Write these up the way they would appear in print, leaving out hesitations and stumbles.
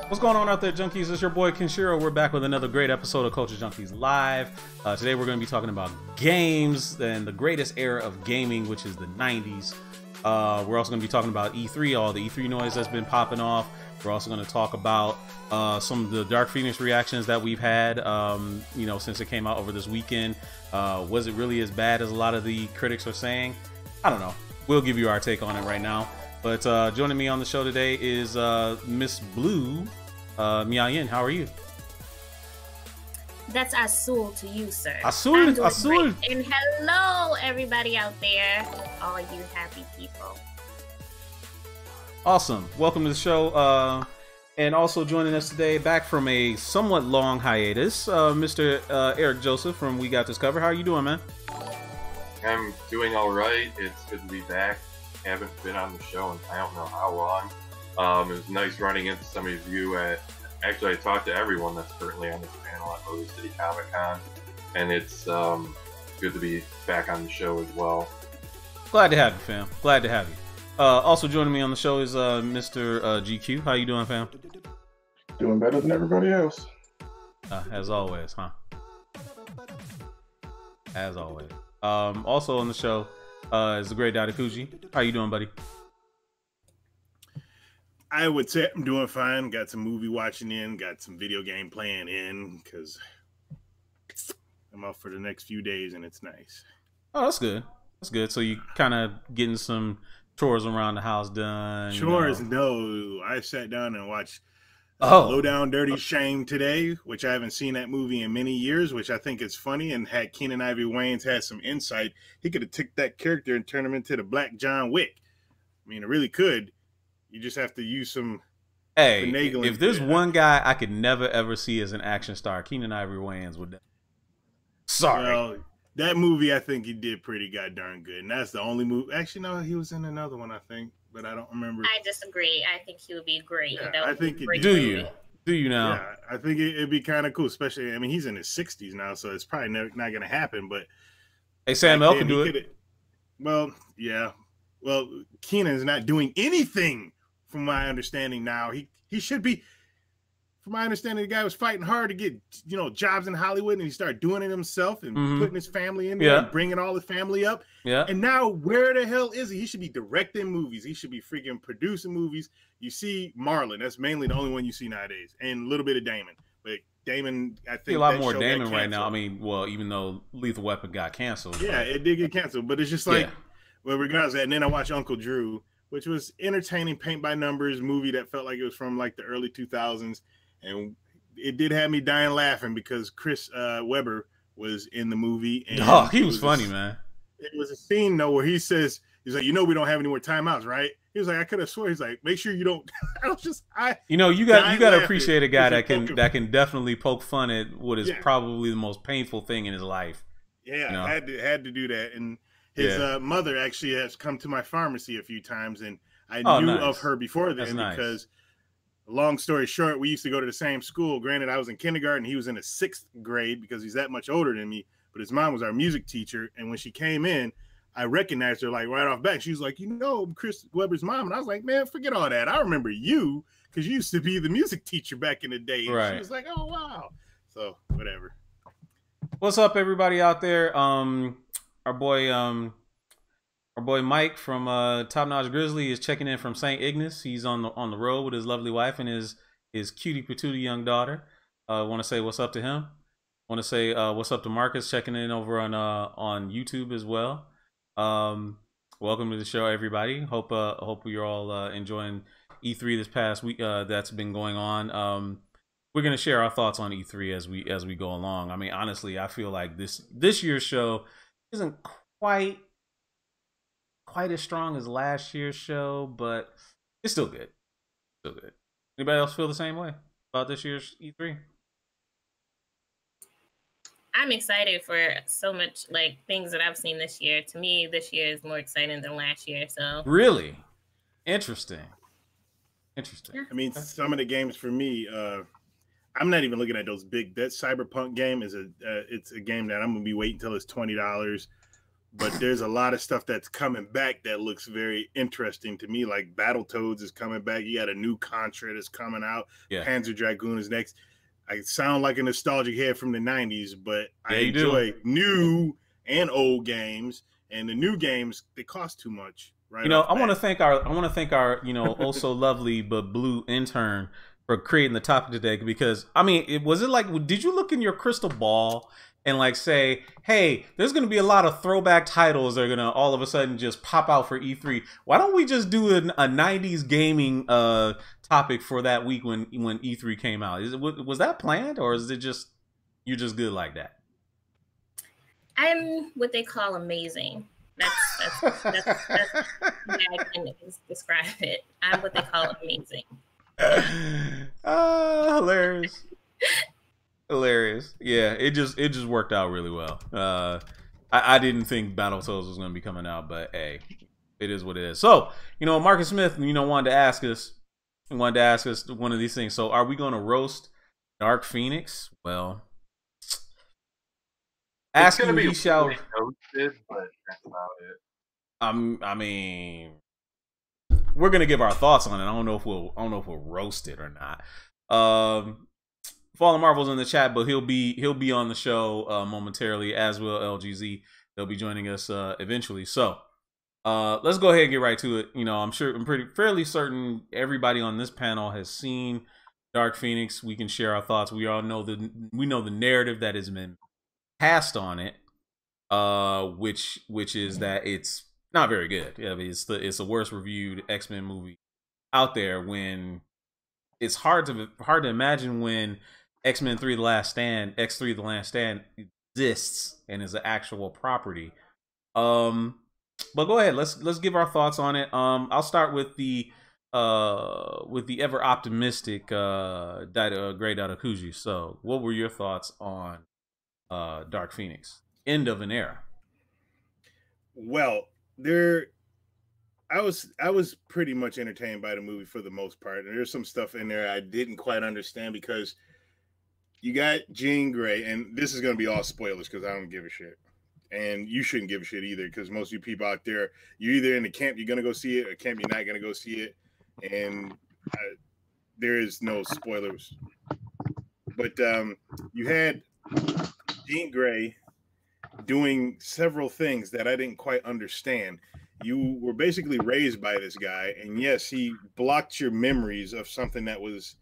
What's going on out there, Junkies? It's your boy Kenshiro. We're back with another great episode of Culture Junkies Live. Today we're going to be talking about games and the greatest era of gaming, which is the 90s. We're also going to be talking about E3, all the E3 noise that's been popping off. We're also going to talk about some of the Dark Phoenix reactions that we've had, since it came out over this weekend. Was it really as bad as a lot of the critics are saying? I don't know. We'll give you our take on it right now. But joining me on the show today is Miss Blue Miayin. How are you? That's Azul to you, sir. Azul. Great. And hello, everybody out there, all you happy people. Awesome. Welcome to the show. And also joining us today, back from a somewhat long hiatus, Mr. Eric Joseph from We Got This Cover. How are you doing, man? I'm doing all right. It's good to be back. Haven't been on the show in I don't know how long. It was nice running into some of you actually I talked to everyone that's currently on this panel at Motor City Comic Con, and it's good to be back on the show as well. Glad to have you, fam. Glad to have you. Also joining me on the show is Mr. GQ. How you doing, fam? Doing better than everybody else. As always, huh? As always. Also on the show is the great Dadakuji. How you doing, buddy? I would say I'm doing fine. Got some movie watching in, got some video game playing in, because I'm off for the next few days, and it's nice. Oh, that's good. That's good. So you kind of getting some chores around the house done. Chores? No. I sat down and watched Low Down Dirty Shame today, which I haven't seen that movie in many years, which I think is funny. And had Keenan Ivory Wayans had some insight, he could have took that character and turned him into the Black John Wick. I mean, it really could. You just have to use some finagling. If there's one guy I could never ever see as an action star, Keenan Ivory Wayans would. Sorry. Well, that movie, I think he did pretty goddamn good. And that's the only movie. Actually, no, he was in another one, I think. But I don't remember. I disagree. I think he would be great. Yeah, I think Do you now? Yeah, I think it'd be kind of cool, especially. I mean, he's in his 60s now, so it's probably not going to happen. But hey, Sam L can do it. Well, yeah. Well, Keenan's not doing anything, from my understanding. Now he should be. From my understanding, the guy was fighting hard to get jobs in Hollywood, and he started doing it himself and putting his family in there and bringing all the family up. Yeah. And now, where the hell is he? He should be directing movies. He should be freaking producing movies. You see Marlon. That's mainly the only one you see nowadays, and a little bit of Damon. But Damon, I think a lot more Damon right now. I mean, well, even though Lethal Weapon got canceled. Yeah, it did get canceled, but it's just like, well, regardless of that. And then I watched Uncle Drew, which was entertaining, paint by numbers movie that felt like it was from like the early 2000s. And it did have me dying laughing because Chris Webber was in the movie. And he was funny, man. It was a scene, though, where he's like, we don't have any more timeouts, right? He was like, I could have sworn. He's like, make sure you don't. You got to appreciate a guy that can definitely poke fun at what is probably the most painful thing in his life. Yeah, I had to do that. And his mother actually has come to my pharmacy a few times, and I knew of her before then because. Long story short, we used to go to the same school. Granted, I was in kindergarten. He was in the 6th grade because he's that much older than me. But his mom was our music teacher. And when she came in, I recognized her like right off back. She was like, you know, I'm Chris Webber's mom. And I was like, man, forget all that. I remember you because you used to be the music teacher back in the day. And right. She was like, oh, wow. So whatever. What's up, everybody out there? Our boy Mike from Top Notch Grizzly is checking in from St. Ignace. He's on the road with his lovely wife and his cutie patootie young daughter. Want to say what's up to him. Want to say what's up to Marcus checking in over on YouTube as well. Welcome to the show, everybody. Hope you're all enjoying E3 this past week that's been going on. We're gonna share our thoughts on E3 as we go along. I mean, honestly, I feel like this year's show isn't quite as strong as last year's show, but it's still good. Still good. Anybody else feel the same way about this year's E3? I'm excited for so much like things that I've seen this year. To me, this year is more exciting than last year. So really interesting. Yeah. I mean, some of the games for me, I'm not even looking at those big. That Cyberpunk game is it's a game that I'm gonna be waiting until it's $20. But there's a lot of stuff that's coming back that looks very interesting to me. Like Battletoads is coming back. You got a new Contra that's coming out. Yeah. Panzer Dragoon is next. I sound like a nostalgic head from the 90s, but I enjoy new and old games. And the new games, they cost too much. Right. You know, I want to thank our oh so lovely but blue intern for creating the topic today, because I mean, did you look in your crystal ball and like say, hey, there's going to be a lot of throwback titles that are going to all of a sudden just pop out for E3. Why don't we just do a 90s gaming topic for that week when E3 came out? Was that planned, or is it just you're just good like that? I'm what they call amazing. That's the way I can describe it. I'm what they call amazing. Hilarious. Hilarious. Yeah, it just worked out really well. I didn't think Battletoads was going to be coming out, but hey, it is what it is. So, Marcus Smith, wanted to ask us one of these things. So, are we going to roast Dark Phoenix? Well, asking we shall. Roasted, but that's about it. I mean, we're gonna give our thoughts on it. I don't know if we'll roast it or not. Fallen Marvel's in the chat, but he'll be on the show momentarily, as will LGZ. They'll be joining us eventually. So let's go ahead and get right to it. I'm fairly certain everybody on this panel has seen Dark Phoenix. We can share our thoughts. We all know the narrative that has been passed on it, which is that it's not very good. Yeah, I mean, it's the worst reviewed X-Men movie out there. When it's hard to imagine when X-Men 3: The Last Stand, X3: The Last Stand exists and is an actual property. But go ahead, let's give our thoughts on it. I'll start with the ever optimistic Great Adakuji. So, what were your thoughts on Dark Phoenix? End of an era. Well, I was pretty much entertained by the movie for the most part. And there's some stuff in there I didn't quite understand, because you got Jean Grey, and this is going to be all spoilers because I don't give a shit. And you shouldn't give a shit either, because most of you people out there, you're either in the camp you're going to go see it, or camp you're not going to go see it. And there is no spoilers. But you had Jean Grey doing several things that I didn't quite understand. You were basically raised by this guy, and yes, he blocked your memories of something that was,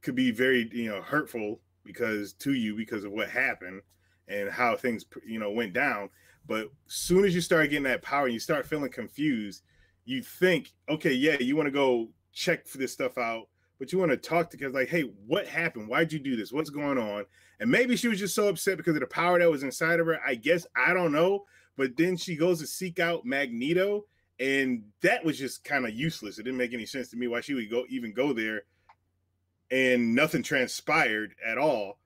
could be very, hurtful because of what happened and how things, went down. But soon as you start getting that power and you start feeling confused, you think, okay, yeah, you want to go check for this stuff out, but you want to talk to guys like, hey, what happened? Why'd you do this? What's going on? And maybe she was just so upset because of the power that was inside of her. I guess, I don't know. But then she goes to seek out Magneto, and that was just kind of useless. It didn't make any sense to me why she would go there, and nothing transpired at all.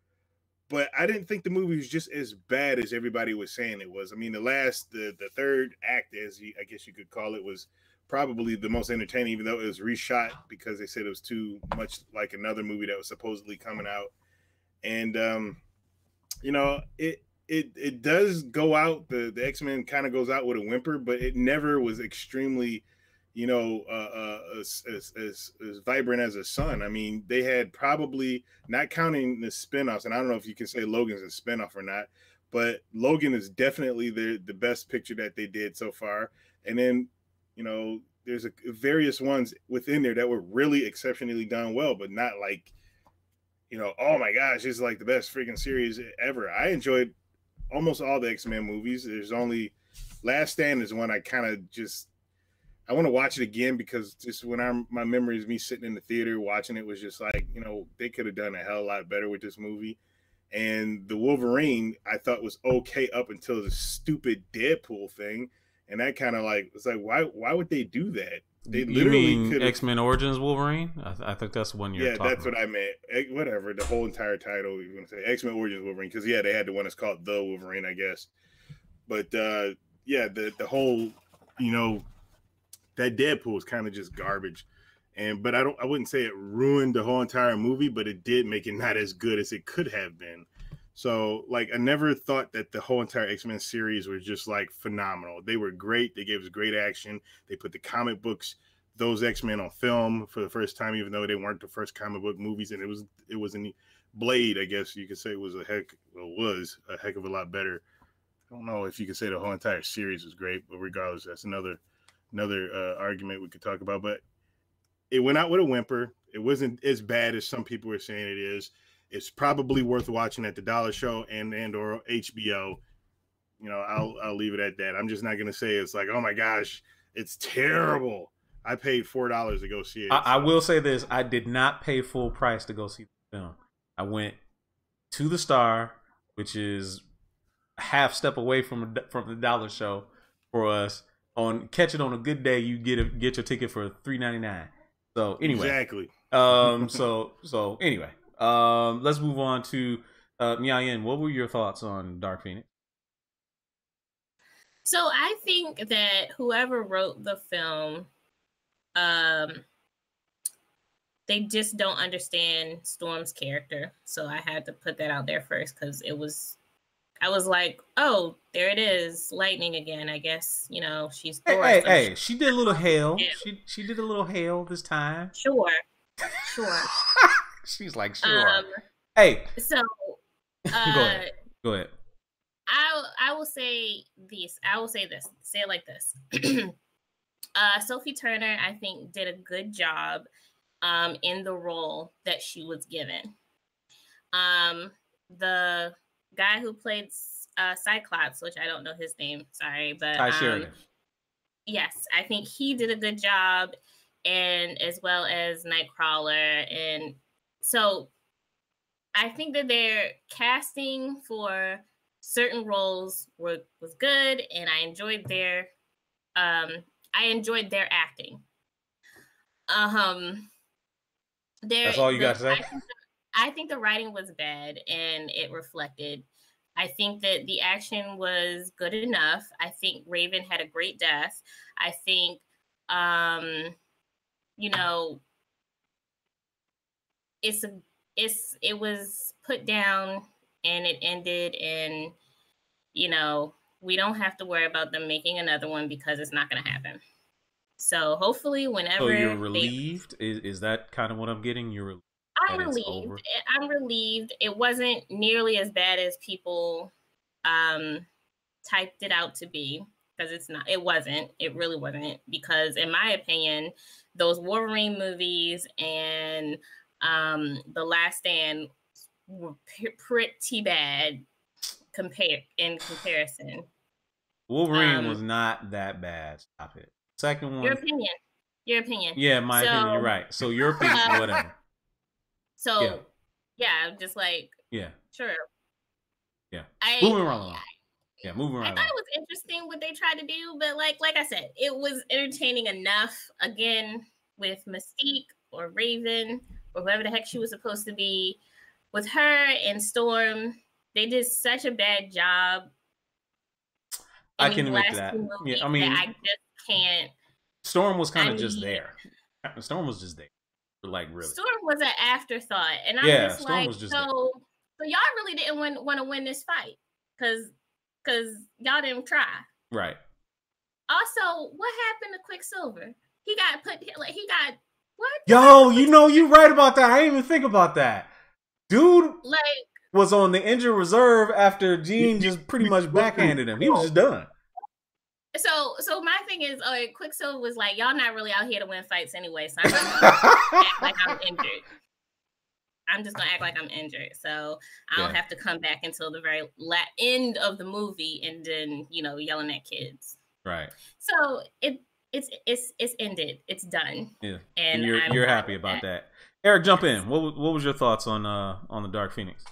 But I didn't think the movie was just as bad as everybody was saying it was. I mean, the third act, I guess you could call it, was probably the most entertaining, even though it was reshot because they said it was too much like another movie that was supposedly coming out. And it does go out. The X-Men kind of goes out with a whimper, but it never was extremely, as vibrant as a Sun. I mean, they had probably, not counting the spinoffs, and I don't know if you can say Logan's a spinoff or not, but Logan is definitely the best picture that they did so far. And then, there's various ones within there that were really exceptionally done well, but not like, oh my gosh, it's like the best freaking series ever. I enjoyed almost all the X-Men movies. There's only Last Stand is one I kind of just, I want to watch it again, because just when my memory is me sitting in the theater watching it was just like, they could have done a hell of a lot better with this movie. And the Wolverine I thought was okay up until the stupid Deadpool thing, and that kind of like, it's like, why would they do that? They literally could X-Men Origins Wolverine. I think that's one you're talking that's about. what I meant. Whatever, the whole entire title you're gonna say X-Men Origins Wolverine, because they had the one that's called The Wolverine, I guess. But the whole, that Deadpool was kind of just garbage. But I wouldn't say it ruined the whole entire movie, but it did make it not as good as it could have been. So, like, I never thought that the whole entire X-Men series was just like phenomenal. They were great. They gave us great action. They put the comic books, those X-Men, on film for the first time, even though they weren't the first comic book movies. And it was in Blade, I guess you could say, was a heck of a lot better. I don't know if you could say the whole entire series was great, but regardless, that's another argument we could talk about. But it went out with a whimper. It wasn't as bad as some people were saying it is. It's probably worth watching at the Dollar Show and or HBO. I'll leave it at that. I'm just not going to say it's like, oh my gosh, it's terrible. I paid $4 to go see it. I will say this. I did not pay full price to go see the film. I went to the Star, which is a half step away from the Dollar Show for us. Catch it on a good day, you get your ticket for $3.99. So anyway. Exactly. So anyway. Let's move on to Miayen. What were your thoughts on Dark Phoenix? So I think that whoever wrote the film, they just don't understand Storm's character. So I had to put that out there first, because I was like, oh, there it is, lightning again. I guess, she's Thor. Hey, she did a little hail. She did a little hail this time. Sure. She's like, sure. Hey. So, Go ahead. I will say this. I will say this. Say it like this. Sophie Turner, I think, did a good job in the role that she was given. The guy who played Cyclops, which I don't know his name, sorry, but Sheridan. Yes, I think he did a good job, and as well as Nightcrawler. And so I think that their casting for certain roles was good, and I enjoyed their acting. That's all you got to say? I think the writing was bad, and it reflected. I think that the action was good enough. I think Raven had a great death. I think, it was put down and it ended, and we don't have to worry about them making another one, because it's not going to happen. So hopefully, whenever. So you're relieved? Is that kind of what I'm getting? You're relieved? I'm relieved. I'm relieved. It wasn't nearly as bad as people typed it out to be, because it's not. It wasn't. It really wasn't. Because in my opinion, those Wolverine movies and The Last Stand were pretty bad in comparison. Wolverine was not that bad. Stop it. Second one. Your opinion. Yeah, my opinion. You're right. So your opinion, whatever. So, yeah, just like, yeah, sure. Yeah. Moving along. I thought it was interesting what they tried to do, but like I said, it was entertaining enough. Again, with Mystique or Raven or whoever the heck she was supposed to be, with her and Storm, they did such a bad job. I can admit to that. Yeah, I mean, I just can't. Storm was kind of just there. Storm was just there. Like, really. Storm was an afterthought. And I'm just Storm like, was just so y'all really didn't want to win this fight. because y'all didn't try. Right. Also, what happened to Quicksilver? He got what? Yo, you right about that. I didn't even think about that. Dude was on the injured reserve after Jean just pretty much backhanded him. He was just done. So my thing is, Quicksilver was like, y'all not really out here to win fights anyway, so I'm just gonna act like I'm injured. I'm just gonna act like I'm injured, so I don't have to come back until the very end of the movie, and then yelling at kids. Right. So it's ended. It's done. Yeah. And you're happy about that. Eric, jump in. What was your thoughts on the Dark Phoenix?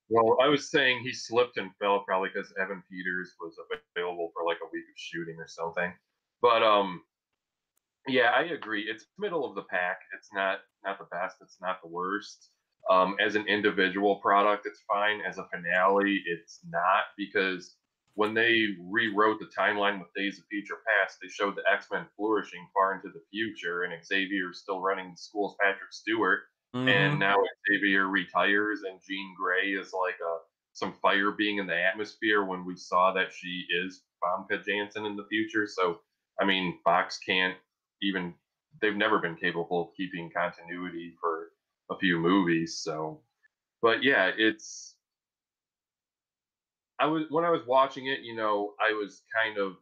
Well, I was saying he slipped and fell probably because Evan Peters was available for like a week of shooting or something. But yeah, I agree. It's middle of the pack. It's not the best. It's not the worst. As an individual product, it's fine. As a finale, it's not, because when they rewrote the timeline with Days of Future Past, they showed the X-Men flourishing far into the future, and Xavier still running the school as Patrick Stewart. Mm-hmm. And now Xavier retires, and Jean Grey is like some fire being in the atmosphere when we saw that she is Famke Janssen in the future. So, I mean, Fox can't even, they've never been capable of keeping continuity for a few movies. So, but yeah, when I was watching it, I was kind of,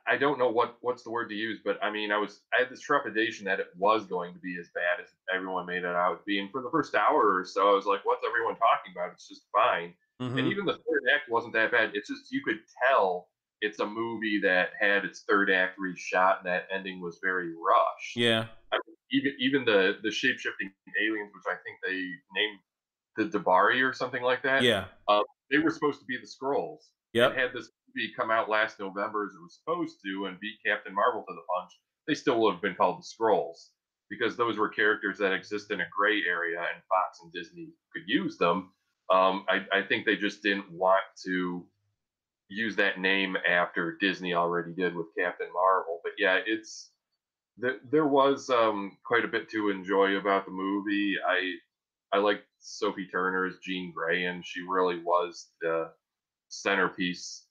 I don't know what's the word to use, but I mean, I had this trepidation that it was going to be as bad as everyone made it out to be. And for the first hour or so, I was like, what's everyone talking about? It's just fine. Mm-hmm. And even the third act wasn't that bad. It's just, you could tell it's a movie that had its third act reshot, and that ending was very rushed. Yeah. I mean, even the shape-shifting aliens, which I think they named the Dabari or something like that. Yeah. They were supposed to be the Skrulls. Yep. And had this movie come out last November as it was supposed to and beat Captain Marvel to the punch, they still would have been called the Skrulls, because those were characters that exist in a gray area, and Fox and Disney could use them. I think they just didn't want to use that name after Disney already did with Captain Marvel. But yeah, there was quite a bit to enjoy about the movie. I liked Sophie Turner as Jean Grey, and she really was the centerpiece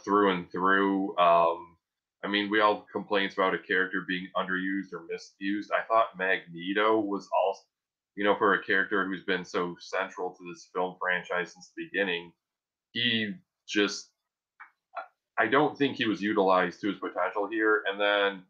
through and through. I mean, we all have complaints about a character being underused or misused. I thought Magneto was also, for a character who's been so central to this film franchise since the beginning, I don't think he was utilized to his potential here. And then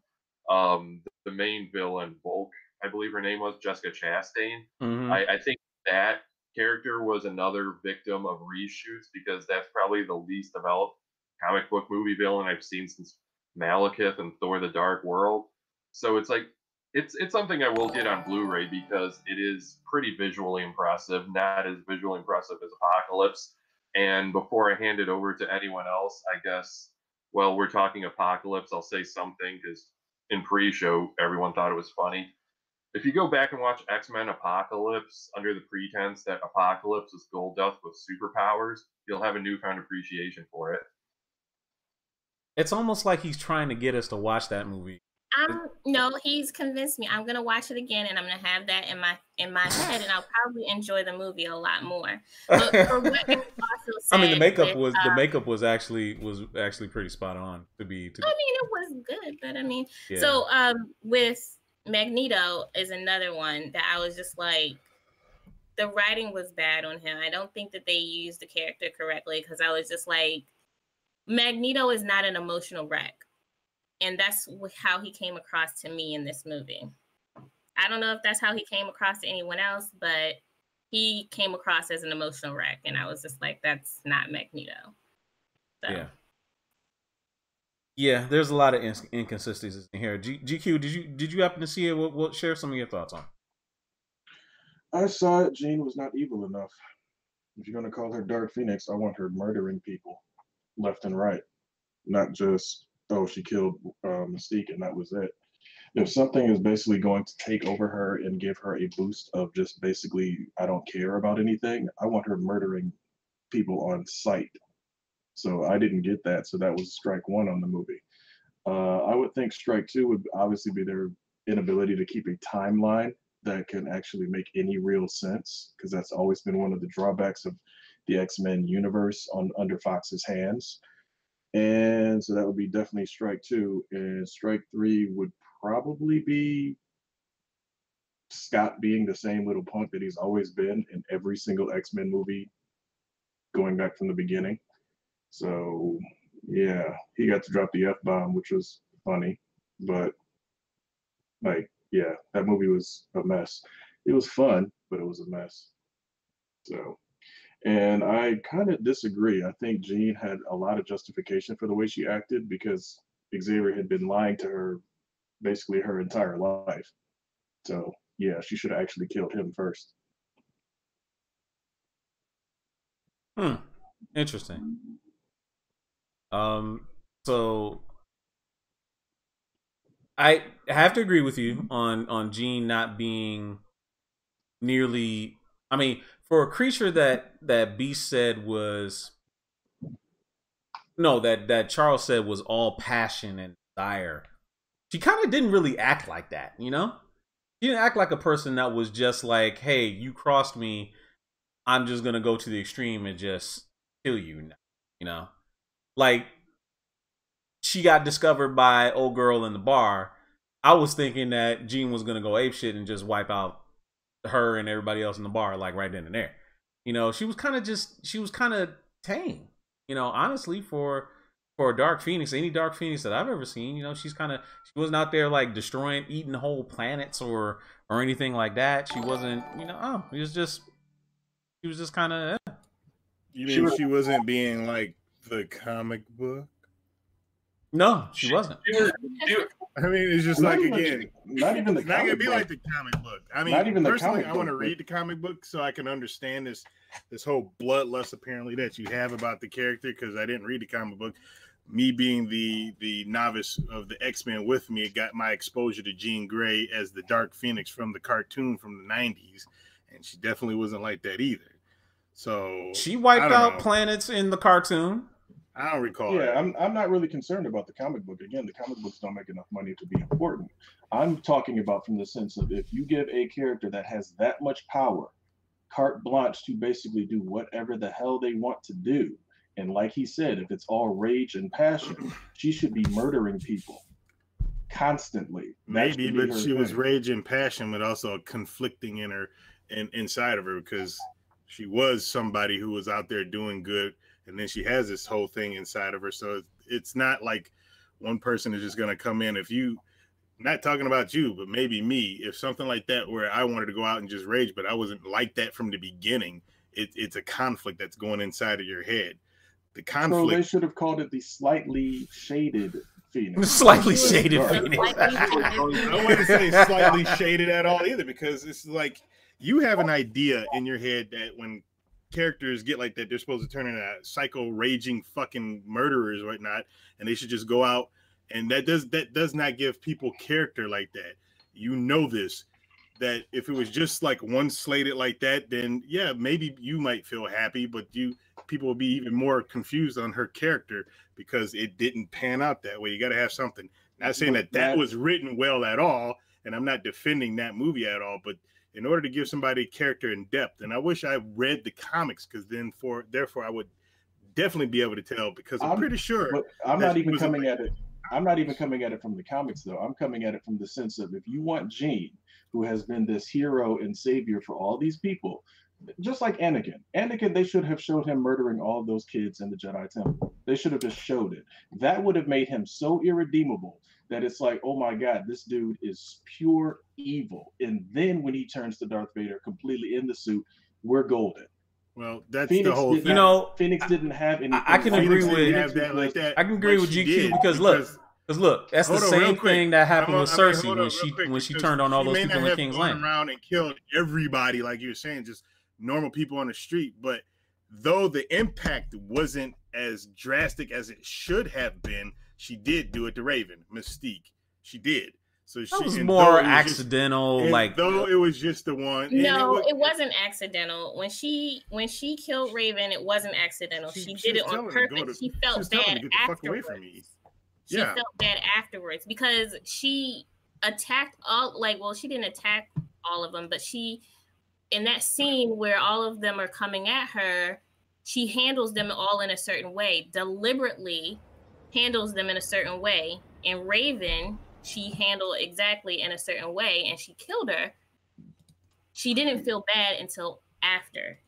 the main villain, Volk, I believe her name was, Jessica Chastain. Mm-hmm. I think that character was another victim of reshoots, because that's probably the least developed comic book movie villain I've seen since Malekith and Thor: The Dark World. So it's like, it's something I will get on Blu-ray, because it is pretty visually impressive, not as visually impressive as Apocalypse. And before I hand it over to anyone else, I guess, well, we're talking Apocalypse, I'll say something, because in pre-show, everyone thought it was funny. If you go back and watch X-Men Apocalypse under the pretense that Apocalypse is Goldust with superpowers, you'll have a newfound appreciation for it. It's almost like he's trying to get us to watch that movie. No, he's convinced me. I'm gonna watch it again, and I'm gonna have that in my head, and I'll probably enjoy the movie a lot more. But for what you also said, I mean, the makeup was actually pretty spot on to be. I mean, it was good, but I mean, yeah. So with Magneto is another one that I was just like, the writing was bad on him. I don't think that they used the character correctly, because I was just like, Magneto is not an emotional wreck. And that's how he came across to me in this movie. I don't know if that's how he came across to anyone else, but he came across as an emotional wreck. And I was just like, that's not Magneto. So. Yeah. Yeah, there's a lot of inconsistencies in here. GQ, did you happen to see it? We'll share some of your thoughts on it. I saw it. Jean was not evil enough. If you're going to call her Dark Phoenix, I want her murdering people left and right. Not just, she killed Mystique and that was it. If something is basically going to take over her and give her a boost of just basically, I don't care about anything, I want her murdering people on sight. So I didn't get that. So that was strike one on the movie. I would think strike two would obviously be their inability to keep a timeline that can actually make any real sense, because that's always been one of the drawbacks of the X-Men universe under Fox's hands. And so that would be definitely strike 2. And strike 3 would probably be Scott being the same little punk that he's always been in every single X-Men movie going back from the beginning. So yeah, he got to drop the F-bomb, which was funny, but like, yeah, that movie was a mess. It was fun, but it was a mess. So, and I kind of disagree. I think Jean had a lot of justification for the way she acted because Xavier had been lying to her basically her entire life. So yeah, she should have actually killed him first. Interesting. So I have to agree with you on Jean not being nearly. I mean, for a creature that Beast said was that Charles said was all passion and desire, she kind of didn't really act like that. You know, she didn't act like a person that was just like, "Hey, you crossed me. I'm just gonna go to the extreme and just kill you." You know, like. She got discovered by old girl in the bar. I was thinking that Jean was gonna go apeshit and just wipe out her and everybody else in the bar, like right then and there. You know, she was kind of tame. You know, honestly, for a Dark Phoenix, any Dark Phoenix that I've ever seen, you know, she wasn't out there like destroying, eating whole planets or anything like that. She wasn't, you know, she was just kind of. You mean she wasn't being like the comic book? No, she wasn't. I mean, it's just not like, again, not even the it's not comic gonna be book. like the comic book. I mean, Not even the personally, comic I want to book, read the comic book so I can understand this whole bloodlust apparently that you have about the character, because I didn't read the comic book. Me being the novice of the X-Men with me, it got my exposure to Jean Grey as the Dark Phoenix from the cartoon from the 90s, and she definitely wasn't like that either. So she wiped out planets in the cartoon. I don't recall. Yeah, I'm not really concerned about the comic book. Again, the comic books don't make enough money to be important. I'm talking about from the sense of if you give a character that has that much power, carte blanche to basically do whatever the hell they want to do. And like he said, if it's all rage and passion, she should be murdering people constantly. Maybe, but she was rage and passion, but also conflicting in her and inside of her, because she was somebody who was out there doing good. And then she has this whole thing inside of her. So it's not like one person is just going to come in. If you, not talking about you, but maybe me, if something like that where I wanted to go out and just rage, but I wasn't like that from the beginning, it's a conflict that's going inside of your head. The conflict. So they should have called it the slightly shaded Phoenix. Slightly shaded Phoenix. I wouldn't say slightly shaded at all either, because it's like you have an idea in your head that when characters get like that, they're supposed to turn into psycho raging fucking murderers or whatnot, and they should just go out, and that does not give people character like that. You know this, that if it was just like one slated like that, then yeah, maybe you might feel happy, but people will be even more confused on her character because it didn't pan out that way. You got to have something. Not saying that was written well at all, and I'm not defending that movie at all, but in order to give somebody character and depth, and I wish I read the comics, because therefore I would definitely be able to tell, because I'm pretty sure. But I'm not even coming at it. I'm not even coming at it from the comics, though. I'm coming at it from the sense of, if you want Jean, who has been this hero and savior for all these people, just like Anakin. Anakin, they should have showed him murdering all of those kids in the Jedi Temple. They should have just showed it. That would have made him so irredeemable that it's like, oh my God, this dude is pure evil. And then when he turns to Darth Vader completely in the suit, we're golden. Well, that's Phoenix the whole thing. You know, Phoenix didn't have anything. I can agree with that. I can agree with GQ because look, that's the same thing that happened with Cersei when she turned on all those people in King's Landing. Around and killed everybody, like you were saying, just normal people on the street. But though the impact wasn't as drastic as it should have been, she did do it to Raven, Mystique. She did. So that was more accidental, though it was just the one. No, it wasn't accidental. When she killed Raven, it wasn't accidental. She did it on purpose. She felt bad afterwards. She felt bad afterwards because she attacked she didn't attack all of them, but she, in that scene where all of them are coming at her, she handles them all in a certain way, deliberately handles them in a certain way. And Raven, she handled exactly in a certain way, and she killed her. She didn't feel bad until after.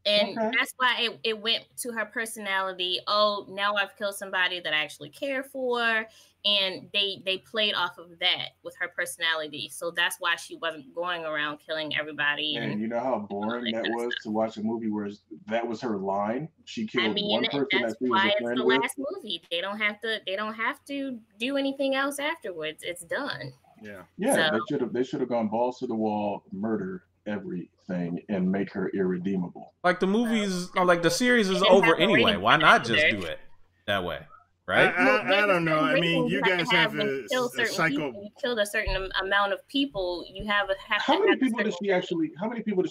And that's why it went to her personality. Oh, now I've killed somebody that I actually care for. And they played off of that with her personality. So that's why she wasn't going around killing everybody. And you know how boring that was to watch a movie where that was her line? She killed one person that she was a friend with. That's why it's the last movie. They don't have to do anything else afterwards. It's done. Yeah. So, they should have gone balls to the wall, murder everything, and make her irredeemable. Like the movies, like the series is over anyway. Why not just do it that way? Right? I don't know. I mean, you guys have a psycho. You killed a certain amount of people. You have how many people did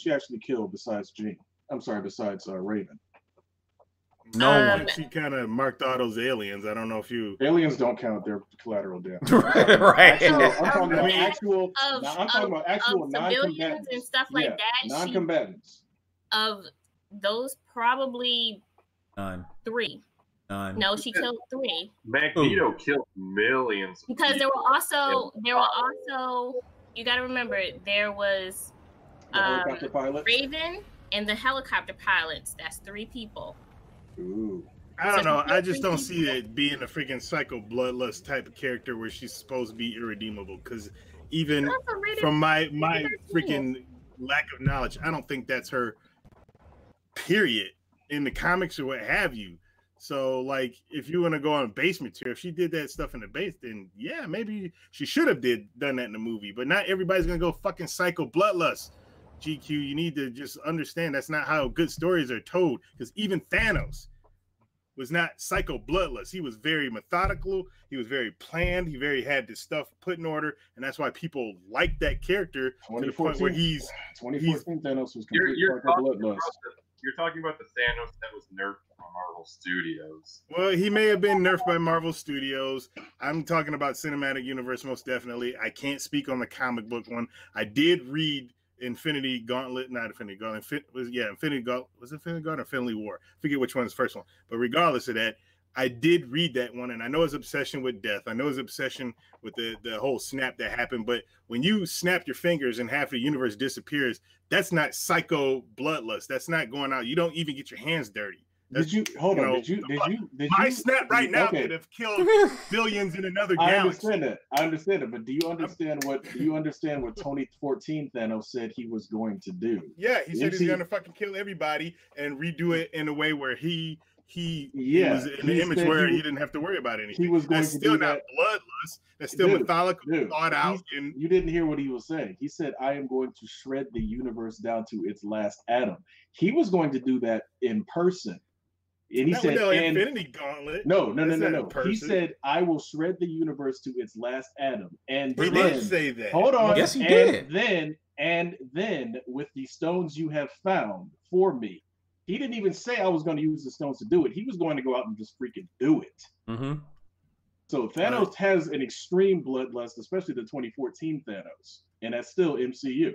she actually kill besides Jean? I'm sorry, besides Raven. No one. She kind of marked all those aliens. I don't know if you. Aliens don't count; they're collateral damage. Right. I'm talking about actual civilians and stuff like that. Non-combatants. Of those, probably none. 3. None. No, she killed 3. Magneto killed millions. Because there were also. You got to remember, there was Raven and the helicopter pilots. That's 3 people. Ooh. I don't know. I just don't see it being a freaking psycho bloodlust type of character where she's supposed to be irredeemable. Because even from my freaking lack of knowledge, I don't think that's her. Period. In the comics or what have you. So, like, if you want to go on base material, if she did that stuff in the base, then yeah, maybe she should have done that in the movie. But not everybody's gonna go fucking psycho bloodlust. GQ, you need to just understand that's not how good stories are told. Because even Thanos was not psycho bloodlust. He was very methodical. He was very planned. He had this stuff put in order, and that's why people like that character to the point where 2014 Thanos was completely psycho bloodlust. You're talking about the Thanos that was nerfed by Marvel Studios. Well, he may have been nerfed by Marvel Studios. I'm talking about Cinematic Universe most definitely. I can't speak on the comic book one. Infinity Gauntlet. Was it Infinity Gauntlet or Infinity War? I forget which one is the first one. But regardless of that, I did read that one, and I know his obsession with death. I know his obsession with the whole snap that happened. But when you snap your fingers and half the universe disappears, that's not psycho bloodlust. That's not going out. You don't even get your hands dirty. Did you my snap right now could have killed billions in another galaxy. I understand it, but do you understand what 2014 Thanos said he was going to do? Yeah, he said he's gonna fucking kill everybody and redo it in a way where he was in the image where he didn't have to worry about anything. He was going That's to still do not that. bloodlust. That's still methodical, thought out. You didn't hear what he was saying. He said, "I am going to shred the universe down to its last atom." He was going to do that in person. And he said, Infinity Gauntlet. No. He said, "I will shred the universe to its last atom." And he didn't say that. Hold on. Yes, he did. And then with the stones you have found for me. He didn't even say I was going to use the stones to do it. He was going to go out and just freaking do it. Mm-hmm. So Thanos has an extreme bloodlust, especially the 2014 Thanos, and that's still MCU.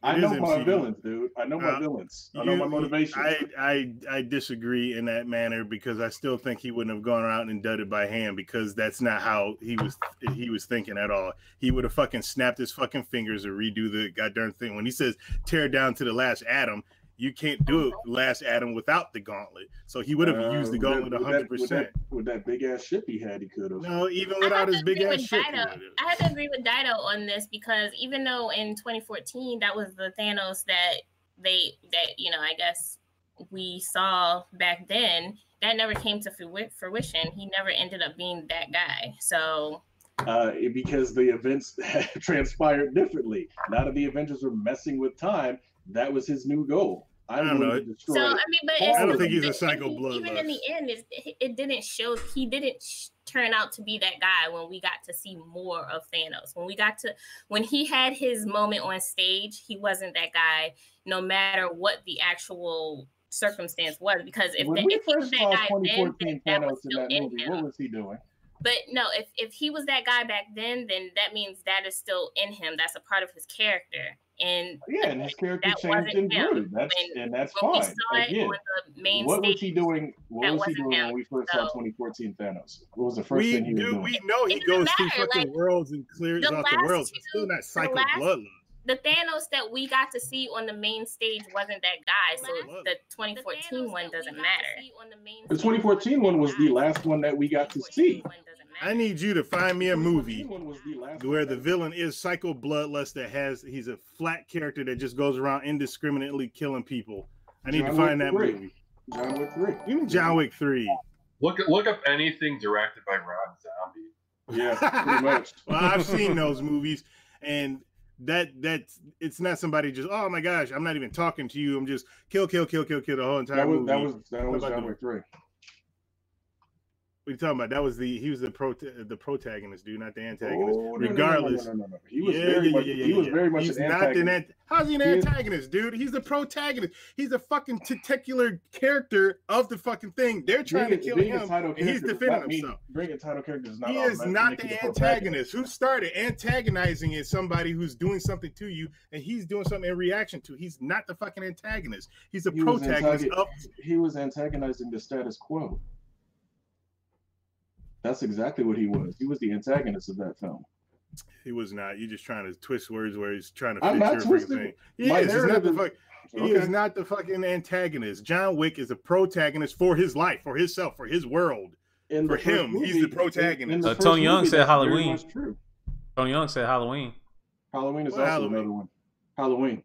I know my villains, dude. I know my villains. I know my motivation. I disagree in that manner because I still think he wouldn't have gone out and done it by hand because that's not how he was thinking at all. He would have fucking snapped his fucking fingers or redo the goddamn thing. When he says tear down to the last atom, you can't do it last Adam without the gauntlet. So he would have used the gauntlet 100%. With that big ass ship he had, he could have. No, even without his big ass ship. I have to agree with Dido on this because even though in 2014 that was the Thanos that I guess we saw back then, that never came to fruition. He never ended up being that guy. So because the events transpired differently. Now that the Avengers were messing with time, that was his new goal. I don't know. I don't think he's a psycho bloodlust. Even in the end, it didn't show. He didn't turn out to be that guy when we got to see more of Thanos. When he had his moment on stage, he wasn't that guy. No matter what the actual circumstance was, because if he was that guy then that was still in him. What was he doing? But no, if he was that guy back then that means that is still in him. That's a part of his character. And yeah, and his character changed and grew. That's fine. Again, what was he doing? What was he doing when we first saw 2014 Thanos? What was the first thing he was doing? We know he goes through fucking worlds and clears out the worlds. It's still not cycle bloodlust. The Thanos that we got to see on the main stage wasn't that guy, so the 2014 one doesn't matter. The 2014 one was the last one that we got to see. I need you to find me a movie where the villain is psycho bloodlust he's a flat character that just goes around indiscriminately killing people. I need to find that movie. John Wick 3. Even John Wick 3. Look up anything directed by Rob Zombie. Yeah, pretty much. Well, I've seen those movies, and that's it's not somebody just, oh my gosh, I'm not even talking to you. I'm just kill the whole entire movie. That was John Wick 3. What are you talking about? He was the protagonist, dude, not the antagonist. Oh, regardless. No. He was very much He's an not antagonist. How's he an antagonist, dude? He's the protagonist. He's a fucking titular character of the fucking thing. They're trying to kill him, and he's defending himself. Bringing title characters is not. He is not the antagonist. Who started antagonizing is somebody who's doing something to you, and he's doing something in reaction to. He's not the fucking antagonist. He's the protagonist. He was antagonizing the status quo. That's exactly what he was. He was the antagonist of that film. He was not. You're just trying to twist words where he's trying to I'm fix not your twisting. thing. He is not the fucking antagonist. John Wick is a protagonist for his life, for himself, for his world. For him, he's the protagonist. Tony Young said Halloween. Tony Young said Halloween. Halloween is also another one. Halloween.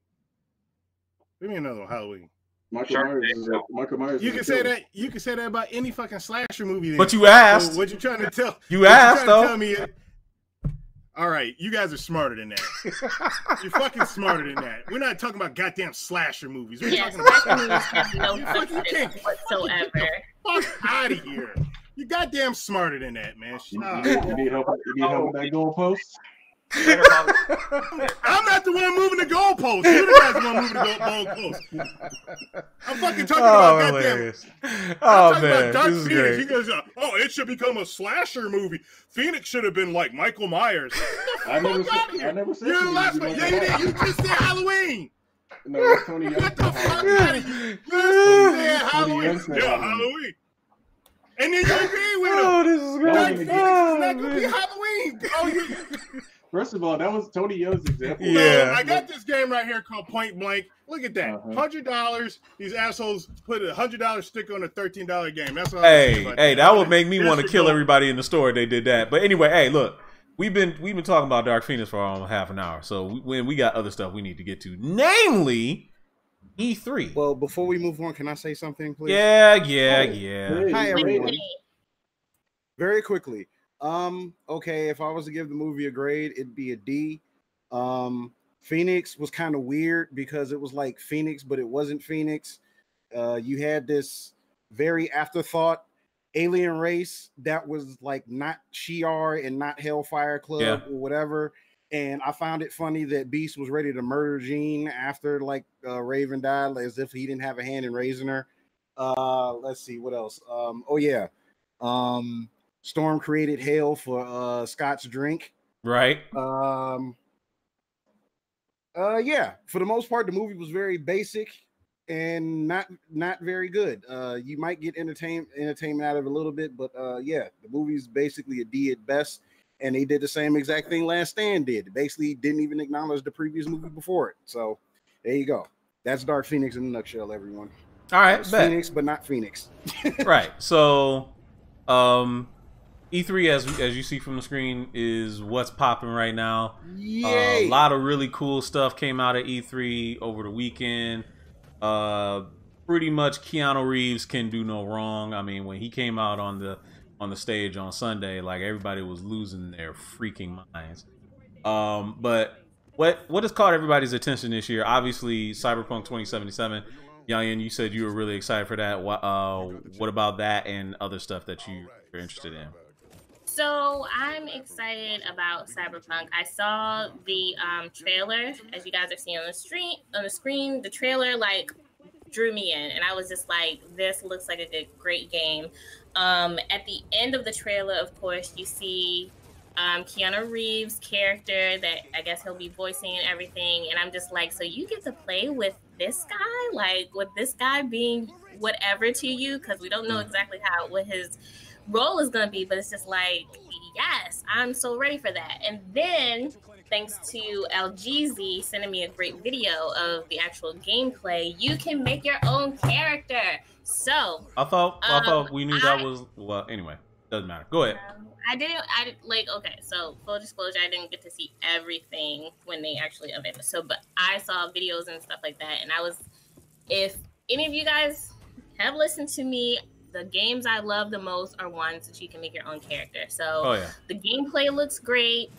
What do you mean another one? Halloween. Michael Myers. You can say that. You can say that about any fucking slasher movie. Then. But you asked. So what you trying to tell? You asked though. Tell me. All right, you guys are smarter than that. You're fucking smarter than that. We're not talking about goddamn slasher movies. We're talking about no whatsoever. Fuck out of here. You goddamn smarter than that, man. You need help with that goalpost? I'm not the one moving the goalpost. You're the guys the one moving the goalpost. I'm fucking talking about goddamn. Oh man, Dark this is Phoenix. great. He goes, it should become a slasher movie. Phoenix should have been like Michael Myers. I never said. You're the last one. Yeah, you just said Halloween. No, Tony Young. What the fuck out of you? You said Halloween. Yeah, Halloween. And then you agree with him. Oh, this is great. Dark Phoenix is not gonna be Halloween. Oh, First of all, that was Tony Young's example. Yeah. So I got this game right here called Point Blank. Look at that. $100. These assholes put a $100 sticker on a $13 game. That's all. Hey, that would make me want to kill everybody in the store if they did that. But anyway, hey, look, we've been talking about Dark Phoenix for almost half an hour, so we got other stuff we need to get to, namely E3. Well, before we move on, can I say something, please? Yeah. Hi, everyone. Very quickly. Okay, if I was to give the movie a grade, it'd be a D. Phoenix was kind of weird because it was like Phoenix, but it wasn't Phoenix. You had this very afterthought alien race that was like not Shi'ar and not Hellfire Club or whatever. And I found it funny that Beast was ready to murder Jean after like Raven died, as if he didn't have a hand in raising her. Let's see what else. Storm created hell for Scott's drink. Right. Yeah, for the most part, the movie was very basic and not very good. You might get entertainment out of it a little bit, but yeah, the movie's basically a D at best. And they did the same exact thing Last Stand did. Basically, didn't even acknowledge the previous movie before it. So there you go. That's Dark Phoenix in a nutshell, everyone. All right, Phoenix, but not Phoenix. Right. So, E3, as you see from the screen, is what's popping right now. Yay! A lot of really cool stuff came out at E3 over the weekend. Pretty much Keanu Reeves can do no wrong. I mean, when he came out on the stage on Sunday, like everybody was losing their freaking minds. But what has caught everybody's attention this year? Obviously, Cyberpunk 2077. Yayan, you said you were really excited for that. What about that and other stuff that you're interested in? So I'm excited about Cyberpunk. I saw the trailer, as you guys are seeing on the screen. The trailer like drew me in, and I was just like, this looks like a great game. At the end of the trailer, of course, you see Keanu Reeves' character that I guess he'll be voicing and everything, and I'm just like, so you get to play with this guy, like with this guy being whatever to you, because we don't know exactly what his role is going to be, but it's just like, yes, I'm so ready for that. And then thanks to LGZ sending me a great video of the actual gameplay, you can make your own character. So I thought we knew that was, well, anyway, doesn't matter. Go ahead. Okay, so full disclosure, I didn't get to see everything when they actually unveiled it. So, but I saw videos and stuff like that, and if any of you guys have listened to me, the games I love the most are ones that you can make your own character. So the gameplay looks great,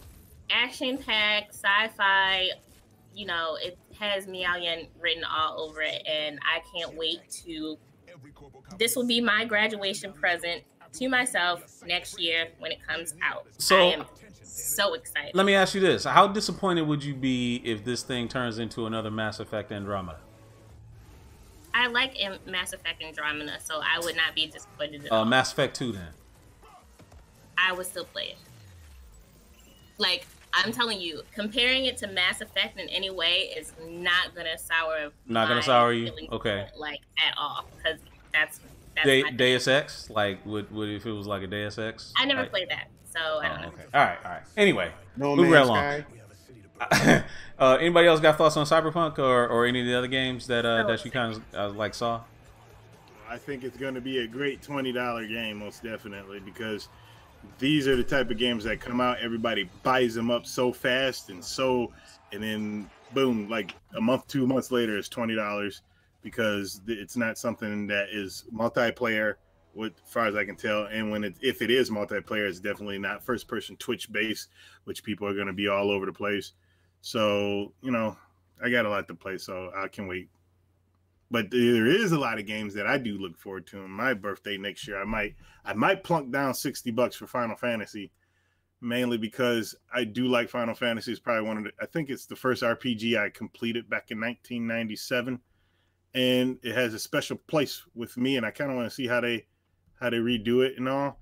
action-packed, sci-fi, you know, it has Meow Yen written all over it, and I can't wait this will be my graduation present to myself next year when it comes out. So I am so excited. Let me ask you this. How disappointed would you be if this thing turns into another Mass Effect Andromeda? I like Mass Effect Andromeda, so I would not be disappointed at all. Mass Effect 2 then? I would still play it. Like, I'm telling you, comparing it to Mass Effect in any way is not gonna sour. Not gonna sour you? Okay. Like, at all, because that's Deus Ex? Like, would if it was like a Deus Ex? I never played that, so I don't know. Okay. All right. Anyway, No move right Man's along. Anybody else got thoughts on Cyberpunk or any of the other games that you kind of like saw? I think it's going to be a great $20 game, most definitely, because these are the type of games that come out, everybody buys them up so fast, and then boom, like a month, 2 months later, it's $20 because it's not something that is multiplayer, as far as I can tell. And if it is multiplayer, it's definitely not first-person Twitch-based, which people are going to be all over the place. So, you know, I got a lot to play, so I can wait. But there is a lot of games that I do look forward to. On my birthday next year, I might plunk down $60 for Final Fantasy, mainly because I do like Final Fantasy. It's probably I think it's the first RPG I completed back in 1997, and it has a special place with me. And I kind of want to see how they redo it and all.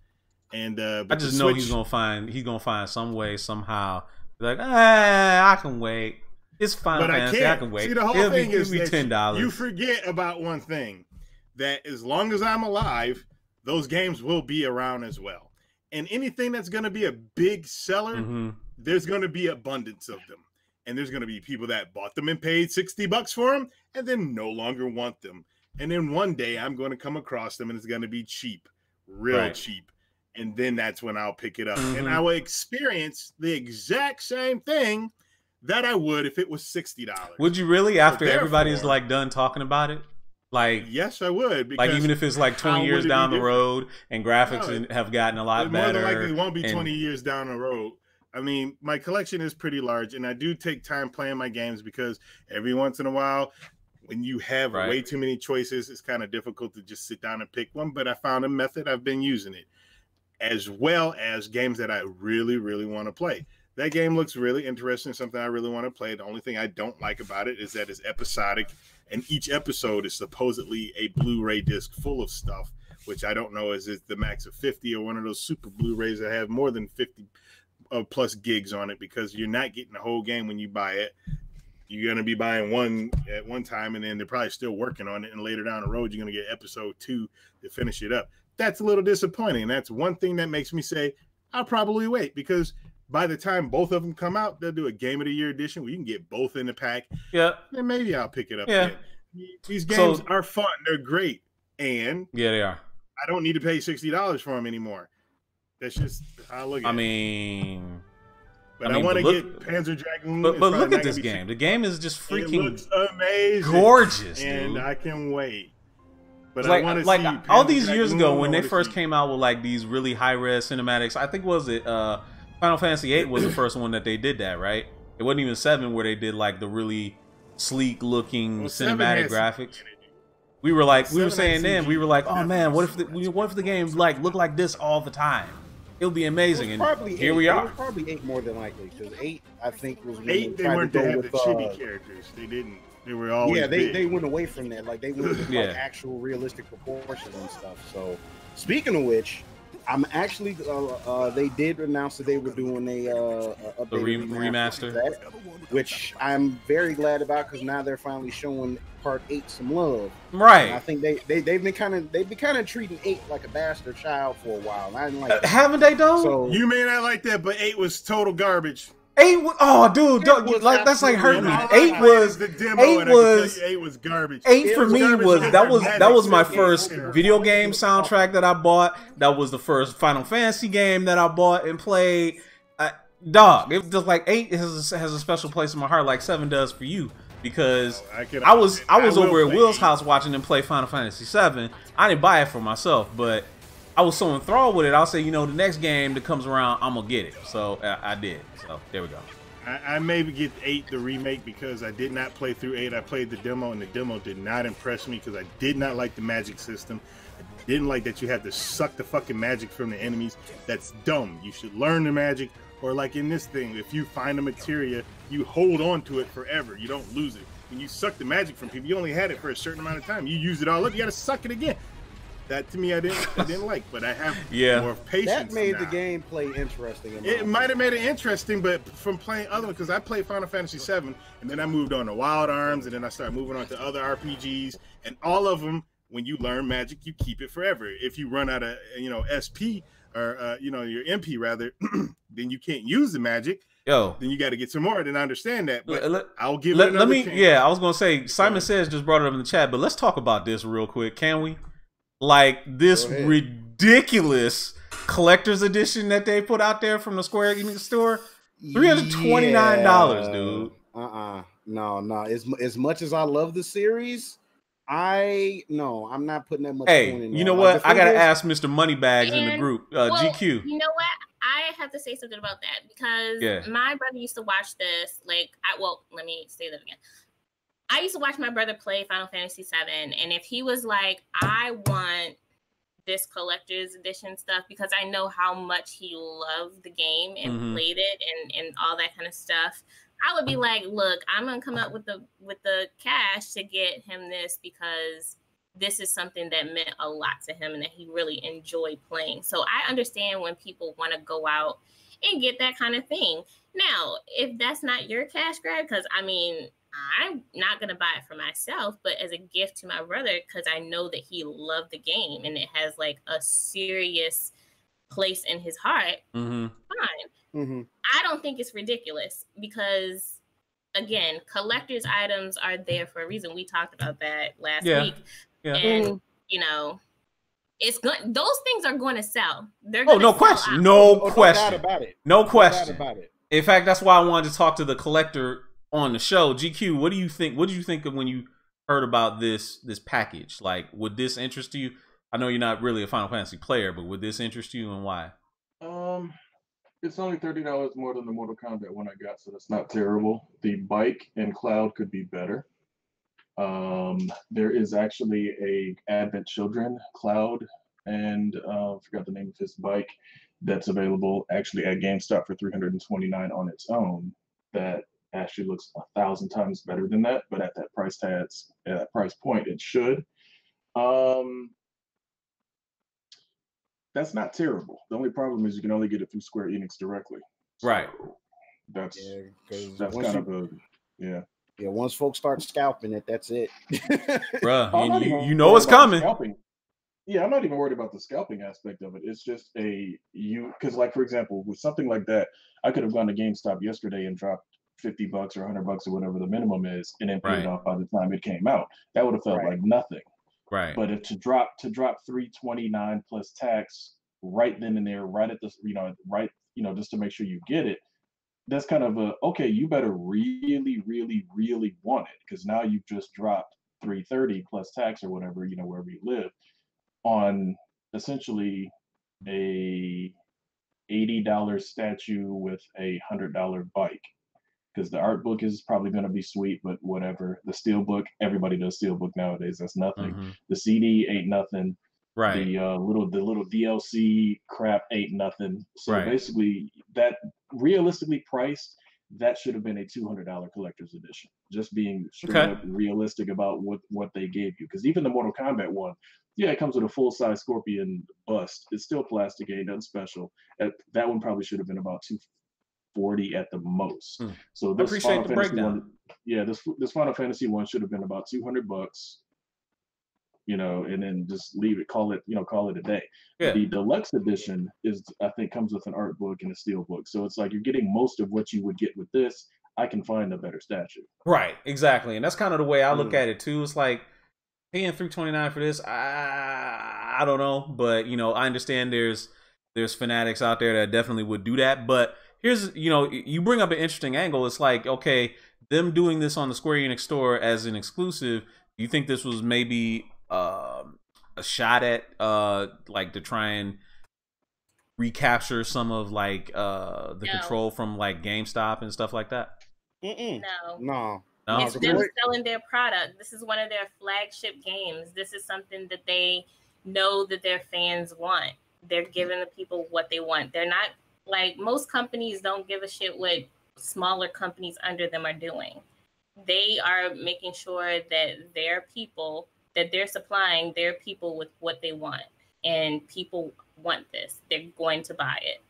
And I just know he's gonna find some way somehow. Like, I can wait. It's Final Fantasy. I can wait. See, the whole thing is $10. You forget about one thing, that as long as I'm alive, those games will be around as well. And anything that's going to be a big seller, there's going to be abundance of them. And there's going to be people that bought them and paid $60 for them and then no longer want them. And then one day I'm going to come across them and it's going to be cheap, real cheap. And then that's when I'll pick it up. And I will experience the exact same thing that I would if it was $60. Would you really, after everybody's like done talking about it? Like, yes, I would. Like, even if it's like 20 years down the road and graphics have gotten a lot better. More than likely, it won't be 20 years down the road. I mean, my collection is pretty large, and I do take time playing my games because every once in a while, when you have way too many choices, it's kind of difficult to just sit down and pick one. But I found a method. I've been using it, as well as games that I really, really want to play. That game looks really interesting, something I really want to play. The only thing I don't like about it is that it's episodic, and each episode is supposedly a Blu-ray disc full of stuff, which I don't know is it the max of 50 or one of those super Blu-rays that have more than 50 plus gigs on it, because you're not getting the whole game when you buy it. You're going to be buying one at one time, and then they're probably still working on it, and later down the road, you're going to get episode 2 to finish it up. That's a little disappointing. That's one thing that makes me say, I'll probably wait, because by the time both of them come out, they'll do a Game of the Year edition where you can get both in the pack. Yeah. And maybe I'll pick it up. Yeah. These games are fun. They're great. And yeah, they are. I don't need to pay $60 for them anymore. That's just how I look at it. But I want to get Panzer Dragoon. But look at this game. The game is just freaking it looks amazing. Gorgeous, and dude. I can wait. But like, I want to like see all these Panzer years Dragoon, ago when they first came out with like these really high-res cinematics, I think Final Fantasy VIII was the first one that they did that, right? It wasn't even 7 where they did like the really sleek-looking cinematic graphics. We were saying then, we were like, oh man, what if the game like looked like this all the time? It would be amazing. And here we are. It was probably 8 more than likely, because 8 I think was when 8. They weren't to have the chibi characters. They didn't. They were always they went away from that. Like they went with like actual realistic proportions and stuff. So speaking of which, I'm actually they did announce that they were doing a remaster, that, which I'm very glad about because now they're finally showing Part 8 some love. Right. And I think they've been kind of treating 8 like a bastard child for a while. And I didn't like that. Haven't they though? So, you may not like that, but 8 was total garbage. 8 oh dude, like that's like hurting me. 8 was the demo. 8 was 8 was garbage. 8 for me was that was my first video game soundtrack that I bought. That was the first Final Fantasy game that I bought and played. Dog, it was just like 8 has a special place in my heart, like 7 does for you. Because I was over at Will's house watching him play Final Fantasy 7. I didn't buy it for myself, but I was so enthralled with it. I'll say, the next game that comes around, I'm gonna get it. So I did. So there we go. I maybe get 8 the remake because I did not play through 8. I played the demo, and the demo did not impress me because I did not like the magic system. I didn't like that you had to suck the fucking magic from the enemies. That's dumb. You should learn the magic, or like in this thing, if you find a materia, you hold on to it forever. You don't lose it. When you suck the magic from people, you only had it for a certain amount of time. You use it all up, you gotta suck it again. That to me, I didn't like, but I have more patience. That made now. the gameplay interesting. It might have made it interesting, but from playing other ones, because I played Final Fantasy 7, and then I moved on to Wild Arms, and then I started moving on to other RPGs, and all of them, when you learn magic, you keep it forever. If you run out of SP or your MP rather, then you can't use the magic. Then you got to get some more. Then I understand that, but I'll give it another chance. Yeah, I was gonna say Simon Says just brought it up in the chat, but let's talk about this real quick, can we? Like this ridiculous collector's edition that they put out there from the Square Enix store, $329, dude. No. As much as I love the series, I'm not putting that much. Hey, you know what? I gotta ask Mr. Moneybags in the group, GQ. You know what? I have to say something about that because my brother used to watch this. Let me say that again. I used to watch my brother play Final Fantasy 7, and if he was like, I want this collector's edition stuff because I know how much he loved the game and played it and all that kind of stuff, I would be like, look, I'm gonna come up with the cash to get him this because this is something that meant a lot to him and that he really enjoyed playing. So I understand when people want to go out and get that kind of thing. Now, if that's not your cash grab, because I'm not going to buy it for myself, but as a gift to my brother, because I know that he loved the game and it has like a serious place in his heart, fine. I don't think it's ridiculous because, again, collector's items are there for a reason. We talked about that last week. Yeah. And, it's going. Those things are going to sell. They're going no question. No question about it. No question about it. In fact, that's why I wanted to talk to the collector on the show. GQ, what do you think? What did you think of when you heard about this package? Like, would this interest you? I know you're not really a Final Fantasy player, but would this interest you and why? It's only $30 more than the Mortal Kombat one I got, so that's not terrible. The bike and Cloud could be better. There is actually a Advent Children Cloud and I forgot the name of his bike that's available actually at GameStop for $329 on its own. That actually looks 1,000 times better than that, but at that price point, it should. That's not terrible. The only problem is you can only get it through Square Enix directly. So right. That's kind of a Yeah, once folks start scalping it, that's it. Bruh, you know it's coming. Yeah, I'm not even worried about the scalping aspect of it. It's just because like, for example, with something like that, I could have gone to GameStop yesterday and dropped $50 or $100 or whatever the minimum is, and then paid it off by the time it came out. That would have felt like nothing. Right. But if to drop $329 plus tax right then and there, right at the just to make sure you get it, that's kind of you better really, really, really want it, because now you've just dropped $330 plus tax or whatever, wherever you live, on essentially a $80 statue with a $100 bike. Because the art book is probably going to be sweet, but whatever. The steel book, everybody does steel book nowadays. That's nothing. The CD ain't nothing. Right. The little DLC crap ain't nothing. So basically, that realistically priced, that should have been a $200 collector's edition. Just being straight up realistic about what they gave you. Because even the Mortal Kombat one, yeah, it comes with a full-size Scorpion bust. It's still plastic, ain't nothing special. That one probably should have been about $240 at the most. So this Final Fantasy one, yeah, this Final Fantasy one should have been about $200, you know, and then just leave it, call it a day. Yeah. The deluxe edition I think comes with an art book and a steel book. So it's like you're getting most of what you would get with this. I can find a better statue. Right, exactly. And that's kind of the way I look at it too. It's like paying $329 for this, I don't know, but you know, I understand there's fanatics out there that definitely would do that. But here's, you know, you bring up an interesting angle. It's like, okay, them doing this on the Square Enix store as an exclusive, do you think this was maybe a shot at like to try and recapture some of like the control from like GameStop and stuff like that? No. It's them selling their product. This is one of their flagship games. This is something that they know that their fans want. They're giving the people what they want. They're not like most companies don't give a shit what smaller companies under them are doing. They are making sure that their people, that they're supplying their people with what they want. And people want this. They're going to buy it.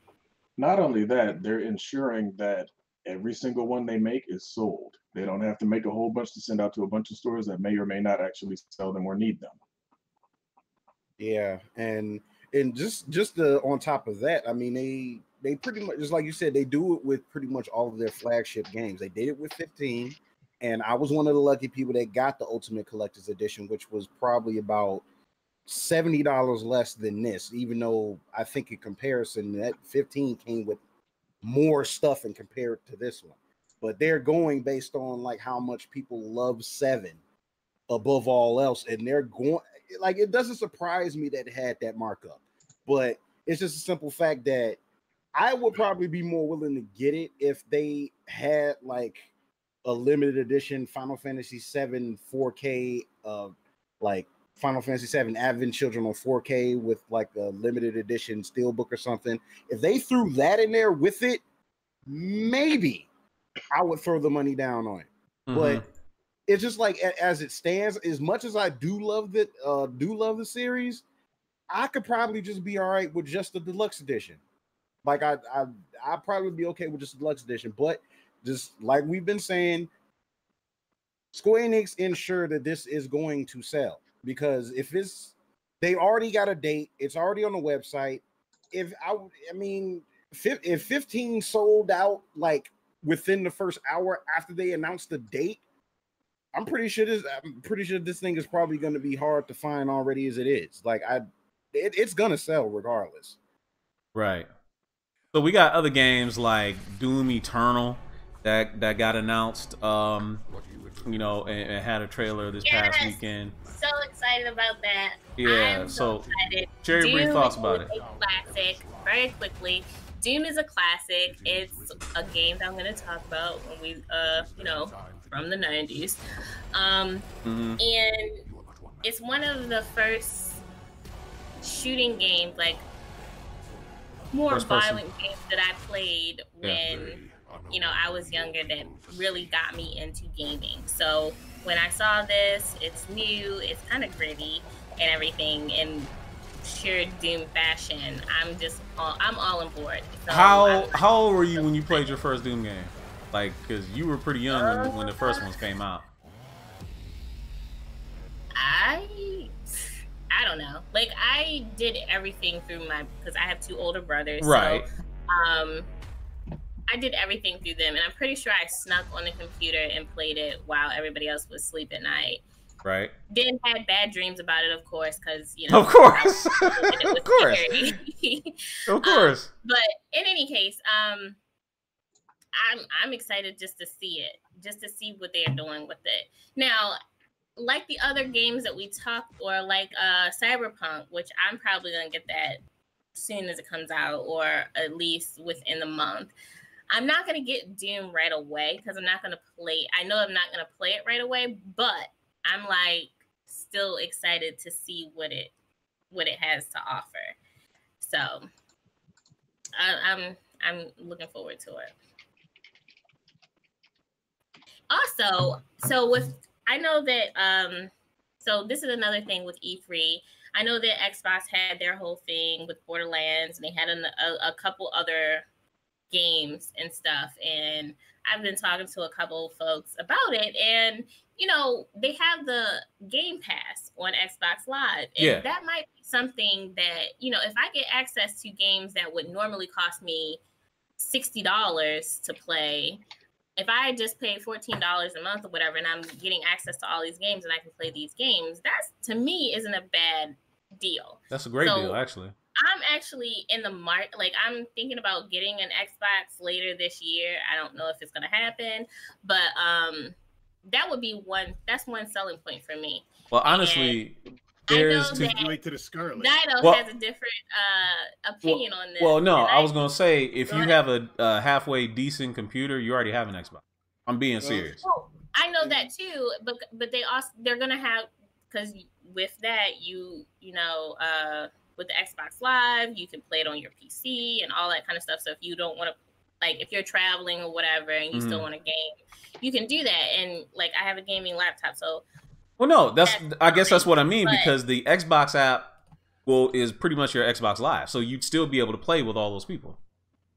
Not only that, they're ensuring that every single one they make is sold. They don't have to make a whole bunch to send out to a bunch of stores that may or may not actually sell them or need them. Yeah, and just on top of that, I mean, they pretty much, just like you said, they do it with pretty much all of their flagship games. They did it with 15, and I was one of the lucky people that got the Ultimate Collector's Edition, which was probably about $70 less than this, even though I think in comparison, that 15 came with more stuff and compared to this one. But they're going based on like how much people love 7 above all else, and they're going like, it doesn't surprise me that it had that markup, but it's just a simple fact that I would probably be more willing to get it if they had like a limited edition Final Fantasy 7 4K like Final Fantasy 7 Advent Children on 4K with like a limited edition steelbook or something. If they threw that in there with it, maybe I would throw the money down on it. But it's just like, as it stands, as much as I do love the series, I could probably just be all right with just the deluxe edition. Like I'd probably be okay with just the deluxe edition. But just like we've been saying, Square Enix ensure that this is going to sell, because if they already got a date, it's already on the website. If 15 sold out like within the first hour after they announced the date, I'm pretty sure this thing is probably going to be hard to find already as it is. Like it's going to sell regardless. Right. So we got other games like Doom Eternal that got announced. You know, and had a trailer this past weekend. So excited about that. Yeah. I'm so excited. Share your brief thoughts about it. Classic. Very quickly. Doom is a classic. It's a game that I'm going to talk about when we, from the 90s. And it's one of the first shooting games, like more violent games that I played when, I was younger, that really got me into gaming. So when I saw this, it's new, it's kind of gritty and everything, in sheer Doom fashion. I'm all on board. So how old were you when you played your first Doom game? Like, because you were pretty young when the first ones came out. I don't know. Like, I did everything through because I have 2 older brothers. Right. So, I did everything through them, and I'm pretty sure I snuck on the computer and played it while everybody else was asleep at night. Right. Then had bad dreams about it, of course, because of course, of course, of course. But in any case, I'm excited just to see it, just to see what they're doing with it. Now, like the other games that we talked, or like Cyberpunk, which I'm probably gonna get that soon as it comes out, or at least within the month. I'm not gonna get Doom right away because I'm not gonna play. I know I'm not gonna play it right away, but I'm like still excited to see what it has to offer. So I'm looking forward to it. Also, so I know that so this is another thing with E3. I know that Xbox had their whole thing with Borderlands, and they had a couple other games and stuff. And I've been talking to a couple of folks about it, and they have the Game Pass on Xbox Live, and that might be something that if I get access to games that would normally cost me $60 to play. If I just pay $14 a month or whatever, and I'm getting access to all these games and I can play these games, that's, to me, isn't a bad deal. That's a great deal, actually. I'm actually in the market. Like, I'm thinking about getting an Xbox later this year. I don't know if it's going to happen, but that would be that's one selling point for me. Well, honestly, wait to the Scarlet. Dido has a different opinion on this. Well, no, I was gonna say if you have a halfway decent computer, you already have an Xbox. I'm being serious. Well, I know that too, but they're gonna have, because with that with the Xbox Live, you can play it on your PC and all that kind of stuff. So if you don't want to, like, if you're traveling or whatever and you still want to game, you can do that. And like, I have a gaming laptop, so. Well, no, I guess that's what I mean, because the Xbox app is pretty much your Xbox Live, so you'd still be able to play with all those people.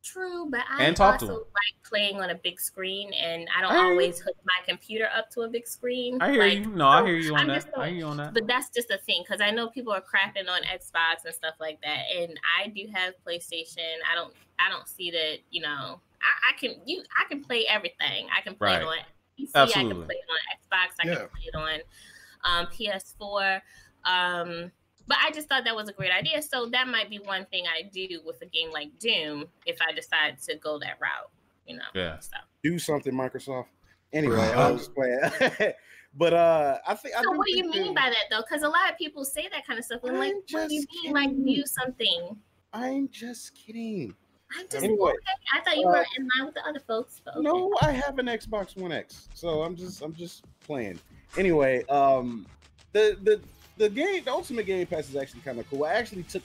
True, but I also like playing on a big screen, and I don't always hook my computer up to a big screen. I hear you. No, I hear you on that. I hear you on that. But that's just a thing, because I know people are crapping on Xbox and stuff like that, and I do have PlayStation. I don't see that. I can play everything. I can play it on PC. Absolutely. I can play it on Xbox. I can play it on PS4. But I just thought that was a great idea. So that might be one thing I do with a game like Doom if I decide to go that route. Yeah. So. Do something, Microsoft. Anyway, I was just playing. But I think. So what do you mean by that, though? Because a lot of people say that kind of stuff. I'm like, what do you mean, like, do something? I'm just kidding. Anyway, okay. I thought you were in line with the other folks. But okay. No, I have an Xbox One X, so I'm just playing. Anyway, the Ultimate Game Pass is actually kind of cool. I actually took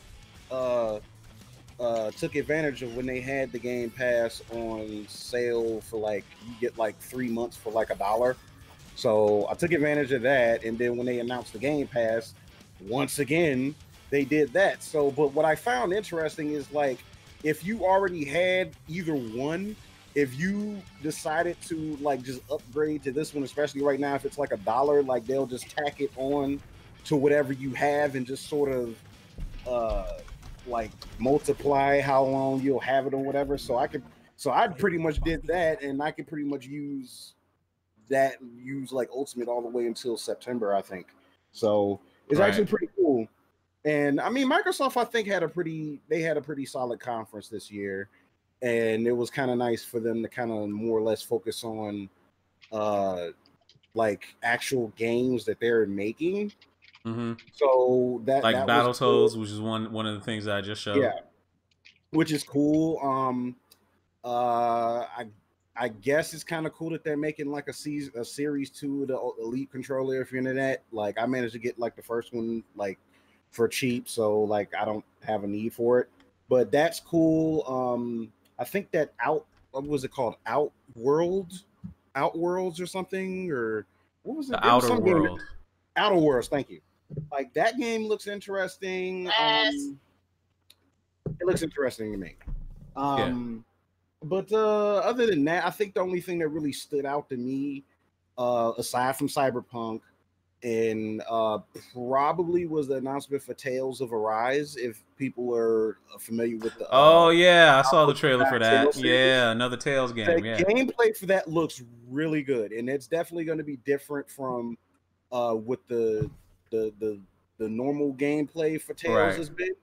advantage of when they had the Game Pass on sale for you get 3 months for $1. So I took advantage of that, and then when they announced the Game Pass, once again they did that. So, but what I found interesting is if you already had either one, if you decided to just upgrade to this one, especially right now, if it's $1, they'll just tack it on to whatever you have and just sort of multiply how long you'll have it or whatever. So I pretty much did that, and I could pretty much use Ultimate all the way until September, I think. So it's actually pretty cool. And I mean, Microsoft, I think, had a pretty solid conference this year, and it was kind of nice for them to kind of more or less focus on actual games that they're making. Mm-hmm. So that Battletoads, cool. Which is one of the things that I just showed. Yeah, which is cool. I guess it's kind of cool that they're making a series 2 of the Elite controller. If you're into that, I managed to get the first one for cheap, so I don't have a need for it. But that's cool. I think that what was it called? Outworlds or something, or what was it? The Outer World. Outer Worlds. Thank you. That game looks interesting. It looks interesting to me. But other than that, I think the only thing that really stood out to me, aside from Cyberpunk, and probably was the announcement for Tales of Arise. If people are familiar with the I saw the trailer for that. Yeah, another Tales game. The gameplay for that looks really good, and it's definitely going to be different from what the normal gameplay for Tales has been.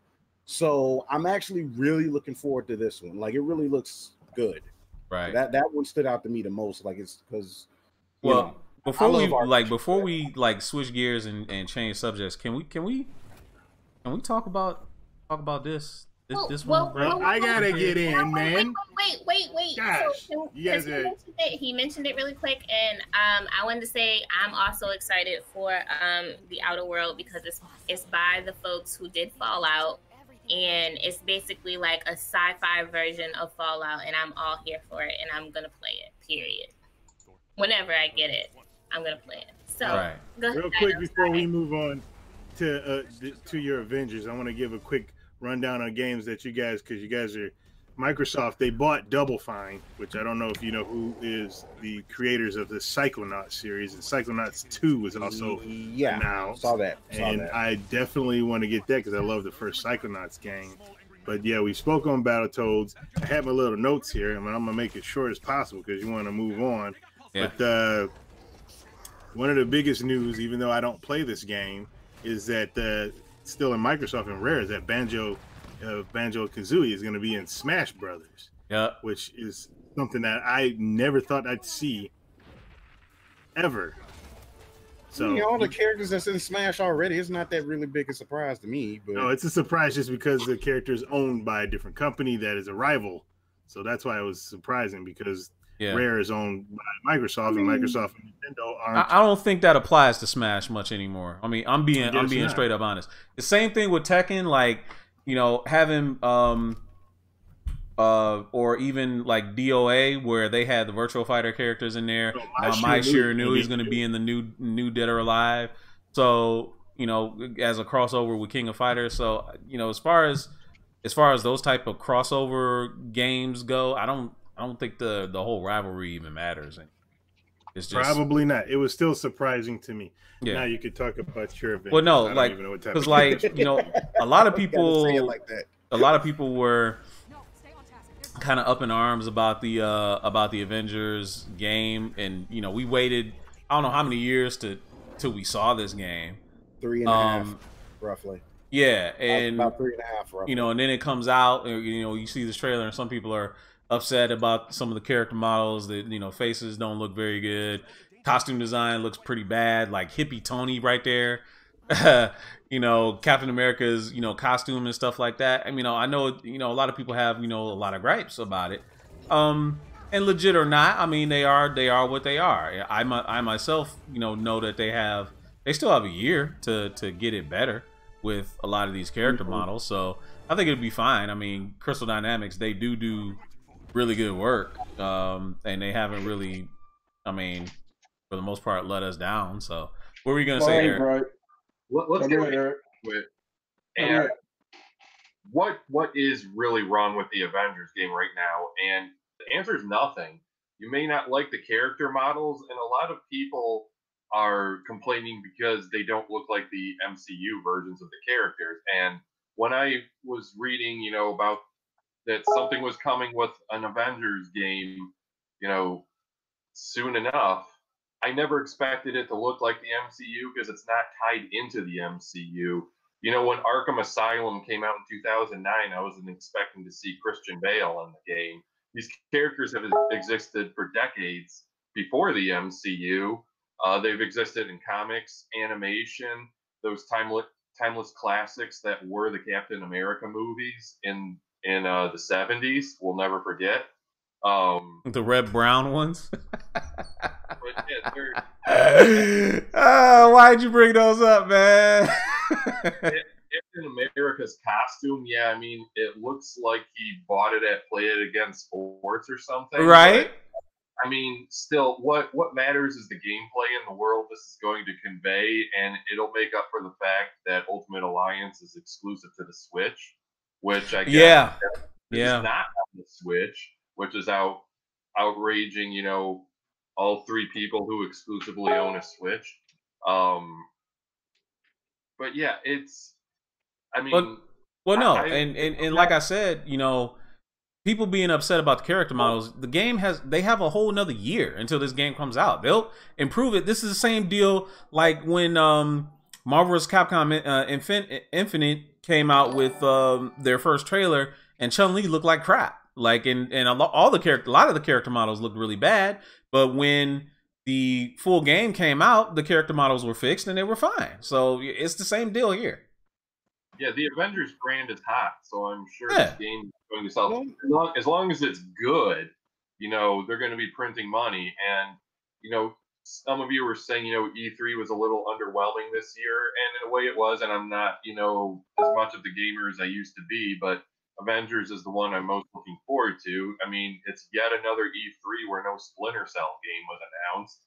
So I'm actually really looking forward to this one. It really looks good. Right. That one stood out to me the most. It's because before we switch gears and change subjects, can we talk about this one? I gotta get in, man. Wait. Gosh, so he mentioned it really quick, and I wanted to say I'm also excited for the Outer World, because it's by the folks who did Fallout, and it's basically a sci-fi version of Fallout, and I'm all here for it, and I'm gonna play it. Period. whenever I get it, I'm gonna play it. So, right. Real quick before we move on to your Avengers, I want to give a quick rundown on games that you guys, because you guys are Microsoft. They bought Double Fine, which I don't know if you know who is the creators of the Psychonauts series, and Psychonauts 2 was also announced. Saw that. I definitely want to get that because I love the first Psychonauts game. But yeah, we spoke on Battletoads. I have my little notes here. I'm gonna make it short as possible because you want to move on. Yeah. But one of the biggest news, even though I don't play this game, is that still in Microsoft and Rare is that Banjo-Kazooie is going to be in Smash Brothers. Yeah, which is something that I never thought I'd see ever. So all the characters that's in Smash already, it's not that really big a surprise to me. But no, it's a surprise just because the character is owned by a different company that is a rival. So that's why it was surprising because Rare is owned by Microsoft, and Microsoft and Nintendo aren't. I don't think that applies to Smash much anymore. I mean, I'm being straight up honest. The same thing with Tekken, like, you know, having or even like DOA where they had the Virtual Fighter characters in there. Now Mai Shiranui is going to be in the new Dead or Alive. So, you know, as a crossover with King of Fighters. So, you know, as far as those type of crossover games go, I don't think the whole rivalry even matters. It's just probably not. It was still surprising to me. Yeah. Now you could talk about your event. Well, no, like because like you know, a lot of people were kind of up in arms about the Avengers game, and you know, we waited I don't know how many years till we saw this game. 3.5 roughly. Yeah, and about 3.5 roughly. You know, and then it comes out, you know, you see this trailer, and some people are upset about some of the character models that, you know, faces don't look very good. Costume design looks pretty bad, like hippie Tony right there. You know, Captain America's, you know, costume and stuff like that. I mean, I know, you know, a lot of people have, you know, a lot of gripes about it. And legit or not, I mean, they are what they are. I myself, you know that they still have a year to get it better with a lot of these character models. So I think it'd be fine. I mean, Crystal Dynamics, they do really good work, and they haven't really, I mean, for the most part, let us down. So what were you gonna say, Eric? Right. Let's get into it. And what is really wrong with the Avengers game right now? And the answer is nothing. You may not like the character models, and a lot of people are complaining because they don't look like the MCU versions of the characters. And when I was reading, you know, about that something was coming with an Avengers game, you know, soon enough, I never expected it to look like the MCU because it's not tied into the MCU. You know, when Arkham Asylum came out in 2009, I wasn't expecting to see Christian Bale in the game. These characters have existed for decades before the MCU. They've existed in comics, animation, those timeless classics that were the Captain America movies in the 70s. We'll never forget. The red brown ones. But yeah, why'd you bring those up, man? Captain America's costume, yeah, I mean, it looks like he bought it at Play It Again Sports or something. Right? But, I mean, still, what matters is the gameplay in the world this is going to convey, and it'll make up for the fact that Ultimate Alliance is exclusive to the Switch, which I guess is not on the Switch, which is outraging, you know, all three people who exclusively own a Switch. But yeah, it's, I mean, and like I said, you know, people being upset about the character models, the game they have a whole another year until this game comes out. They'll improve it. This is the same deal like when Marvel vs. Capcom Infinite came out with their first trailer, and Chun-Li looked like crap. Like, and a lot of the character models looked really bad, but when the full game came out, the character models were fixed and they were fine. So it's the same deal here. Yeah, the Avengers brand is hot, so I'm sure this game is going to sell. As long as it's good, you know, they're going to be printing money. And, you know, some of you were saying, you know, E3 was a little underwhelming this year, and in a way it was, and I'm not, you know, as much of the gamer as I used to be, but Avengers is the one I'm most looking forward to. I mean, it's yet another E3 where no Splinter Cell game was announced,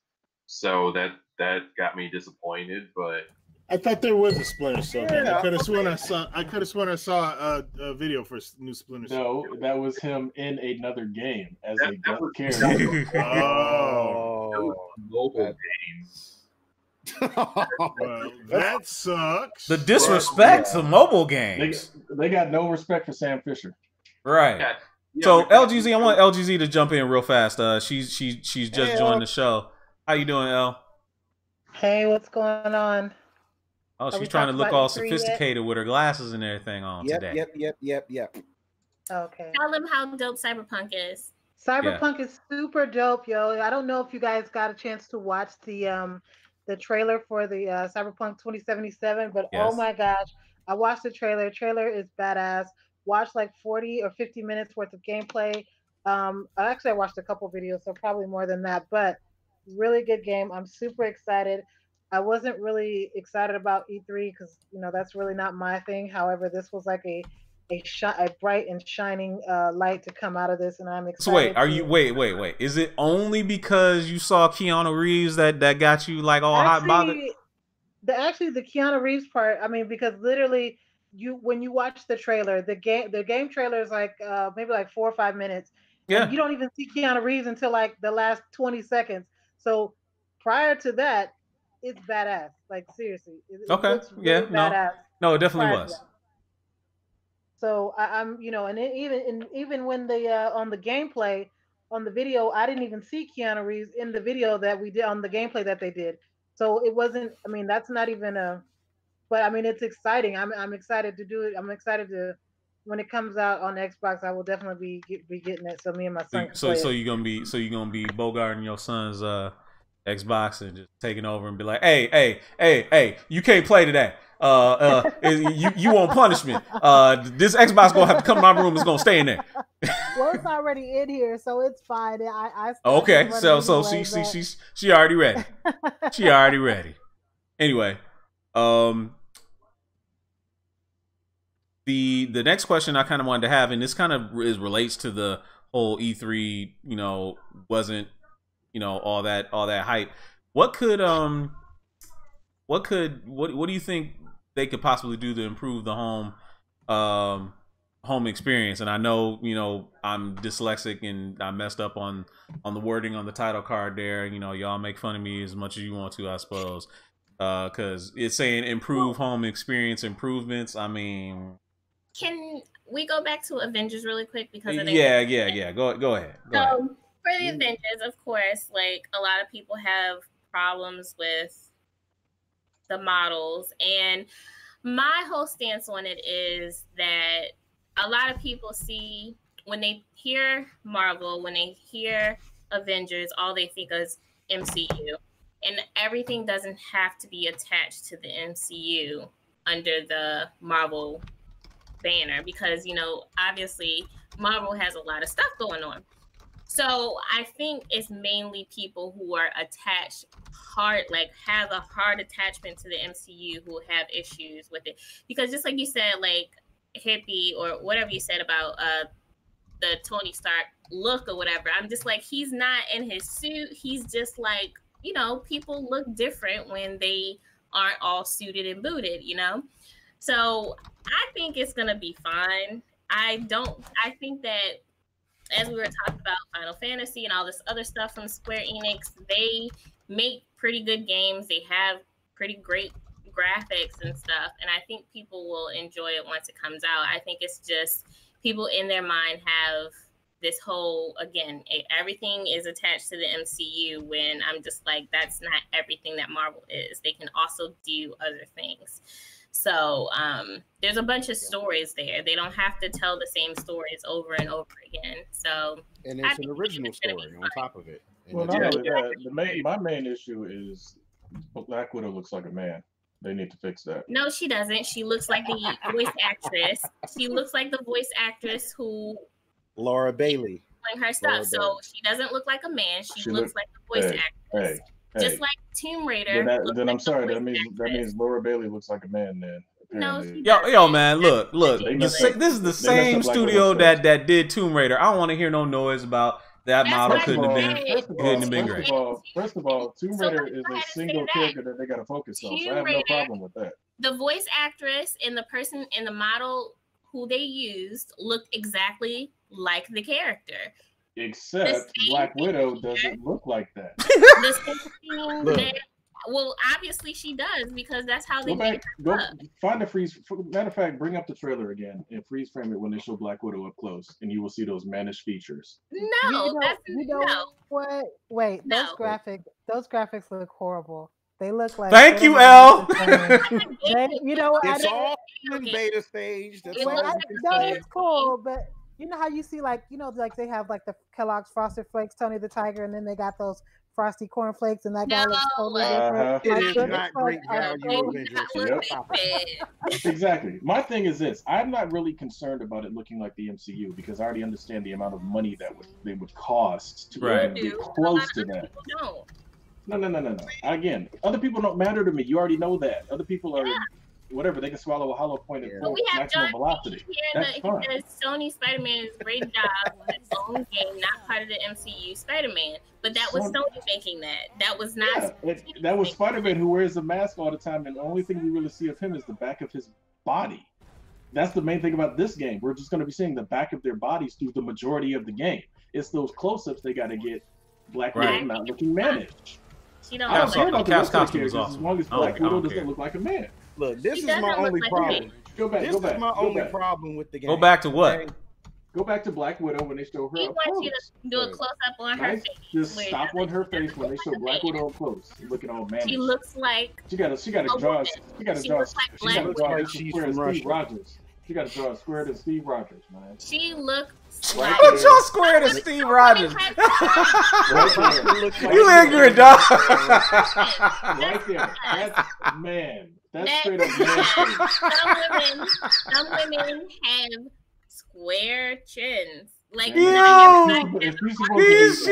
so that got me disappointed. But I thought there was a Splinter Cell game. I could have sworn I saw a video for new Splinter Cell. No, that was him in another game as a character. That was a mobile game. Well, that sucks. The disrespect to mobile games. They got no respect for Sam Fisher. Right. Yeah, so LGZ, I want LGZ to jump in real fast. She's just joined the show. How you doing, L? Hey, what's going on? Oh, she's trying to look all sophisticated with her glasses and everything on today. Yep. Okay. Tell them how dope Cyberpunk is. Cyberpunk is super dope, yo. I don't know if you guys got a chance to watch the trailer for the Cyberpunk 2077, but yes. Oh my gosh, I watched the trailer. Trailer is badass. Watched like 40 or 50 minutes worth of gameplay. Actually, I watched a couple videos, so probably more than that, but really good game. I'm super excited. I wasn't really excited about E3 because, you know, that's really not my thing. However, this was like a bright and shining light to come out of this, and I'm excited. So wait. Is it only because you saw Keanu Reeves that got you like all hot and bothered? The Keanu Reeves part, I mean, because literally when you watch the trailer, the game trailer is like maybe like 4 or 5 minutes. Yeah. And you don't even see Keanu Reeves until like the last 20 seconds. So prior to that, it's badass. Like seriously. It looks really badass. No, it definitely was. So I'm, you know, and even when the on the gameplay on the video, I didn't even see Keanu Reeves in the video that we did on the gameplay that they did. So it wasn't. I mean, that's not even a. But I mean, it's exciting. I'm excited to do it. I'm excited to when it comes out on Xbox. I will definitely be getting it. So me and my son. So you're gonna be bogarting your son's Xbox and just taking over and be like, hey, you can't play today. You want punishment. This Xbox gonna have to come to my room. It's gonna stay in there. Well, it's already in here, so it's fine. Okay, so anyway, she already ready. She already ready. Anyway, the next question I kind of wanted to have, and this kind of relates to the whole E3, you know, wasn't, you know, all that hype. What do you think they could possibly do to improve the home experience? And I know, you know, I'm dyslexic and I messed up on the wording on the title card there. You know, y'all make fun of me as much as you want to, I suppose, because it's saying improve home experience improvements. I mean, can we go back to Avengers really quick because of yeah. Go ahead. For the Avengers, of course, like a lot of people have problems with the models, and my whole stance on it is that a lot of people see when they hear Marvel, when they hear Avengers, all they think is MCU, and everything doesn't have to be attached to the MCU under the Marvel banner because, you know, obviously Marvel has a lot of stuff going on. So I think it's mainly people who are attached have a hard attachment to the MCU who have issues with it. Because just like you said, like hippie or whatever you said about the Tony Stark look or whatever, I'm just like, he's not in his suit. He's just like, you know, people look different when they aren't all suited and booted, you know? So I think it's going to be fine. I think that as we were talking about Final Fantasy and all this other stuff from Square Enix, they make pretty good games. They have pretty great graphics and stuff. And I think people will enjoy it once it comes out. I think it's just people in their mind have this whole, again, everything is attached to the MCU when I'm just like, that's not everything that Marvel is. They can also do other things. So there's a bunch of stories there. They don't have to tell the same stories over and over again. So and it's an original story on top of it. Well, not only that, my main issue is Black Widow looks like a man. They need to fix that. No, she doesn't. She looks like the voice actress. She looks like the voice actress who Laura Bailey doing her stuff. So she doesn't look like a man. She looks like the voice actress. Just like Tomb Raider. Then I'm sorry. That means Laura Bailey looks like a man. Then No, yo, man, look. This is the same studio that did Tomb Raider. I don't want to hear no noise about that model. Couldn't have been great. First of all, Tomb Raider is a single character that they got to focus on. So I have no problem with that. The voice actress and the person and the model who they used looked exactly like the character. Except Black Widow doesn't look like that. The same thing well, obviously she does because that's how they make her up. Find the freeze. Matter of fact, bring up the trailer again and freeze frame it when they show Black Widow up close, and you will see those managed features. No, no. What? Wait, those graphics look horrible. They look like. Thank you, L. You know what? It's all in beta stage. That's it's cool, but you know how you see like they have like the Kellogg's Frosted Flakes, Tony the Tiger, and then they got those Frosty cornflakes, and that guy looks totally different. It is not great value. Exactly. My thing is this: I'm not really concerned about it looking like the MCU because I already understand the amount of money that they would cost to even be close to that. No. Again, other people don't matter to me. You already know that. Other people are whatever. They can swallow a hollow point at full maximum velocity. That's fine. He says Sony Spider-Man is a great job with his own game, not part of the MCU Spider-Man. But that was Sony making that. That was not. That was Spider-Man who wears a mask all the time, and the only thing we really see of him is the back of his body. That's the main thing about this game. We're just going to be seeing the back of their bodies through the majority of the game. It's those close-ups they got to get Black Widow not looking managed. She don't Cap's costume is awesome. As long as Black Widow doesn't look like a man. Look, this is my only problem. This is my only problem with the game. Go back to what? Go back to Black Widow when they show her. He wants you to do a close up on her face. Just stop on her face when they show Black Widow up close. Looking all managed. She looks like she got to draw Steve Rogers. She got to draw a square to Steve Rogers, man. She looks like draw square to Steve Rogers. You ignorant dog. Right there. That's man. That's straight up man. Some women have square chins. Like she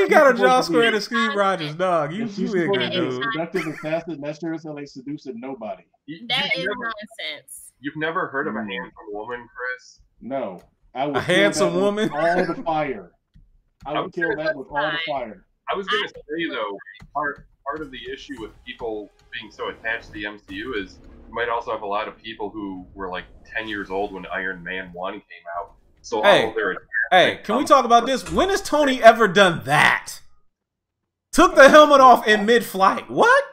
got to draw square to Steve Rogers, dog. You ignorant, dude. Productive and fast, and that sure as hell ain't seducing nobody. That is nonsense. You've never heard of a handsome woman, Chris? No. I would a handsome woman? All the fire. I would kill that with all the fire. I was going to say, though, part of the issue with people being so attached to the MCU is you might also have a lot of people who were like 10 years old when Iron Man 1 came out. So hey, can we talk about this? When has Tony ever done that? Took the helmet off in mid-flight. What?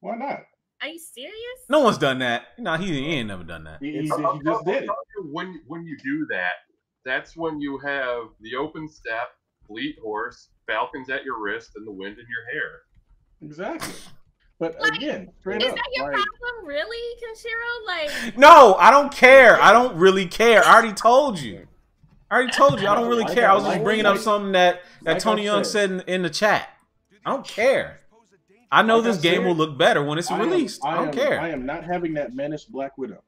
Why not? Are you serious? No one's done that. No, he ain't never done that. He just did it. When you do that, that's when you have the open step, fleet horse, falcons at your wrist, and the wind in your hair. Exactly. But again, straight is up. Is that your problem, really, Kenshiro? Like, no, I don't care. I don't really care. I already told you. I don't really care. I was just bringing up something that Tony Young said in the chat. I don't care. I know this game will look better when it's released. I don't care. I am not having that mannish Black Widow.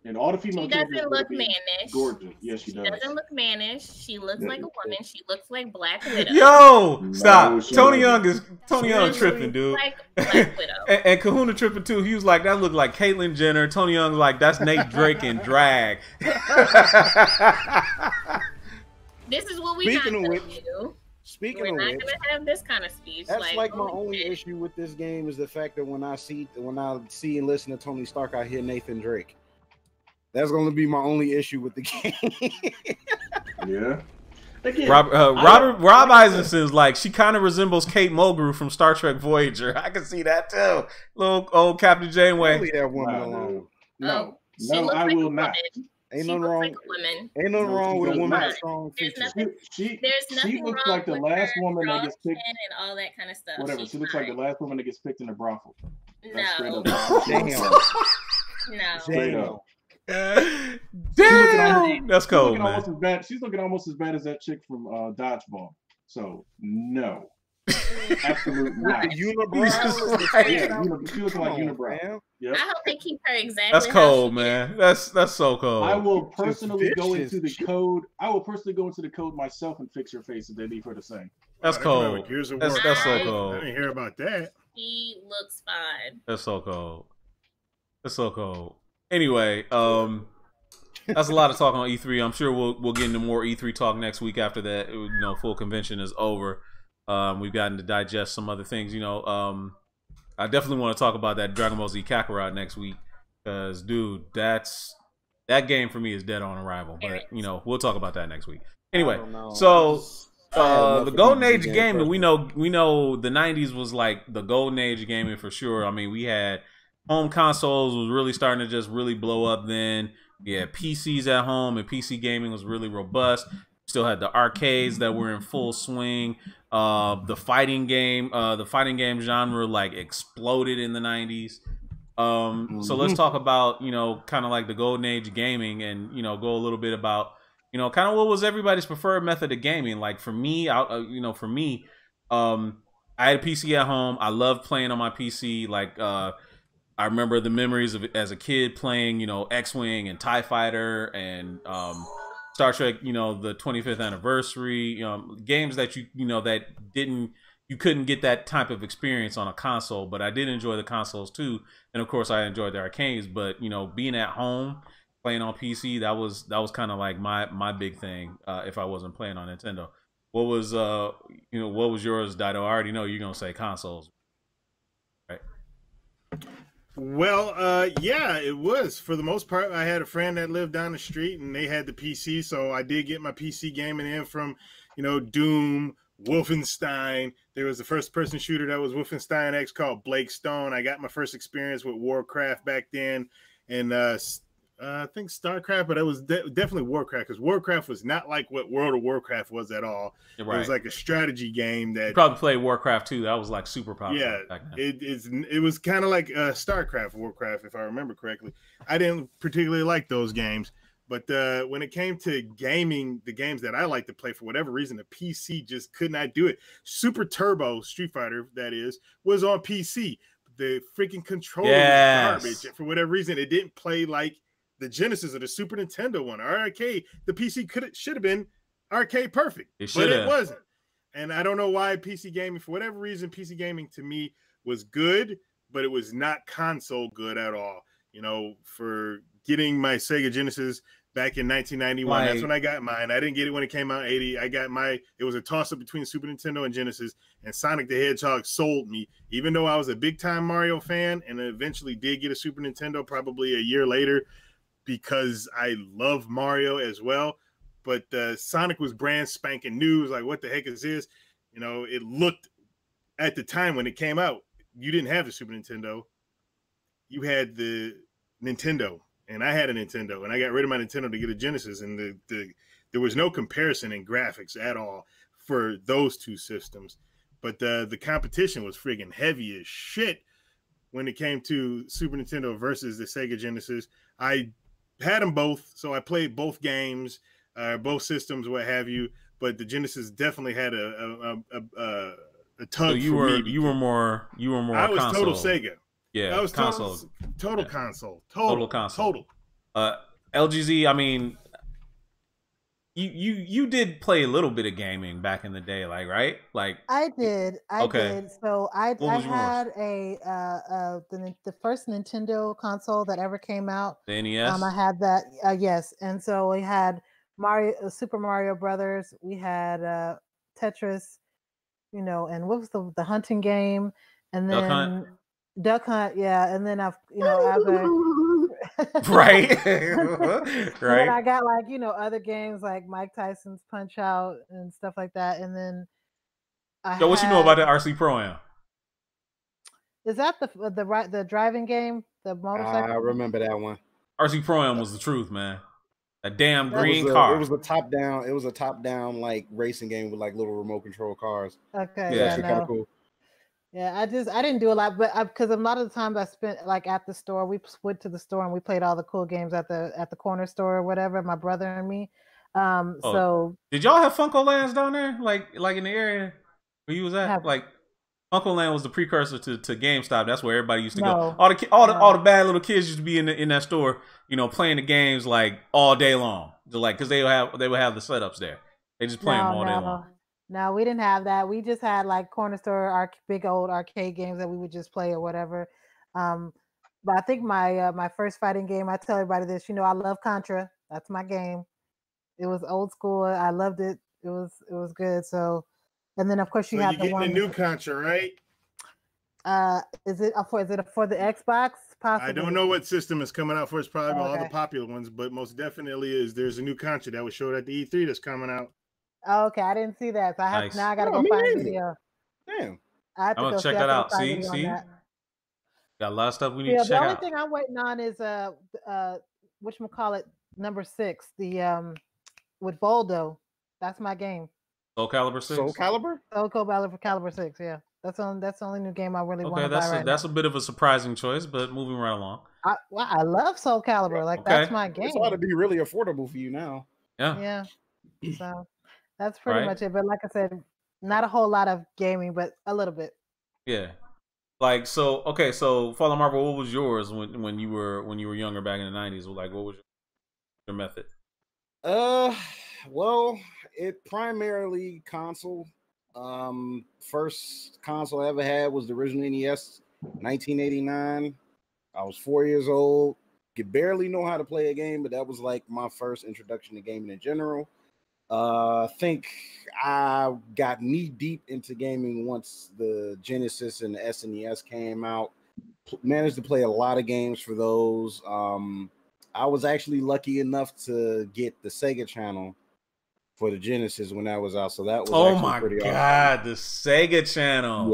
And all the female characters doesn't look mannish. Gorgeous. Yes, she does. She doesn't look mannish. She looks like a woman. She looks like Black Widow. Yo, stop. Tony Young tripping, dude. Like Black Widow. and Kahuna tripping too. He was like, that looked like Caitlyn Jenner. Tony Young's like, that's Nate Drake in drag. This is what we got to do. Speaking We're of not which, gonna have this kind of speech. That's like my only issue with this game is the fact that when I see and listen to Tony Stark, I hear Nathan Drake. That's going to be my only issue with the game. Yeah. Again, Rob Eisenson's like, she kind of resembles Kate Mulgrew from Star Trek Voyager. I can see that too. Little old Captain Janeway. Leave that woman alone. No, I will not. Ain't nothing wrong. Ain't nothing wrong with a woman with strong features. She looks like the last woman that gets picked and all that kind of stuff. Whatever. She looks like the last woman that gets picked in a brothel. No. Damn. Straight up. Damn. That's cold, man. She's looking almost as bad as that chick from Dodgeball. So no. Absolutely not. Unibrow. Yeah, she looks like Unibrow. Yep. I hope they keep her exactly. That's cold, man. That's so cold. I will personally go into the code. I will personally go into the code myself and fix her face if they leave her the same. That's cold. That's so cold. I didn't hear about that. She looks fine. That's so cold. That's so cold. Anyway, that's a lot of talk on E3. I'm sure we'll get into more E3 talk next week after that. Full convention is over. We've gotten to digest some other things. I definitely want to talk about that Dragon Ball Z Kakarot next week because, dude, that game for me is dead on arrival. But we'll talk about that next week. Anyway, so the golden age of gaming, we know the '90s was like the golden age of gaming for sure. I mean, we had home consoles was really starting to just really blow up then. We had PCs at home, and PC gaming was really robust. Still had the arcades that were in full swing. The fighting game genre like exploded in the '90s. So let's talk about kind of like the golden age of gaming, and go a little bit about kind of what was everybody's preferred method of gaming. Like for me, I had a PC at home. I loved playing on my PC. Like I remember the memories of as a kid playing, X-Wing and TIE Fighter and Star Trek, the 25th anniversary, games that you couldn't get that type of experience on a console, but I did enjoy the consoles too. And of course I enjoyed the arcades, but being at home playing on PC, that was kind of like my big thing if I wasn't playing on Nintendo. What was what was yours, Dido? I already know you're going to say consoles. Right? Well, yeah, it was. For the most part, I had a friend that lived down the street, and they had the PC, so I did get my PC gaming in from, Doom, Wolfenstein. There was the first-person shooter that was Wolfenstein X called Blake Stone. I got my first experience with Warcraft back then, and I think StarCraft, but it was definitely Warcraft, because Warcraft was not like what World of Warcraft was at all. Right. It was like a strategy game that... You probably played Warcraft too. That was like super popular. Yeah, back then. It was kind of like StarCraft, Warcraft, if I remember correctly. I didn't particularly like those games, but when it came to gaming, the games that I like to play, for whatever reason, the PC just could not do it. Super Turbo Street Fighter, that is, was on PC. The freaking controller was garbage. And for whatever reason, it didn't play like the Genesis or the Super Nintendo one. Our arcade, the PC should have been arcade perfect, but it wasn't. And I don't know why PC gaming, for whatever reason, PC gaming to me was good, but it was not console good at all. For getting my Sega Genesis back in 1991, that's when I got mine. I didn't get it when it came out in 80. It was a toss-up between Super Nintendo and Genesis, and Sonic the Hedgehog sold me, even though I was a big-time Mario fan and eventually did get a Super Nintendo probably a year later, because I love Mario as well. But Sonic was brand spanking new. It was like, what the heck is this? It looked, at the time when it came out, you didn't have the Super Nintendo. You had the Nintendo, and I had a Nintendo, and I got rid of my Nintendo to get a Genesis, and there was no comparison in graphics at all for those two systems. But the competition was friggin' heavy as shit when it came to Super Nintendo versus the Sega Genesis. I had them both, so I played both games, both systems, what have you. But the Genesis definitely had a tug. So you were more. I was console. total Sega. Yeah, I was console. Total console. Total console. LGZ. I mean, you did play a little bit of gaming back in the day, right? Like I did. So I had the first Nintendo console that ever came out. The NES. I had that. Yes, and so we had Super Mario Brothers. We had Tetris. And what was the hunting game? And then Duck Hunt. Yeah, and then right. Right. I got other games like Mike Tyson's Punch Out and stuff like that. And then what you know about the RC Pro-Am? Is that the driving game? The motorcycle? I remember that one. RC Pro-Am was the truth, man. A damn green car. It was a top down. It was a top down like racing game with like little remote control cars. Okay. Yeah, kind of cool. Yeah, I didn't do a lot, but because a lot of the times I spent like at the store, we went to the store and we played all the cool games at the corner store or whatever. My brother and me. So did y'all have Funko Lands down there, like in the area where you was at? Like Funko Land was the precursor to GameStop. That's where everybody used to go. All the bad little kids used to be in that store, playing the games like all day long, because they would have the setups there. They just play them all day long. No, we didn't have that. We just had like corner store, big old arcade games that we would just play or whatever. But But I think my first fighting game, I tell everybody this, I love Contra. That's my game. It was old school. I loved it. It was good. So, and then of course you have the one. The new Contra, right? Is it for the Xbox? Possibly. I don't know what system is coming out for. It's probably all the popular ones, but most definitely there's a new Contra that was showed at the E3 that's coming out. Oh, okay, I didn't see that. So now I gotta go find a video. Damn. I'm gonna check that out. See. Got a lot of stuff we need to check out. The only thing I'm waiting on is whatchamacallit, number 6, the with Boldo. That's my game. Soul Calibur 6. Soul Calibur 6. Yeah, that's the only new game I really want to buy that's a bit of a surprising choice, but moving right along. I love Soul Calibur. Like that's my game. It's ought to be really affordable for you now. Yeah. So that's pretty much it. But like I said, not a whole lot of gaming, but a little bit. Yeah. Like so Fallen Marvel, what was yours when you were younger back in the 90s? Like what was your method? Well, it primarily console. First console I ever had was the original NES, 1989. I was 4 years old. Could barely know how to play a game, but that was like my first introduction to gaming in general. I think I got knee deep into gaming once the Genesis and the SNES came out. Managed to play a lot of games for those. I was actually lucky enough to get the Sega channel for the Genesis when that was out. So that was pretty awesome. The Sega channel.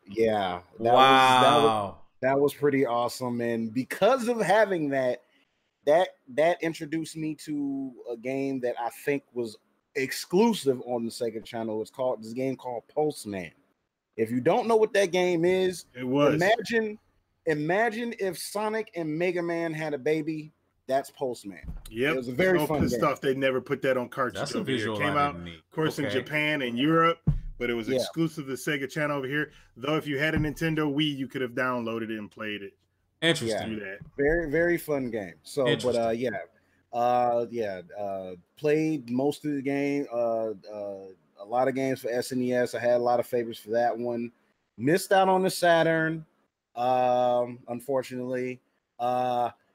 Yeah. That was pretty awesome. And because of having that introduced me to a game that I think was exclusive on the Sega channel. It's called this game called Postman. If you don't know what that game is, imagine if Sonic and Mega Man had a baby. That's Postman. Yep. It was a very fun pissed game. off they never put that on cartridge. That's over a visual here. It came out, of course, in Japan and Europe, but it was exclusive to the Sega channel over here. Though if you had a Nintendo Wii, you could have downloaded it and played it. Interesting. Yeah. Very, very fun game. So, but played most of the game. A lot of games for SNES. I had a lot of favorites for that one. Missed out on the Saturn, unfortunately.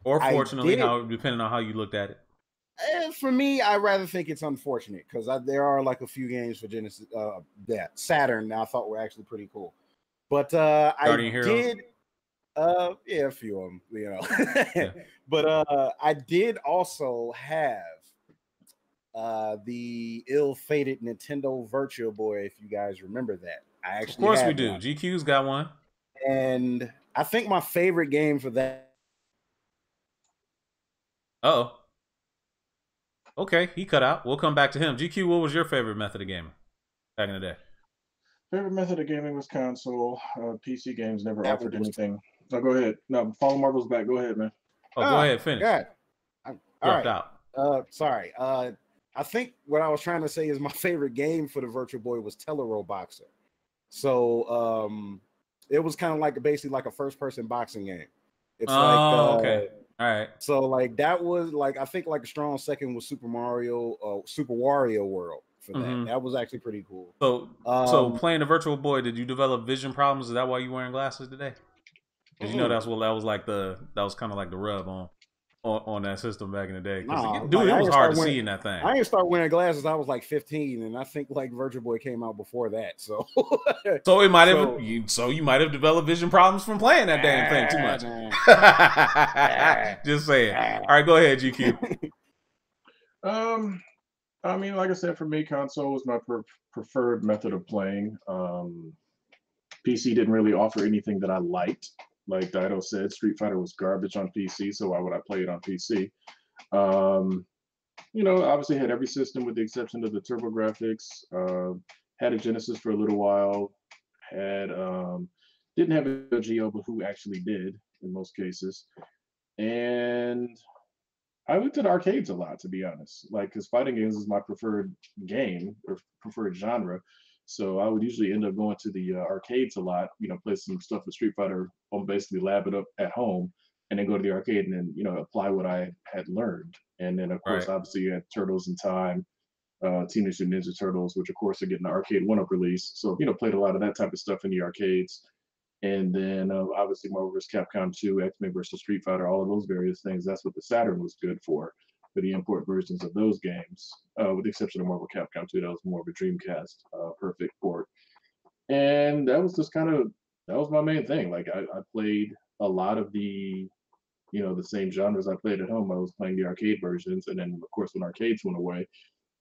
Or fortunately, depending on how you looked at it. For me, I rather think it's unfortunate because there are like a few games for Genesis, Saturn that I thought were actually pretty cool. But I did, a few of them, you know. Yeah. But I did also have the ill-fated Nintendo Virtual Boy, if you guys remember that. I actually, of course, we do. GQ's got one, and I think my favorite game for that. Oh, okay, he cut out. We'll come back to him. GQ, what was your favorite method of gaming back in the day? Favorite method of gaming was console. PC games never offered anything. No, go ahead. No, Fallen Marvel's back. Go ahead, man. Oh, go ahead, finish. Dropped out. Sorry. I think what I was trying to say is my favorite game for the Virtual Boy was Telero Boxer. So it was kind of like basically like a first-person boxing game. It's okay. All right. So like that was like I think like a strong second was Super Wario World for that. Mm-hmm. That was actually pretty cool. So playing the Virtual Boy, did you develop vision problems? Is that why you wearing glasses today? Because you know that was kind of like the rub on that system back in the day. Dude, it was hard to see in that thing. I didn't start wearing glasses. I was like 15, and I think like Virtual Boy came out before that. So it might have you might have developed vision problems from playing that damn thing too much. Just saying. All right, go ahead, GQ. I mean, like I said, for me, console was my preferred method of playing. PC didn't really offer anything that I liked. Like Dido said, Street Fighter was garbage on PC, so why would I play it on PC? Obviously had every system with the exception of the TurboGrafx. Had a Genesis for a little while. Didn't have a Geo, but who actually did in most cases. And I went to the arcades a lot, to be honest. Like, because fighting games is my preferred game or preferred genre. So I would usually end up going to the arcades a lot, play some stuff with Street Fighter, basically lab it up at home, and then go to the arcade and then, apply what I had learned. And then, of course, obviously you had Turtles in Time, Teenage Mutant Ninja Turtles, which, of course, are getting the arcade one-up release. So, played a lot of that type of stuff in the arcades. And then obviously Marvel vs. Capcom 2, X-Men versus Street Fighter, all of those various things. That's what the Saturn was good for the import versions of those games, with the exception of Marvel Capcom 2. That was more of a Dreamcast perfect port. And that was just that was my main thing. Like I played a lot of the, the same genres I played at home. I was playing the arcade versions. And then of course, when arcades went away,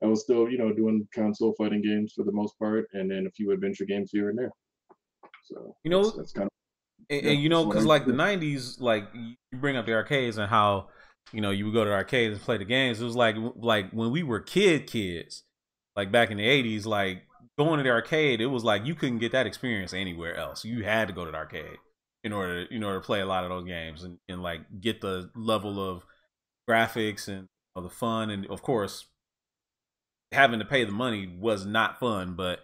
I was still, doing console fighting games for the most part, and then a few adventure games here and there. So that's kind of, and because like the 90s, like you bring up the arcades and how you would go to the arcades and play the games. It was like when we were kids, like back in the 80s, like going to the arcade, it was like you couldn't get that experience anywhere else. You had to go to the arcade in order to play a lot of those games and like get the level of graphics and the fun. And of course, having to pay the money was not fun, but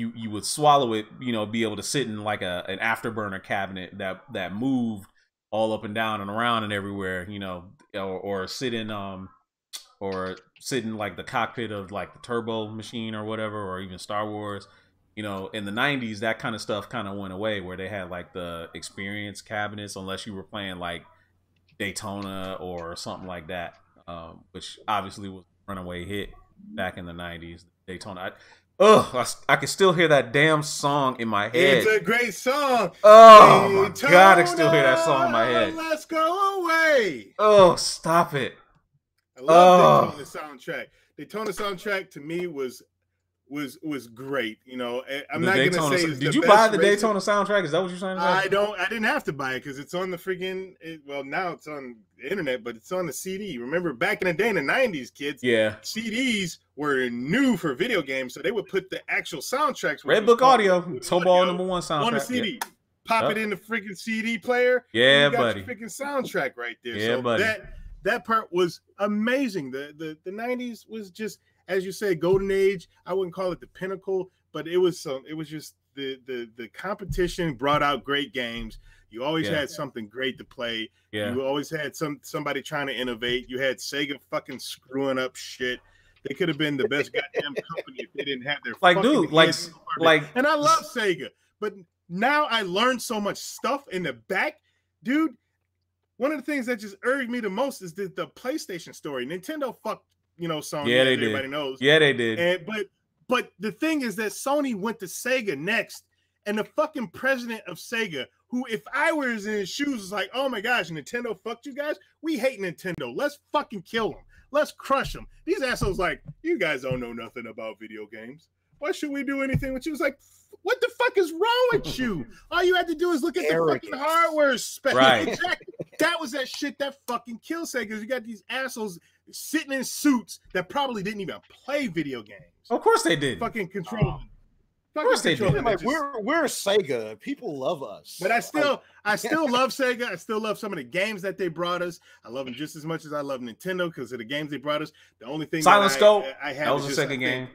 you would swallow it, be able to sit in like an afterburner cabinet that moved all up and down and around and everywhere, or sit in like the cockpit of like the turbo machine or whatever, or even Star Wars. In the 90s, that kind of stuff kind of went away, where they had like the experience cabinets, unless you were playing like Daytona or something like that, which obviously was a runaway hit back in the 90s. Daytona. I can still hear that damn song in my head. It's a great song. Oh my God, I can still hear that song in my head. Let's go away. Oh, stop it. I love Daytona soundtrack. Daytona soundtrack to me was great. I'm not going to say. Did you buy the Daytona soundtrack? Is that what you're saying? I didn't have to buy it because it's on the freaking. Well, now it's on the internet, but it's on the CD. Remember back in the day in the 90s, kids. Yeah. CDs were new for video games, so they would put the actual soundtracks. Red Book Audio, Tobal #1 soundtrack on the CD. Yeah. Pop it in the freaking CD player. Yeah, you got buddy. Your freaking soundtrack right there. Yeah, so buddy. That part was amazing. The 90s was just, as you say, golden age. I wouldn't call it the pinnacle, but it was just the competition brought out great games. You always had something great to play. Yeah. You always had somebody trying to innovate. You had Sega fucking screwing up shit. They could have been the best goddamn company if they didn't have their and I love Sega, but now I learned so much stuff in the back, dude. One of the things that just irked me the most is the PlayStation story. Nintendo fucked, Sony. Yeah, they did. Everybody knows. Yeah, they did. But the thing is that Sony went to Sega next, and the fucking president of Sega, who, if I was in his shoes, was like, oh my gosh, Nintendo fucked you guys. We hate Nintendo. Let's fucking kill them. Let's crush them. These assholes like, you guys don't know nothing about video games. Why should we do anything with you? It's like, what the fuck is wrong with you? All you had to do is look at the fucking hardware spec. Right. Exactly. That was that shit that fucking kills Sega. You got these assholes sitting in suits that probably didn't even play video games. Of course they did. Fucking controlling. Of course they did. Like, we're Sega. People love us. But I still love Sega. I still love some of the games that they brought us. I love them just as much as I love Nintendo because of the games they brought us. The only thing Silent Scope. I had that was a Sega game.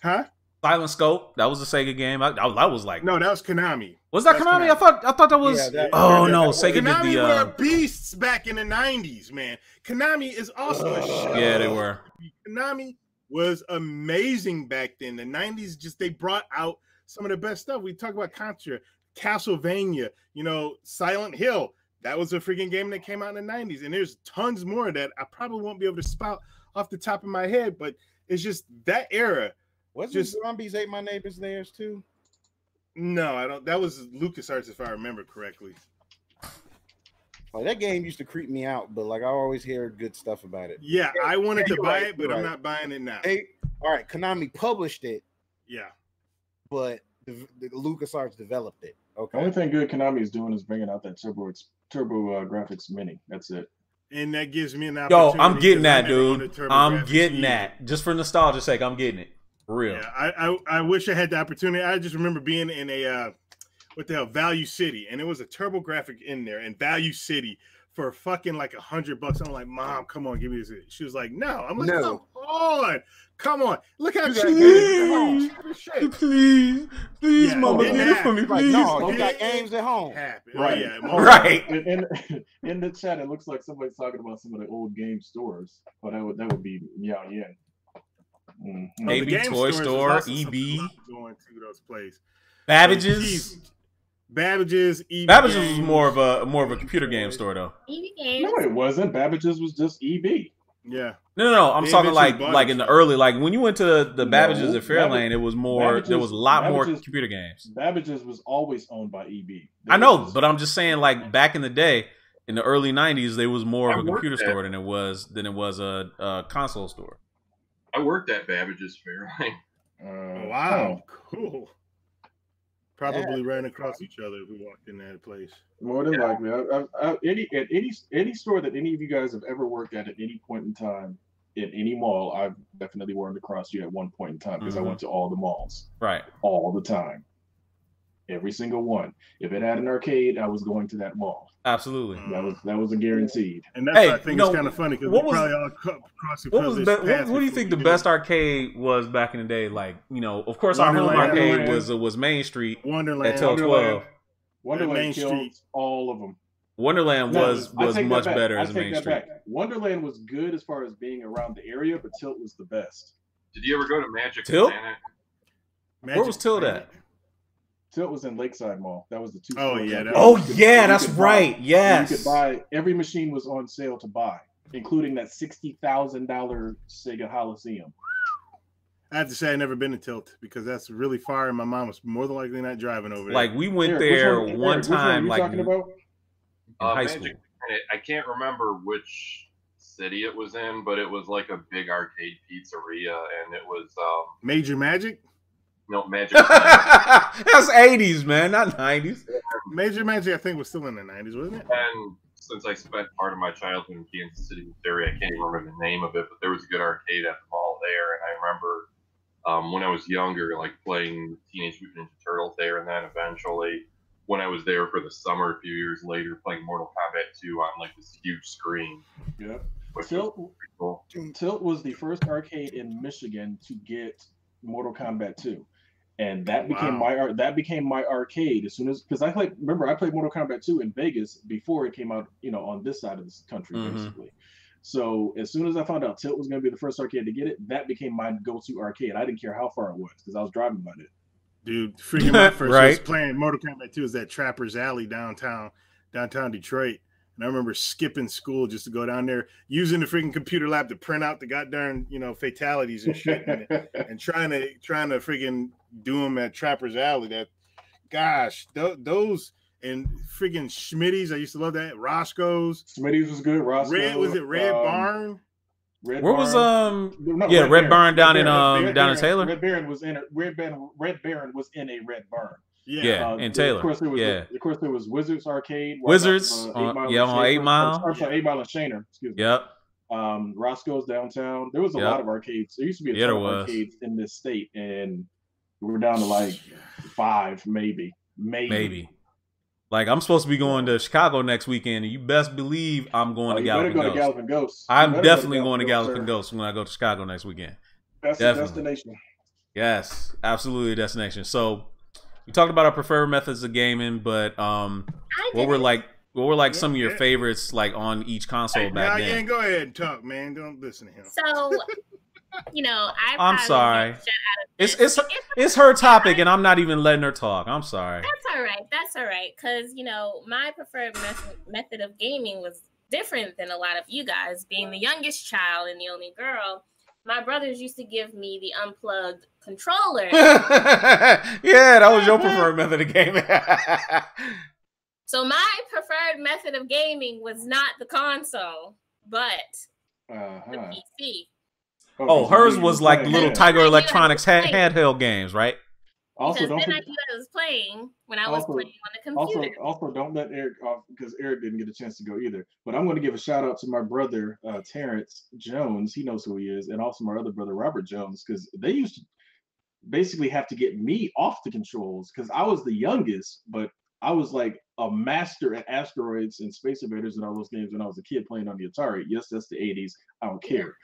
Huh? Silent Scope. That was a Sega game. I was like, no, that was Konami. Was that Konami? I thought that was. Sega Konami did the. were beasts back in the 90s, man. Konami is also a shit. Yeah, they were. Konami was amazing back then. The 90s, they brought out some of the best stuff. We talk about Contra, Castlevania, Silent Hill. That was a freaking game that came out in the 90s. And there's tons more that I probably won't be able to spout off the top of my head, but it's just that era. Wasn't Zombies Ate My Neighbors theirs too? No, I don't. That was LucasArts, if I remember correctly. Like, that game used to creep me out, but like I always hear good stuff about it. Yeah, I wanted to buy it, but I'm not buying it now. All right, Konami published it. Yeah, but the LucasArts developed it. Okay. The only thing good Konami is doing is bringing out that Turbo Graphics Mini. That's it. And that gives me an opportunity. Yo, I'm getting that, dude. I'm getting that. Just for nostalgia's sake, I'm getting it. For real. Yeah, I wish I had the opportunity. I just remember being in a Value City, and it was a TurboGrafx in there, and Value City for fucking like $100. I'm like, Mom, come on, give me this. She was like, no. I'm like, no. Come on. Look how please, Mama, get it for me, please. No, you got games at home. Right. Right. In the chat, it looks like somebody's talking about some of the old game stores. Oh, that would be Meow Yin. Mm-hmm. Maybe Toy Store, EB. Going to those places. Babbage's. Babbage's, EB Babbage's Games, was more of a computer game store though. EB Games. No, it wasn't. Babbage's was just EB. Yeah. No. I'm talking like in the early, like when you went to the Babbage's at Fairlane, it was more. There was a lot more computer games. Babbage's was always owned by EB. I know, but I'm just saying, like back in the day, in the early '90s, they was more of a computer store than it was a console store. I worked at Babbage's Fairlane. Wow, cool. Probably ran across each other if we walked in that place. More than likely, any store that any of you guys have ever worked at any point in time in any mall, I've definitely run across you at one point in time because I went to all the malls, right, all the time, every single one. If it had an arcade, I was going to that mall. Absolutely, that was a guaranteed. And that's I think it's kind of funny because we probably all crossed each other's paths. What do you think the best arcade was back in the day? Like, of course, our home arcade was Main Street, Wonderland, at 12. Wonderland killed all of them. Wonderland was much better as a Main Street. Wonderland was good as far as being around the area, but Tilt was the best. Did you ever go to Magic Tilt? Planet? Where was Tilt at? Tilt was in Lakeside Mall. That was the two. Oh yeah. That's right. Yes. You could buy. Every machine was on sale to buy, including that $60,000 Sega Coliseum. I have to say, I've never been to Tilt because that's really far, and my mom was more than likely not driving over there. Like we went there one time. Which one are you talking about? High school. I can't remember which city it was in, but it was like a big arcade pizzeria, and it was Major Magic. No, Magic. That's 80s, man, not 90s. Major Magic, I think, was still in the 90s, wasn't it? And since I spent part of my childhood in Kansas City, Missouri, I can't even remember the name of it, but there was a good arcade at the mall there. And I remember when I was younger, like playing Teenage Mutant Ninja Turtles there, and then eventually, when I was there for the summer a few years later, playing Mortal Kombat 2 on like this huge screen. Yeah. Cool. Tilt was the first arcade in Michigan to get Mortal Kombat 2. And that became my arcade as soon as, because I played Mortal Kombat 2 in Vegas before it came out, on this side of the country, basically. So as soon as I found out Tilt was going to be the first arcade to get it, that became my go-to arcade. I didn't care how far it was because I was driving by it. Dude, freaking my first was playing Mortal Kombat 2 is at Trapper's Alley downtown Detroit. And I remember skipping school just to go down there, using the freaking computer lab to print out the goddamn, fatalities and shit, and trying to freaking do them at Trapper's Alley. That, gosh, those and freaking Schmitty's. I used to love that. Roscoe's. Schmitty's was good. Roscoe's. Red Barn? Red Barn down in Taylor. Red Baron was in a Red Barn. Yeah, in Taylor. Of course, there was Wizards Arcade. Wizards on 8 Mile. I'm sorry, 8 Mile and Shaner. Excuse me. Yep. Roscoe's downtown. There was a lot of arcades. There used to be a ton of arcades in this state, and we're down to like 5, maybe. Like, I'm supposed to be going to Chicago next weekend, and you best believe I'm going to Galloping Ghost. I'm definitely going to Galloping Ghost when I go to Chicago next weekend. That's a destination. Yes, absolutely a destination. So we talked about our preferred methods of gaming, but what were like some of your favorites like on each console back then? Yeah, go ahead and talk, man. Don't listen to him. So, I'm sorry. It's her topic, and I'm not even letting her talk. I'm sorry. That's all right. Because my preferred method of gaming was different than a lot of you guys. Being the youngest child and the only girl, my brothers used to give me the unplugged controller. Yeah, that was your preferred method of gaming. So my preferred method of gaming was not the console, but the PC. Oh, hers was like the little Tiger Electronics handheld games, right? Also, then I knew I was playing when I was playing on the computer. Also, don't let Eric off because Eric didn't get a chance to go either. But I'm going to give a shout out to my brother Terrence Jones. He knows who he is, and also my other brother Robert Jones, because they used to basically have to get me off the controls because I was the youngest, but I was like a master at Asteroids and Space Invaders and all those games when I was a kid playing on the Atari. Yes, that's the 80s. I don't care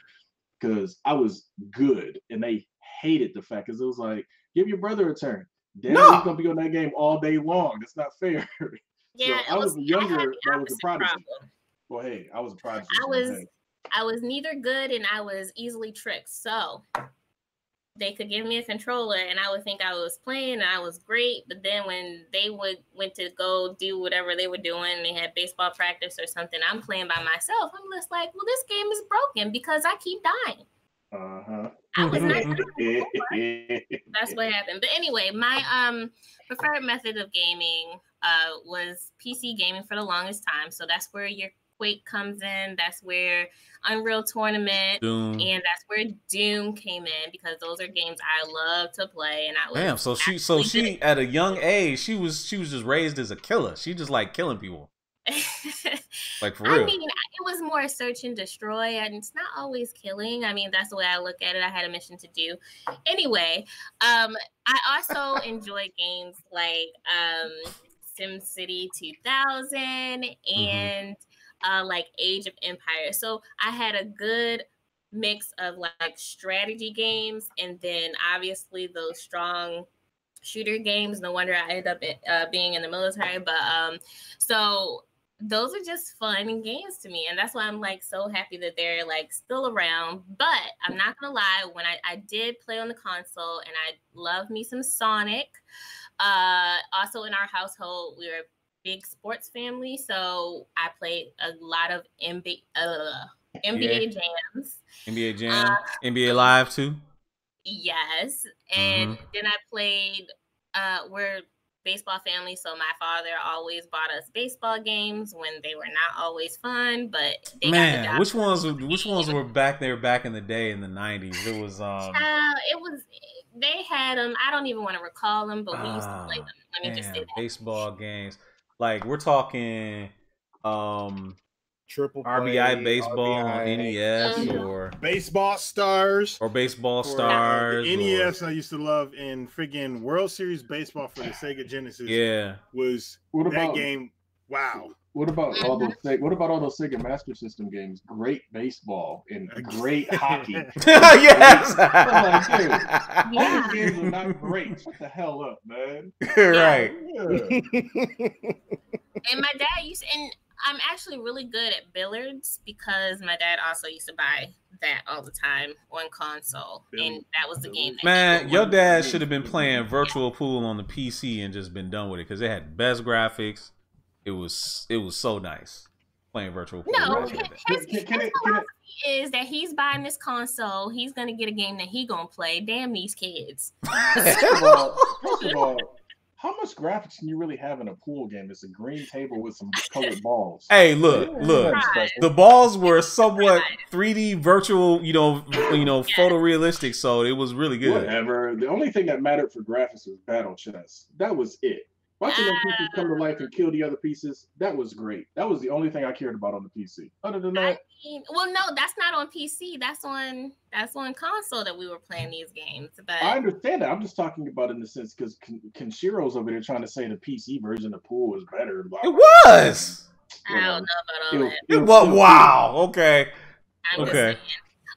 because I was good, and they hated the fact because it was like, give your brother a turn. Daddy's gonna be on that game all day long. That's not fair. Yeah, so I was younger. I was a prodigy. Well, hey, I was a prodigy. I was neither good and I was easily tricked. So they could give me a controller and I would think I was playing and I was great. But then when they went to go do whatever they were doing, they had baseball practice or something, I'm playing by myself. I'm just like, well, this game is broken because I keep dying. I was not That's what happened. But anyway, my preferred method of gaming was PC gaming for the longest time. So that's where your Quake comes in. That's where Unreal Tournament Doom. And that's where Doom came in, because those are games I love to play. And I was damn. So she at a young age, she was just raised as a killer. She just like killing people. Like for real. I mean, it was more search and destroy, and it's not always killing. I mean, that's the way I look at it. I had a mission to do. Anyway, I also enjoy games like SimCity 2000 and like Age of Empires. So I had a good mix of like strategy games, and then obviously those strong shooter games. No wonder I ended up being in the military. But so those are just fun games to me, and that's why I'm like so happy that they're like still around. But I'm not gonna lie, when I did play on the console, and I love me some Sonic. Also in our household, we were a big sports family, so I played a lot of NBA Jams. NBA Jam, NBA Live too. Yes, and then I played. We're baseball family, so my father always bought us baseball games when they were not always fun, but they got the job. which ones were back in the day in the 90s? It was they had them. I don't even want to recall them, but we used to play them. Let me just say that. Baseball games, like we're talking Triple RBI baseball on NES or Baseball Stars the NES I used to love, in friggin' World Series Baseball for the Sega Genesis. Yeah, was that game? Wow. What about all those Sega Master System games? Great baseball and great hockey. Yes. I'm like, dude, all these games are not great. Shut the hell up, man. Right. Yeah. And my dad and I'm actually really good at billiards, because my dad also used to buy that all the time on console, and that was the game. Man, your dad should have been playing Virtual Pool on the PC and just been done with it, because it had best graphics. It was so nice playing Virtual Pool. No, his philosophy is that he's buying this console, he's gonna get a game that he gonna play. Damn these kids. First of all, how much graphics can you really have in a pool game? It's a green table with some colored balls. Hey, look. The balls were somewhat 3D virtual, photorealistic, so it was really good. Whatever. The only thing that mattered for graphics was battle chess. That was it. Watching them pieces come to life and kill the other pieces, that was great. That was the only thing I cared about on the PC. Other than that, well, no, that's not on PC. That's on console that we were playing these games. But I understand that. I'm just talking about in the sense because Kenshiro's over there trying to say the PC version of Pool is better. Blah, blah, blah. It was. I don't know about all that. It was. Wow. Okay. Okay.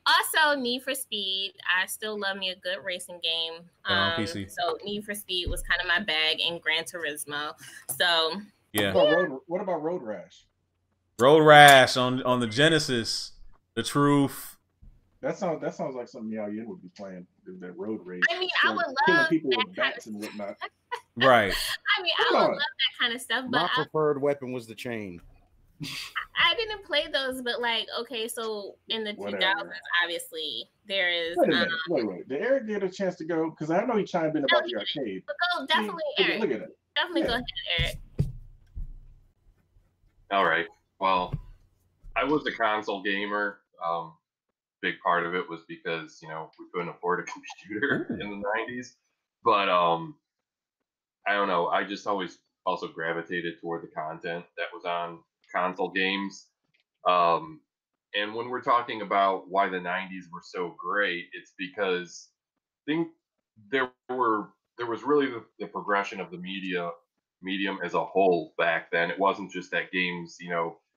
Also, Need for Speed. I still love me a good racing game. On PC. So Need for Speed was kind of my bag, in Gran Turismo. So yeah. What about Road Rash? Road Rash on the Genesis. The Truth. That sounds like something Miao Yin would be playing. That road race. I mean, I would love people with bats and whatnot. Right. I mean, I would love that kind of stuff. But my preferred weapon was the chain. I didn't play those, but like, okay, so in the 2000s, obviously there is. Wait. Did Eric get a chance to go? Because I know he chimed in about the arcade. Go, definitely, Eric. Look at it. Definitely go ahead, Eric. All right. Well, I was a console gamer. Big part of it was because we couldn't afford a computer in the 90s. But I don't know. I just always also gravitated toward the content that was on console games. And when we're talking about why the 90s were so great, it's because I think there was really the progression of the medium as a whole back then. It wasn't just that games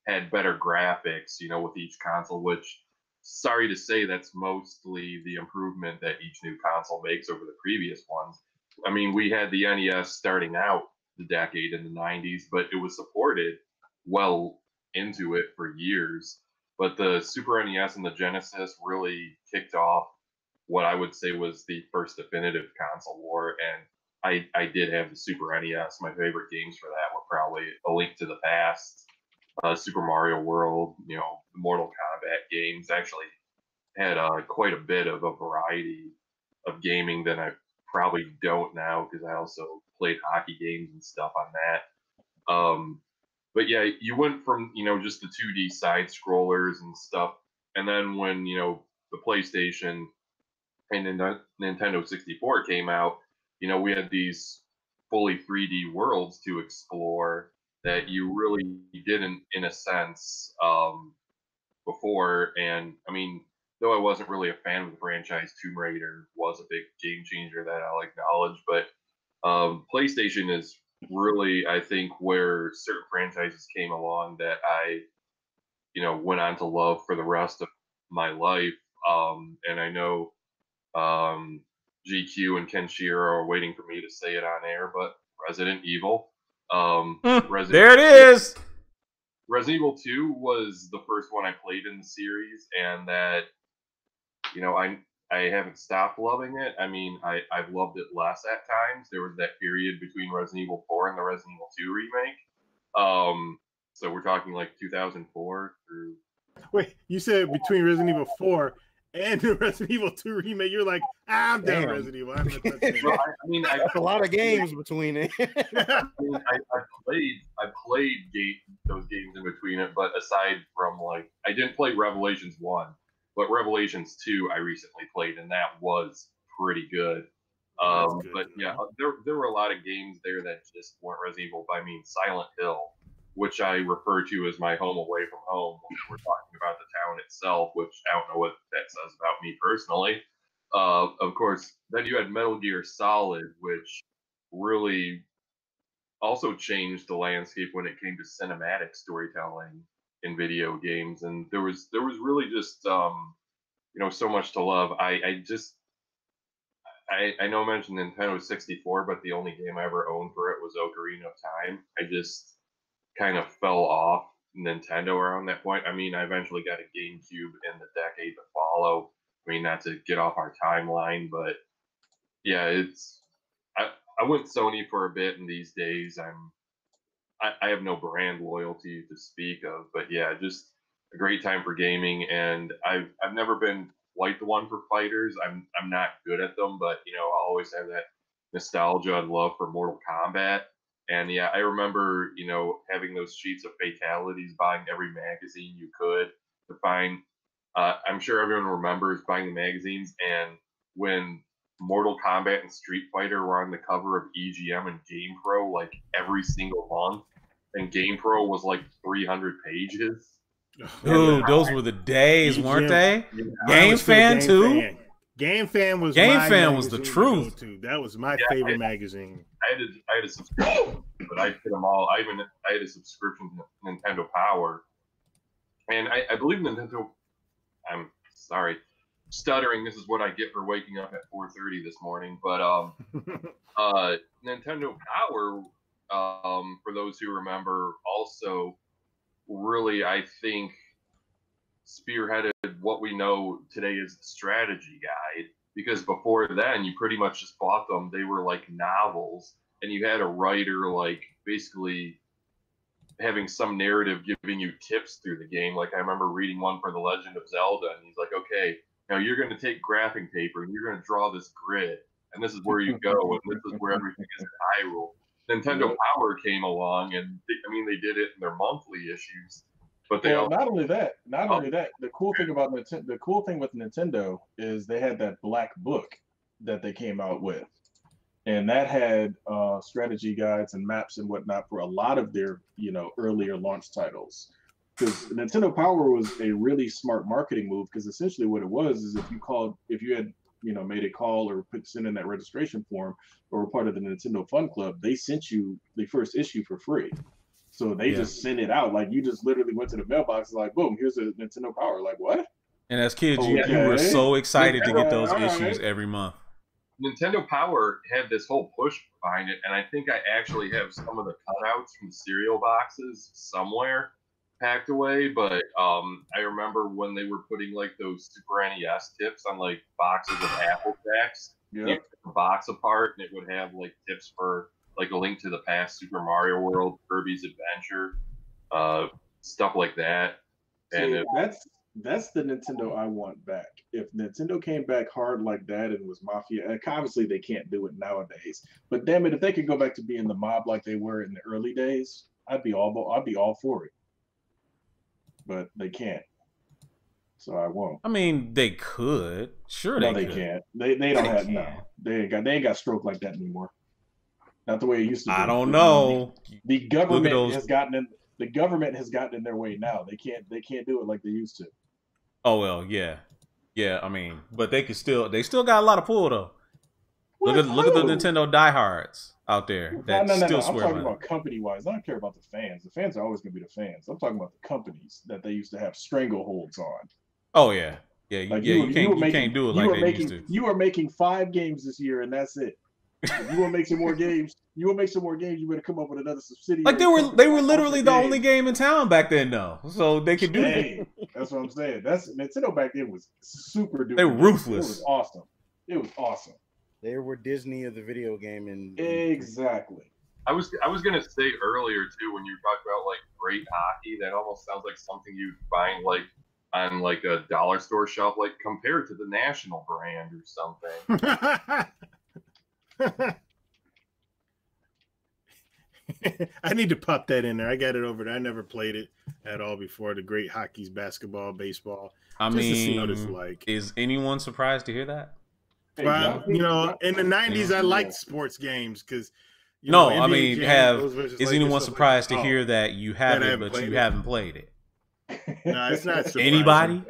had better graphics with each console, which, sorry to say, that's mostly the improvement that each new console makes over the previous ones. I mean, we had the NES starting out the decade in the 90s, but it was supported well into it for years. But the Super NES and the Genesis really kicked off what I would say was the first definitive console war. And I did have the Super NES. My favorite games for that were probably A Link to the Past, Super Mario World, the Mortal Kombat games. I actually had quite a bit of a variety of gaming that I probably don't now, because I also played hockey games and stuff on that. But yeah, you went from just the 2D side scrollers and stuff, and then when the PlayStation and Nintendo 64 came out, we had these fully 3D worlds to explore that you really didn't, in a sense, before. And I mean, though I wasn't really a fan of the franchise, Tomb Raider was a big game changer that I'll acknowledge. But PlayStation is really, I think, where certain franchises came along that I, went on to love for the rest of my life. And I know GQ and Kenshiro are waiting for me to say it on air, but Resident Evil. There it is. Resident Evil 2 was the first one I played in the series, and that, I haven't stopped loving it. I mean, I've loved it less at times. There was that period between Resident Evil 4 and the Resident Evil 2 remake. So we're talking like 2004 through. Wait, you said between Resident Evil 4 and the Resident Evil 2 remake, you're like, I'm done Resident Evil. I'm well, I mean, that's a lot of games between it. I mean, I played those games in between it, but aside from I didn't play Revelations 1, but Revelations 2 I recently played, and that was pretty good. But yeah, there were a lot of games there that just weren't Resident Evil. I mean, Silent Hill, which I refer to as my home away from home when we're talking about the town itself, which I don't know what that says about me personally. Of course, then you had Metal Gear Solid, which really also changed the landscape when it came to cinematic storytelling in video games. And there was really just so much to love. I know I mentioned Nintendo 64, but the only game I ever owned for it was Ocarina of Time. I just kind of fell off Nintendo around that point. I mean, I eventually got a GameCube in the decade to follow. I mean, not to get off our timeline, but yeah, I went Sony for a bit, and these days I have no brand loyalty to speak of. But yeah, just a great time for gaming, and I've never been quite the one for fighters. I'm not good at them, but I'll always have that nostalgia and love for Mortal Kombat. And yeah, I remember, having those sheets of fatalities, buying every magazine you could to find. I'm sure everyone remembers buying the magazines, and when Mortal Kombat and Street Fighter were on the cover of EGM and GamePro like every single month, and GamePro was like 300 pages. Dude, those were the days, weren't they? Yeah. Game Fan too. Game Fan was the truth. That was my favorite magazine. I had a subscription, but I did them all. I had a subscription to Nintendo Power, and I believe Nintendo. I'm sorry, stuttering. This is what I get for waking up at 4:30 this morning. But Nintendo Power, for those who remember, also really, I think, spearheaded what we know today as the strategy guide. Because before then, you pretty much just bought them. They were like novels, and you had a writer basically having some narrative giving you tips through the game. Like I remember reading one for The Legend of Zelda, and he's like, okay, now you're going to take graphing paper and you're going to draw this grid, and this is where you go, and this is where everything is in Hyrule. Nintendo Power came along, and they did it in their monthly issues. But not only that, the cool thing with Nintendo is they had that black book that they came out with, and that had strategy guides and maps and whatnot for a lot of their earlier launch titles. Because Nintendo Power was a really smart marketing move, because essentially what it was is if you had made a call or sent in that registration form or were part of the Nintendo Fun Club, they sent you the first issue for free. So they just sent it out. Like, you just literally went to the mailbox, like, boom, here's a Nintendo Power. Like, what? And as kids, you were so excited to get those issues every month. Nintendo Power had this whole push behind it, and I think I actually have some of the cutouts from cereal boxes somewhere. packed away, but I remember when they were putting like those Super NES tips on like boxes of Apple Jacks. Yeah. You took the box apart, and it would have like tips for like A Link to the Past, Super Mario World, Kirby's Adventure, stuff like that. And that's the Nintendo I want back. If Nintendo came back hard like that and was Mafia, obviously they can't do it nowadays. But damn it, if they could go back to being the mob like they were in the early days, I'd be all for it. But they can't, so I won't. I mean, they could. Sure, no, they could. Can't. They don't have no. They ain't got stroke like that anymore. Not the way it used to be. I don't know. The government has gotten in. The government has gotten in their way now. They can't do it like they used to. Oh well, yeah. I mean, but they still got a lot of pull though. Look at the Nintendo diehards out there that still swear. I'm talking about company wise. I don't care about the fans. The fans are always going to be the fans. I'm talking about the companies that they used to have strangleholds on. Oh yeah. Like you can't do it like they used to. You are making 5 games this year, and that's it. If you want to make some more games. You better come up with another subsidiary. Like they were literally the only game in town back then, though. So they could do that. That's what I'm saying. Nintendo back then was super duper. They were ruthless. It was awesome. They were Disney of the video game, and exactly. I was gonna say earlier too, when you talked about like great hockey, that almost sounds like something you'd find like on like a dollar store shelf, like compared to the national brand or something. I need to pop that in there. I got it over there. I never played it at all before. The great hockey's basketball, baseball. I mean, to see what it's like. Is anyone surprised to hear that? Well, in the 90s, I liked sports games because. Is anyone surprised to hear that you have it, but you haven't played it? No, it's not surprising. Anybody?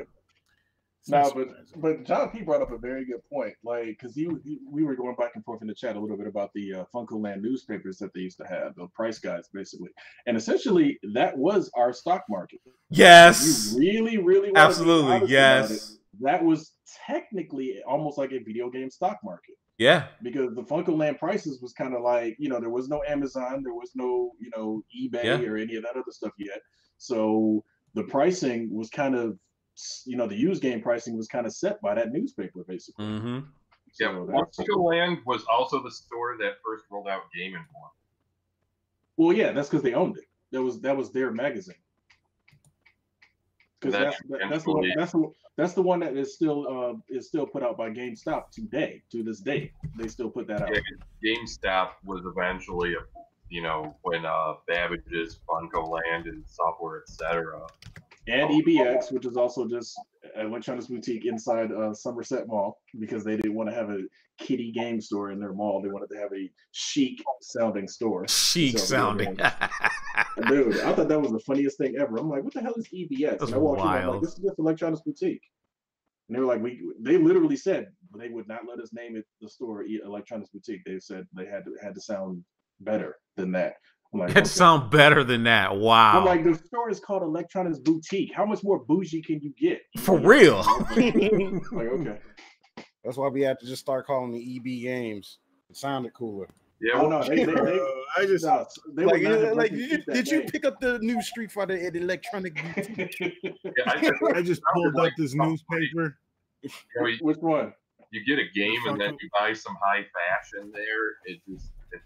No, but John P brought up a very good point. Like, because we were going back and forth in the chat a little bit about the Funko-Land newspapers that they used to have, the price guides, basically, and essentially that was our stock market. Yes, you really, really, absolutely, yes. That was technically almost like a video game stock market. Yeah, because the Funko-Land prices was kind of like, there was no Amazon, there was no, eBay or any of that other stuff yet. So the pricing was kind of, the used game pricing was kind of set by that newspaper, basically. Mm-hmm. Yeah, Funko-Land was also the store that first rolled out Game Informer. Well, yeah, that's because they owned it. That was their magazine. Because that's the one that is still put out by GameStop to this day. They still put that out. Yeah, GameStop was eventually when Babbage's Funko-Land and software, etc. And EBX, which is also just an electronics boutique inside Somerset Mall, because they didn't want to have a kiddie game store in their mall. They wanted to have a chic sounding store. Chic sounding. Dude, I thought that was the funniest thing ever. I'm like, what the hell is EBX? That's and I walked in, I'm like, this is just electronics boutique. And they were like, they literally said they would not let us name it the store electronics boutique. They said they had to sound better than that. I'm like, it sound better than that. Wow. I'm like, the store is called Electronics Boutique. How much more bougie can you get? For real. Like, okay. That's why we had to just start calling the EB games. It sounded cooler. Yeah, well, did you pick up the new Street Fighter at Electronic Boutique? I just pulled up this newspaper. Which one? You get a game and then you buy some high fashion there. It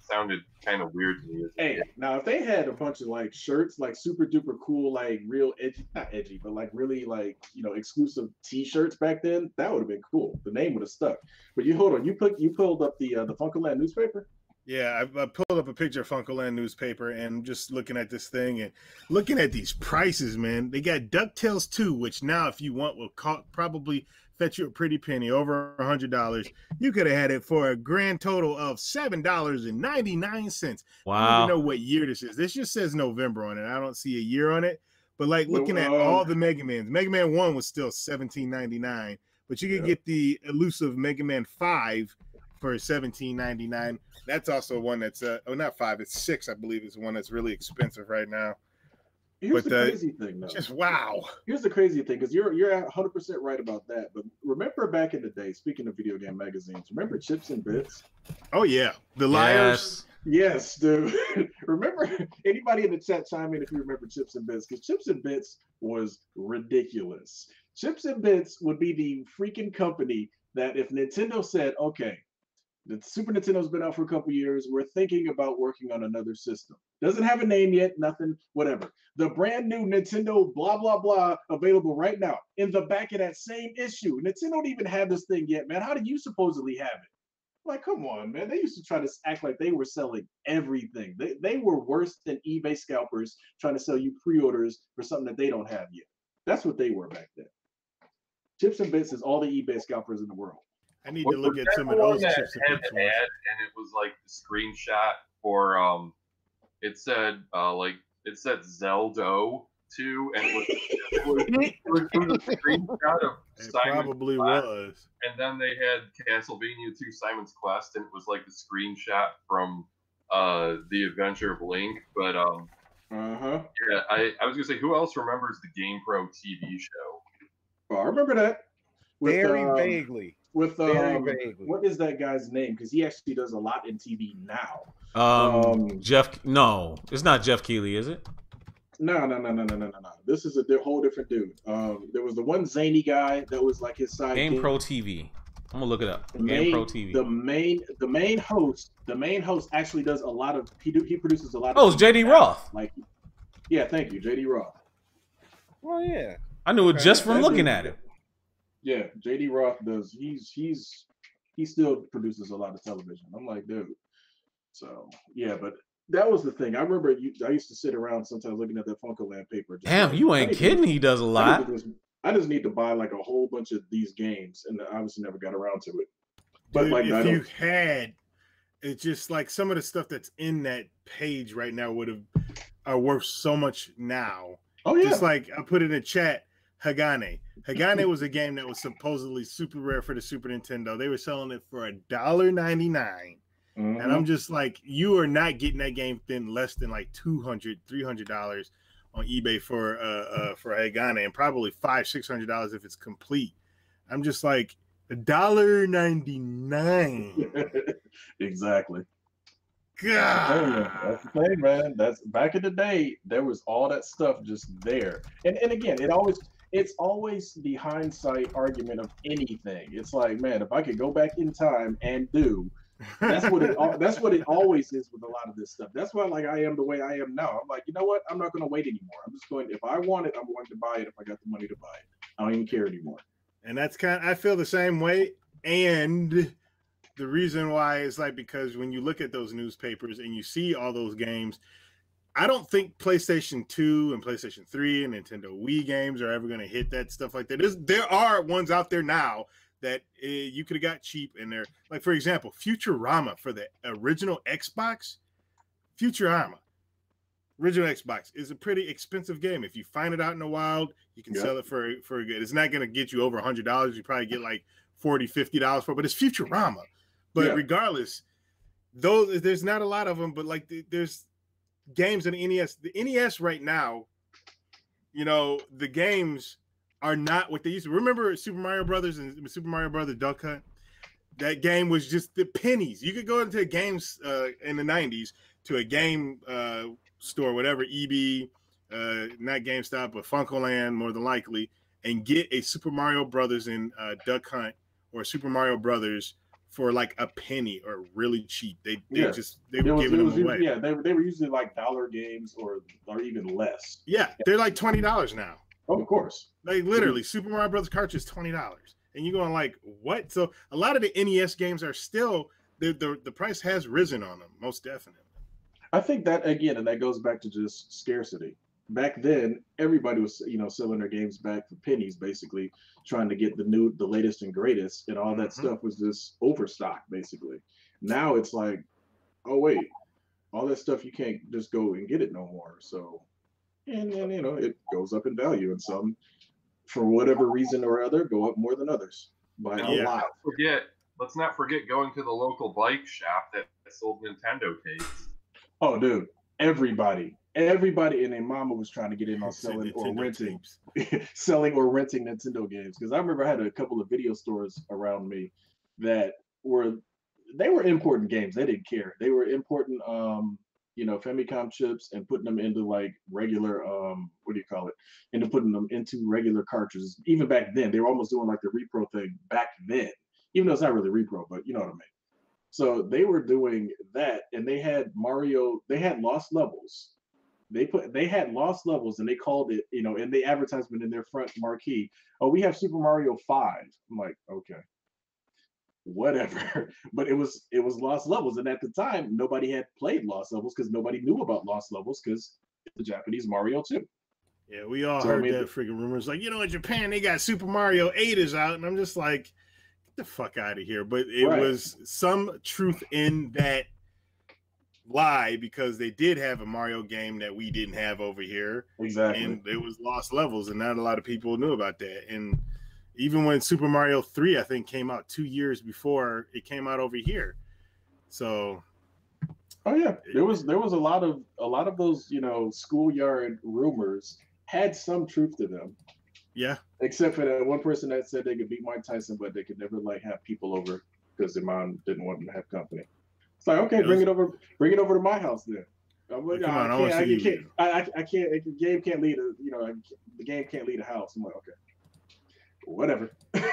sounded kind of weird to me. Hey, now if they had a bunch of like shirts, like super duper cool, like real edgy, not edgy, but like really like exclusive T-shirts back then, that would have been cool. The name would have stuck. But you pulled up the Funko-Land newspaper. Yeah, I pulled up a picture of Funko-Land newspaper and I'm just looking at this thing and looking at these prices, man. They got DuckTales 2, which now if you want will probably fetch you a pretty penny, over $100. You could have had it for a grand total of $7.99. Wow. I don't even know what year this is. This just says November on it. I don't see a year on it. But like looking at all the Mega Mans, Mega Man 1 was still $17.99, but you could get the elusive Mega Man 5 for $17.99. That's also one that's not 5, it's 6, I believe, is one that's really expensive right now. Here's the crazy thing, though. Just wow. Here's the crazy thing, because you're 100% right about that. But remember back in the day, speaking of video game magazines, remember Chips and Bits? Oh yeah, the Liars. Yes, dude. Remember, anybody in the chat chime in if you remember Chips and Bits, because Chips and Bits was ridiculous. Chips and Bits would be the freaking company that if Nintendo said, okay, the Super Nintendo's been out for a couple years, we're thinking about working on another system. Doesn't have a name yet, nothing, whatever. The brand new Nintendo blah, blah, blah available right now. In the back of that same issue, Nintendo don't even have this thing yet, man. How do you supposedly have it? Like, come on, man. They used to try to act like they were selling everything. They were worse than eBay scalpers trying to sell you pre-orders for something that they don't have yet. That's what they were back then. Chips and Bits is all the eBay scalpers in the world. I need to look at some of those Chips and Bits ones. And it was like the screenshot for it said Zelda 2, and it was a screenshot of it Simon's probably Quest, was. and then they had Castlevania 2 Simon's Quest, and it was like the screenshot from the Adventure of Link. But yeah, I was gonna say, who else remembers the GamePro TV show? Oh, I remember that. Very vaguely. Very vaguely. What is that guy's name? Because he actually does a lot in TV now. Jeff? No, it's not Jeff Keighley, is it? No. This is a whole different dude. There was the one zany guy that was like his side. GamePro TV. I'm gonna look it up. GamePro TV. The main host actually does a lot of. He produces a lot. Oh, it's JD Roth. Like, yeah, thank you, JD Roth. Well, yeah. I knew it just from looking at it. Yeah, JD Roth does. He still produces a lot of television. I'm like, dude. So yeah, but that was the thing. I remember I used to sit around sometimes looking at that Funko Land paper. Damn, you ain't kidding. He does a lot. I just need to buy like a whole bunch of these games, and I obviously never got around to it. But dude, like, if you had, it's just like some of the stuff that's in that page right now are worth so much now. Oh yeah. Just like I put in the chat, Hagane. Hagane was a game that was supposedly super rare for the Super Nintendo. They were selling it for $1.99. And I'm just like, you are not getting that game than less than like $200, $300 on eBay for Hagane, and probably $500-$600 if it's complete. I'm just like, $1.99. Exactly. God, that's the thing, man. That's back in the day. There was all that stuff just there, and again, it's always the hindsight argument of anything. It's like, man, if I could go back in time and do. That's what it always is with a lot of this stuff. That's why like I am the way I am now. I'm like, you know what? I'm not going to wait anymore. I'm just going. If I want it, I'm going to buy it. If I got the money to buy it, I don't even care anymore. And that's I feel the same way. And the reason why is like, because when you look at those newspapers and you see all those games, I don't think PlayStation 2 and PlayStation 3 and Nintendo Wii games are ever going to hit that stuff like that. There are ones out there now that you could have got cheap, and they're like, for example, Futurama for the original Xbox. Futurama, original Xbox, is a pretty expensive game. If you find it out in the wild, you can sell it for a good. It's not going to get you over $100. You probably get like $40, $50 for it, but it's Futurama. But regardless, there's not a lot of them, but like there's games in the NES. The NES right now, you know, the games are not what they used to. Remember Super Mario Brothers and Super Mario Brothers Duck Hunt? That game was just the pennies. You could go into games in the 90s to a game store, whatever, EB, not GameStop, but Funkoland, more than likely, and get a Super Mario Brothers and Duck Hunt or Super Mario Brothers for like a penny or really cheap. They were giving them away. Yeah, they were usually like dollar games or even less. Yeah, they're like $20 now. Oh, of course. Like literally, Super Mario Brothers cartridge is $20, and you're going like, what? So a lot of the NES games are still the price has risen on them, most definitely. I think that again, and that goes back to just scarcity. Back then, everybody was selling their games back for pennies, basically trying to get the latest and greatest, and all that stuff was just overstocked, basically. Now it's like, oh wait, all that stuff you can't just go and get it no more. So. And then, it goes up in value, and some, for whatever reason or other, go up more than others by a lot. Let's not forget going to the local bike shop that sold Nintendo tapes. Oh, dude, everybody and their mama was trying to get in on selling or renting Nintendo games. Because I remember I had a couple of video stores around me that were they were importing games. They didn't care. They were importing Famicom chips and putting them into like regular what do you call it? Into putting them into regular cartridges. Even back then, they were almost doing like the repro thing back then. Even though it's not really repro, but you know what I mean. So they were doing that, and they had Mario. They had Lost Levels. They had Lost Levels, and they called it, in the advertisement in their front marquee. Oh, we have Super Mario 5. I'm like, okay, whatever. But it was Lost Levels, and at the time, nobody had played Lost Levels because nobody knew about Lost Levels because it's the Japanese Mario 2. Yeah, we all heard that freaking rumors. Like, in Japan, they got Super Mario 8 is out, and I'm just like, get the fuck out of here. But it was some truth in that lie, because they did have a Mario game that we didn't have over here. Exactly. And it was Lost Levels, and not a lot of people knew about that. And even when Super Mario 3, I think, came out 2 years before it came out over here. So oh yeah, there was a lot of those, schoolyard rumors had some truth to them. Yeah. Except for that one person that said they could beat Mike Tyson, but they could never have people over because their mom didn't want them to have company. It's like, okay, bring it over to my house then. Come on, I want to see you. I can't. The game can't lead the game can't lead a house. I'm like, okay, whatever. I'm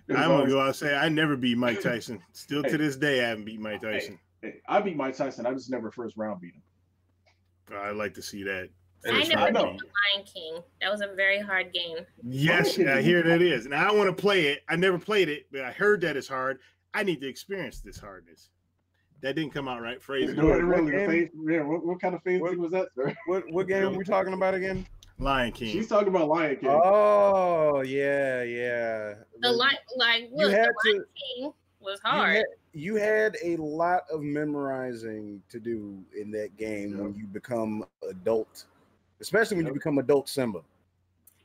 gonna go out and say I never beat Mike Tyson. Still to this day, I haven't beat Mike Tyson. I beat Mike Tyson. I just never first round beat him. I'd like to see that. I never beat the Lion King. That was a very hard game. Yes, I hear that is. And I want to play it. I never played it, but I heard that it's hard. I need to experience this hardness. That didn't come out right. Phrase. What kind of fancy was that, sir? What game are we talking about again? Lion King. She's talking about Lion King. Oh yeah. The Lion King was hard. You had a lot of memorizing to do in that game when you become adult, especially when you become adult Simba.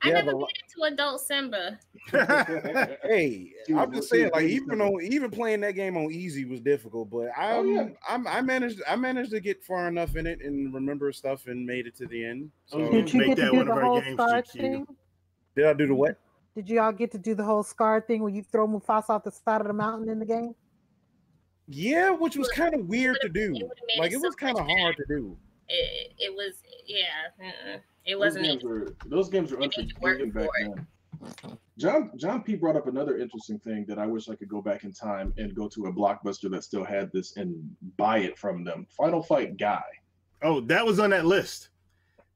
I never made it to adult Simba. Hey, I'm just saying, like even playing that game on easy was difficult, but I managed to get far enough in it and remember stuff and made it to the end. So did you get to do the whole scar thing? Did I do the what? Did you all get to do the whole scar thing where you throw Mufasa off the side of the mountain in the game? Yeah, which was kind of weird to do. Like it was kind of hard to do. It was, yeah. It wasn't. Those games were unforgiving back then. John P brought up another interesting thing that I wish I could go back in time and go to a Blockbuster that still had this and buy it from them. Final Fight Guy. Oh, that was on that list.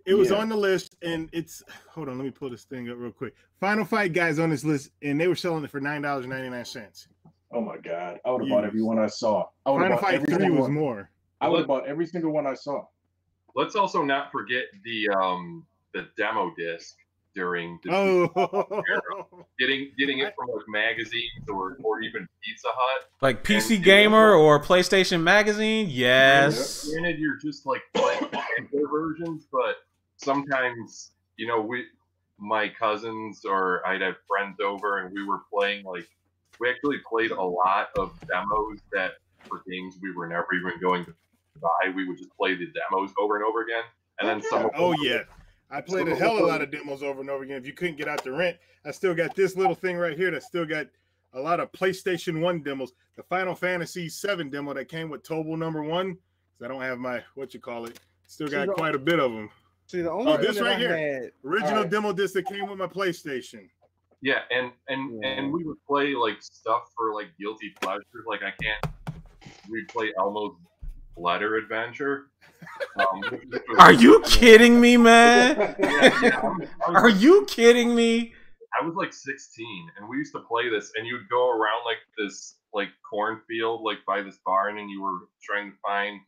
It was on the list, and it's. Hold on, let me pull this thing up real quick. Final Fight Guy's on this list, and they were selling it for $9.99. Oh my God! I would have bought every one I saw. Final Fight 3 was more. I would have bought every single one I saw. Let's also not forget the demo disc during the era. Getting it from like magazines or even Pizza Hut, like PC Gamer or PlayStation Magazine. Yes. Granted, you're just like playing their versions, but sometimes my cousins or I'd have friends over and we were playing we actually played a lot of demos that for games we were never even going to buy. We would just play the demos over and over again, and then some. Oh yeah, I played a hell of a lot of demos over and over again. If you couldn't get out the rent, I still got this little thing right here that still got a lot of PlayStation 1 demos. The Final Fantasy 7 demo that came with Tobal number 1. Because I don't have my Still got quite a bit of them. See, the only this right here, original demo disc that came with my PlayStation. Yeah, and we would play stuff for guilty pleasures. We'd play Elmo's Letter Adventure. Are you kidding me, man? Are you kidding me? I was 16, and we used to play this, and you'd go around this cornfield by this barn, and you were trying to find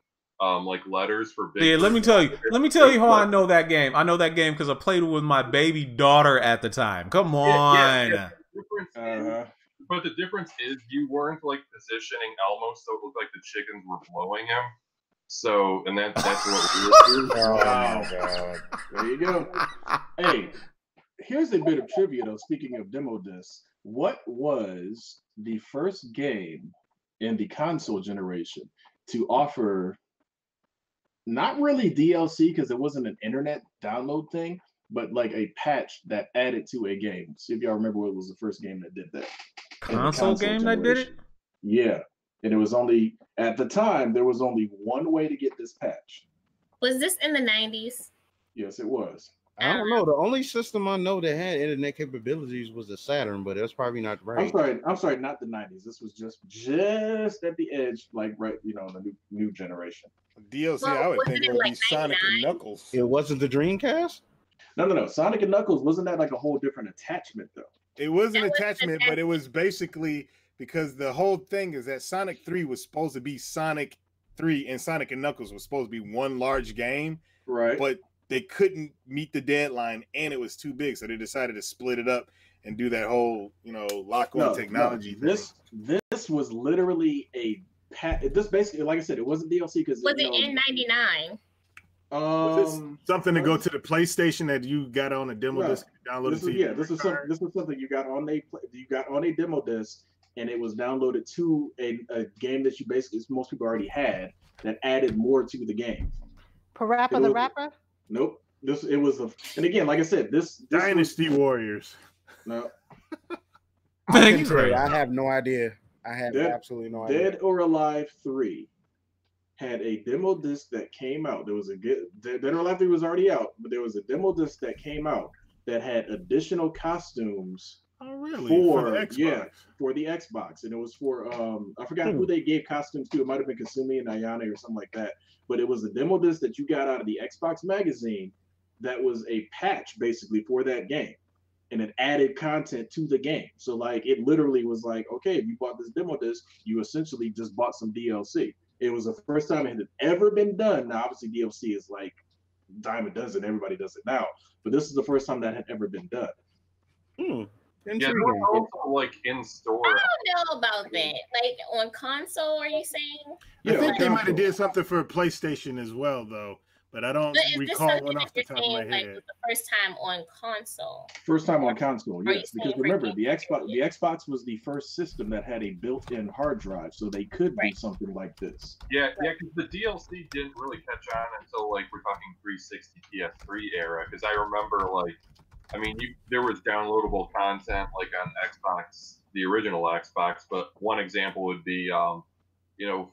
letters for big. Yeah, let me tell you how I know that game. I know that game because I played it with my baby daughter at the time. Come on. Yeah. But the difference is you weren't positioning Elmo so it looked like the chickens were blowing him. So, and that's what we were doing. Oh God. There you go. Hey, here's a bit of trivia though. Speaking of demo discs, what was the first game in the console generation to offer not really DLC because it wasn't an internet download thing, but a patch that added to a game? See if y'all remember what was the first game that did that. Console game that did it? Yeah, and it was only at the time there was only one way to get this patch. Was this in the 90s? Yes, it was. I don't know. The only system I know that had internet capabilities was the Saturn, but that's probably not right. I'm sorry, not the 90s. This was just at the edge, like right, the new generation. DLC, I would think it would be Sonic and Knuckles. It wasn't the Dreamcast? No. Sonic and Knuckles, wasn't that like a whole different attachment though? It was an attachment, but it was basically because the whole thing is that Sonic 3 was supposed to be Sonic 3 and Sonic and Knuckles was supposed to be one large game. Right. But they couldn't meet the deadline and it was too big. So they decided to split it up and do that whole, lock-on technology thing. This was literally this basically, like I said, it wasn't DLC because was it in '99? Something to go to the PlayStation that you got on a demo disc and downloaded. This was something you got on a demo disc, and it was downloaded to a game that most people already had that added more to the game. Parappa the Rapper? Nope. And again, like I said, this Dynasty Warriors. No. I have no idea. I have absolutely no idea. Dead or Alive 3 had a demo disc that came out. There was Dead or Alive 3 was already out, but there was a demo disc that came out that had additional costumes. Oh, really? For the Xbox. For the Xbox. And it was for I forgot who they gave costumes to. It might have been Kasumi and Ayane or something like that. But it was a demo disc that you got out of the Xbox magazine that was a patch basically for that game. And it added content to the game. So like it literally was like, okay, if you bought this demo disc, you essentially just bought some DLC. It was the first time it had ever been done. Now obviously DLC is like dime a dozen, everybody does it now. But this is the first time that had ever been done. Yeah, also like in store. I don't know about that. Like on console, are you saying? I think they might have did something for PlayStation as well, though. But I don't recall one off the top of my head. Like the first time on console. First time on console, yes. Because remember, the Xbox was the first system that had a built-in hard drive, so they could do something like this. Yeah, because the DLC didn't really catch on until like we're talking 360 PS3 era. Because I remember there was downloadable content like on Xbox, the original Xbox. But one example would be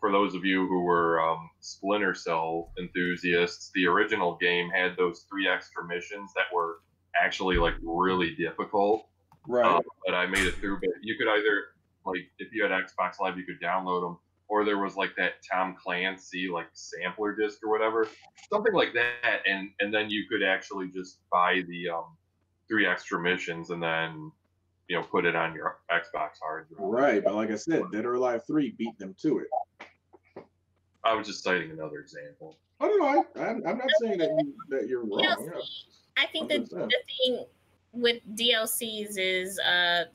for those of you who were Splinter Cell enthusiasts, the original game had those 3 extra missions that were actually like really difficult. Right. But I made it through. But you could either if you had Xbox Live, you could download them, or there was like that Tom Clancy like sampler disc or whatever, something like that, and then you could actually just buy the 3 extra missions and then put it on your Xbox hard drive. Right, but like I said, Dead or Alive 3 beat them to it. I was just citing another example. I don't know. I'm not saying that you're wrong. Yeah. I think the thing with DLCs is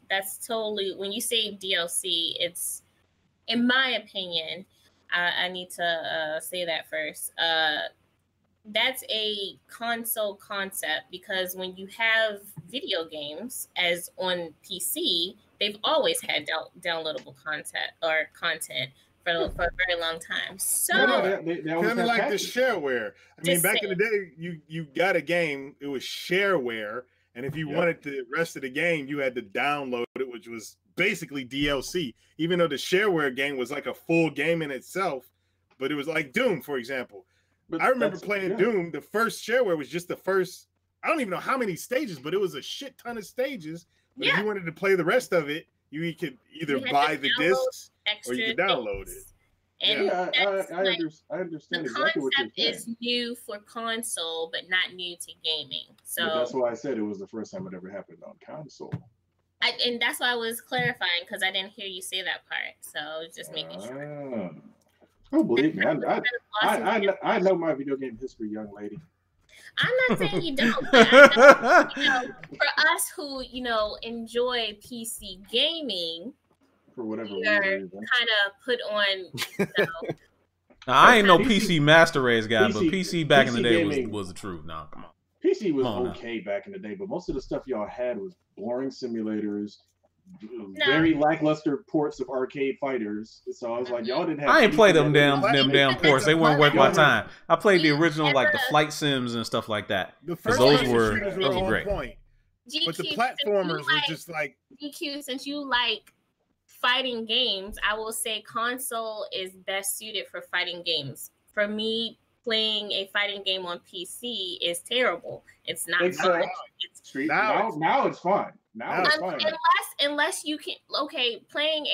that's totally, when you say DLC, it's, in my opinion, I need to say that first. That's a console concept, because when you have video games as on PC, they've always had downloadable content for a very long time. So kind of like the shareware. I mean, back in the day, you got a game, it was shareware, and if you wanted the rest of the game, you had to download it, which was basically DLC. Even though the shareware game was like a full game in itself, but it was like Doom, for example. But I remember playing Doom. The first shareware was just the first, I don't even know how many stages, but it was a shit ton of stages. But if you wanted to play the rest of it, you could either buy the discs or you could download it. And I understand exactly what you're saying. The concept is new for console, but not new to gaming. So but that's why I said it was the first time it ever happened on console. And that's why I was clarifying, because I didn't hear you say that part. So just making sure. Oh, believe me, I know my video game history, young lady. I'm not saying you don't, but I know, for us who enjoy PC gaming, for whatever reason, kind of put on. Now, I ain't no PC Master Race guy, but PC back in the day was the truth. No, come on. PC was okay back in the day, but most of the stuff y'all had was boring simulators. Very lackluster ports of arcade fighters. So I was like, y'all didn't have. I ain't play them damn ports. They weren't worth my time. I played the original, like the flight sims and stuff like that. Those were great. But the platformers were just like GQ. Since you like fighting games, I will say console is best suited for fighting games. For me, playing a fighting game on PC is terrible. It's not fun. Now it's fun. Now it's fun. Unless you can playing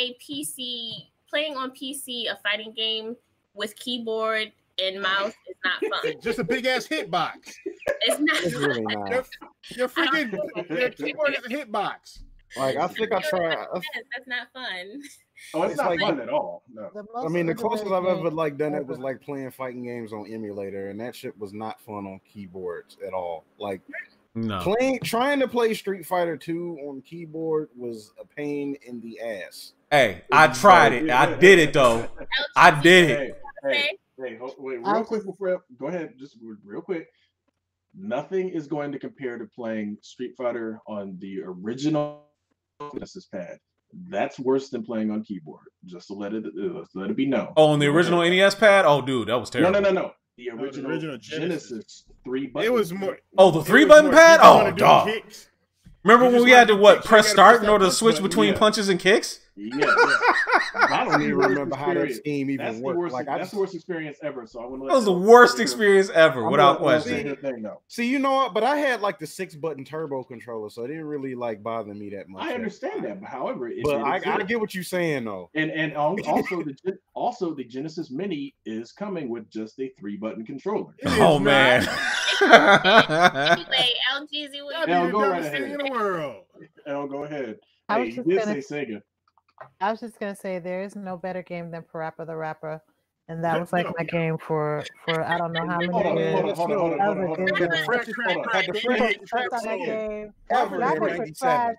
on PC a fighting game with keyboard and mouse is not fun. Just a big ass hitbox. It's not. It's really not. Your freaking keyboard is a hitbox. Like I think I tried. That's not fun. Oh, it's not fun at all. No. I mean, the closest I've ever done it was like playing fighting games on emulator, and that shit was not fun on keyboards at all. Like trying to play Street Fighter 2 on keyboard was a pain in the ass. Hey, I tried it. I did it though. I did it. Hey, wait, real quick before go ahead, just real quick. Nothing is going to compare to playing Street Fighter on the original Genesis pad. That's worse than playing on keyboard. Just to let it be known. Oh, on the original NES pad? Oh, dude, that was terrible. No. The original Genesis 3-button. It was more. Oh, the 3-button pad? Oh, dog. Remember when we had to press start in order to switch between punches and kicks? Yeah. I don't even remember how that scheme even worked. That's the worst experience ever. So I want to. That was the worst experience ever, without question. See, you know what? But I had like the 6-button turbo controller, so it didn't really like bother me that much. I understand that, but however, I get what you're saying though. And also the Genesis Mini is coming with just a 3-button controller. Oh man. Anyway, LGZ, go right ahead. Go ahead. I was just gonna say Sega. I was just gonna say there is no better game than Parappa the Rapper, and that was like my game for I don't know how many years. Hold on.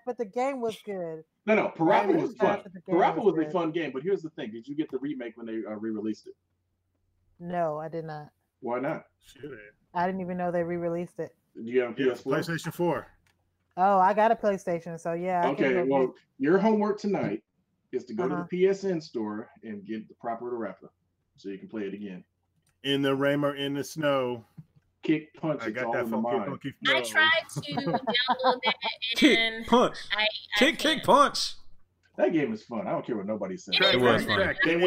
But the game was good. No, Parappa was fun. Parappa was a fun game, but here's the thing: did you get the remake when they re-released it? No, I did not. Why not? I didn't even know they re-released it. Do you have a PS4? PlayStation 4. Oh, I got a PlayStation, so yeah. Okay, well, your homework tonight is to go to the PSN store and get the Parappa the Rapper, so you can play it again. In the rain or in the snow. Kick, punch. I got that from Kick. I tried to download that. Kick, punch. Kick, punch. That game is fun. I don't care what nobody says. It was fun. And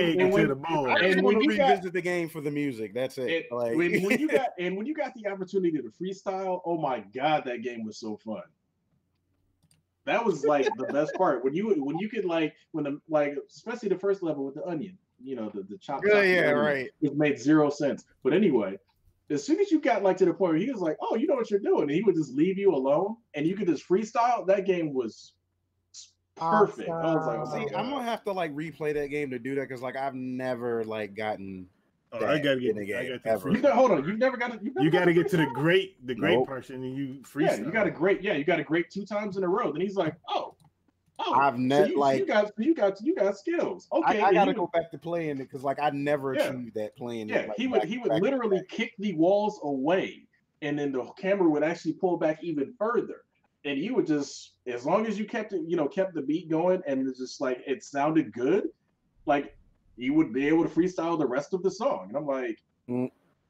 when you revisit the game for the music, that's it. When you got the opportunity to freestyle, oh my god, that game was so fun. That was like the best part when you could especially the first level with the onion, the chop. Right. It made 0 sense. But anyway, as soon as you got to the point where he was like, "Oh, you know what you're doing," and he would just leave you alone, and you could just freestyle. That game was perfect. Awesome. I was like, I'm gonna have to replay that game to do that because I've never gotten. I gotta get the game. Hold on, you've never got it. You got to get to the great portion, and you freestyle. Yeah, you got a great 2 times in a row. Then he's like, oh, I've never you got skills. Okay, I gotta go back to playing it because I never achieved that playing. Yeah, he would literally kick the walls away, and then the camera would actually pull back even further, and you would just, as long as you kept it, kept the beat going, and it's just it sounded good, you would be able to freestyle the rest of the song. And I'm like,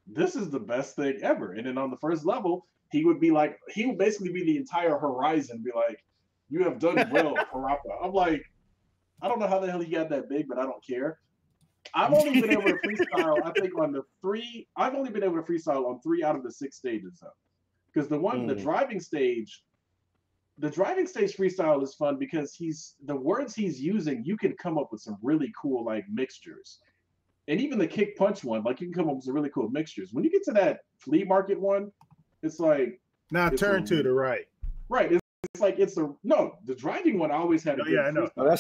this is the best thing ever. And then on the first level, he would basically be the entire horizon, be like, you have done well, Parappa. I'm like, I don't know how the hell he got that big, but I don't care. I've only been able to freestyle, I think I've only been able to freestyle on 3 out of the 6 stages though. Because the driving stage freestyle is fun because the words he's using, you can come up with some really cool mixtures. And even the kick punch one, you can come up with some really cool mixtures. When you get to that flea market one, it's now turn to the right. Right. The driving one I always had. I know. No,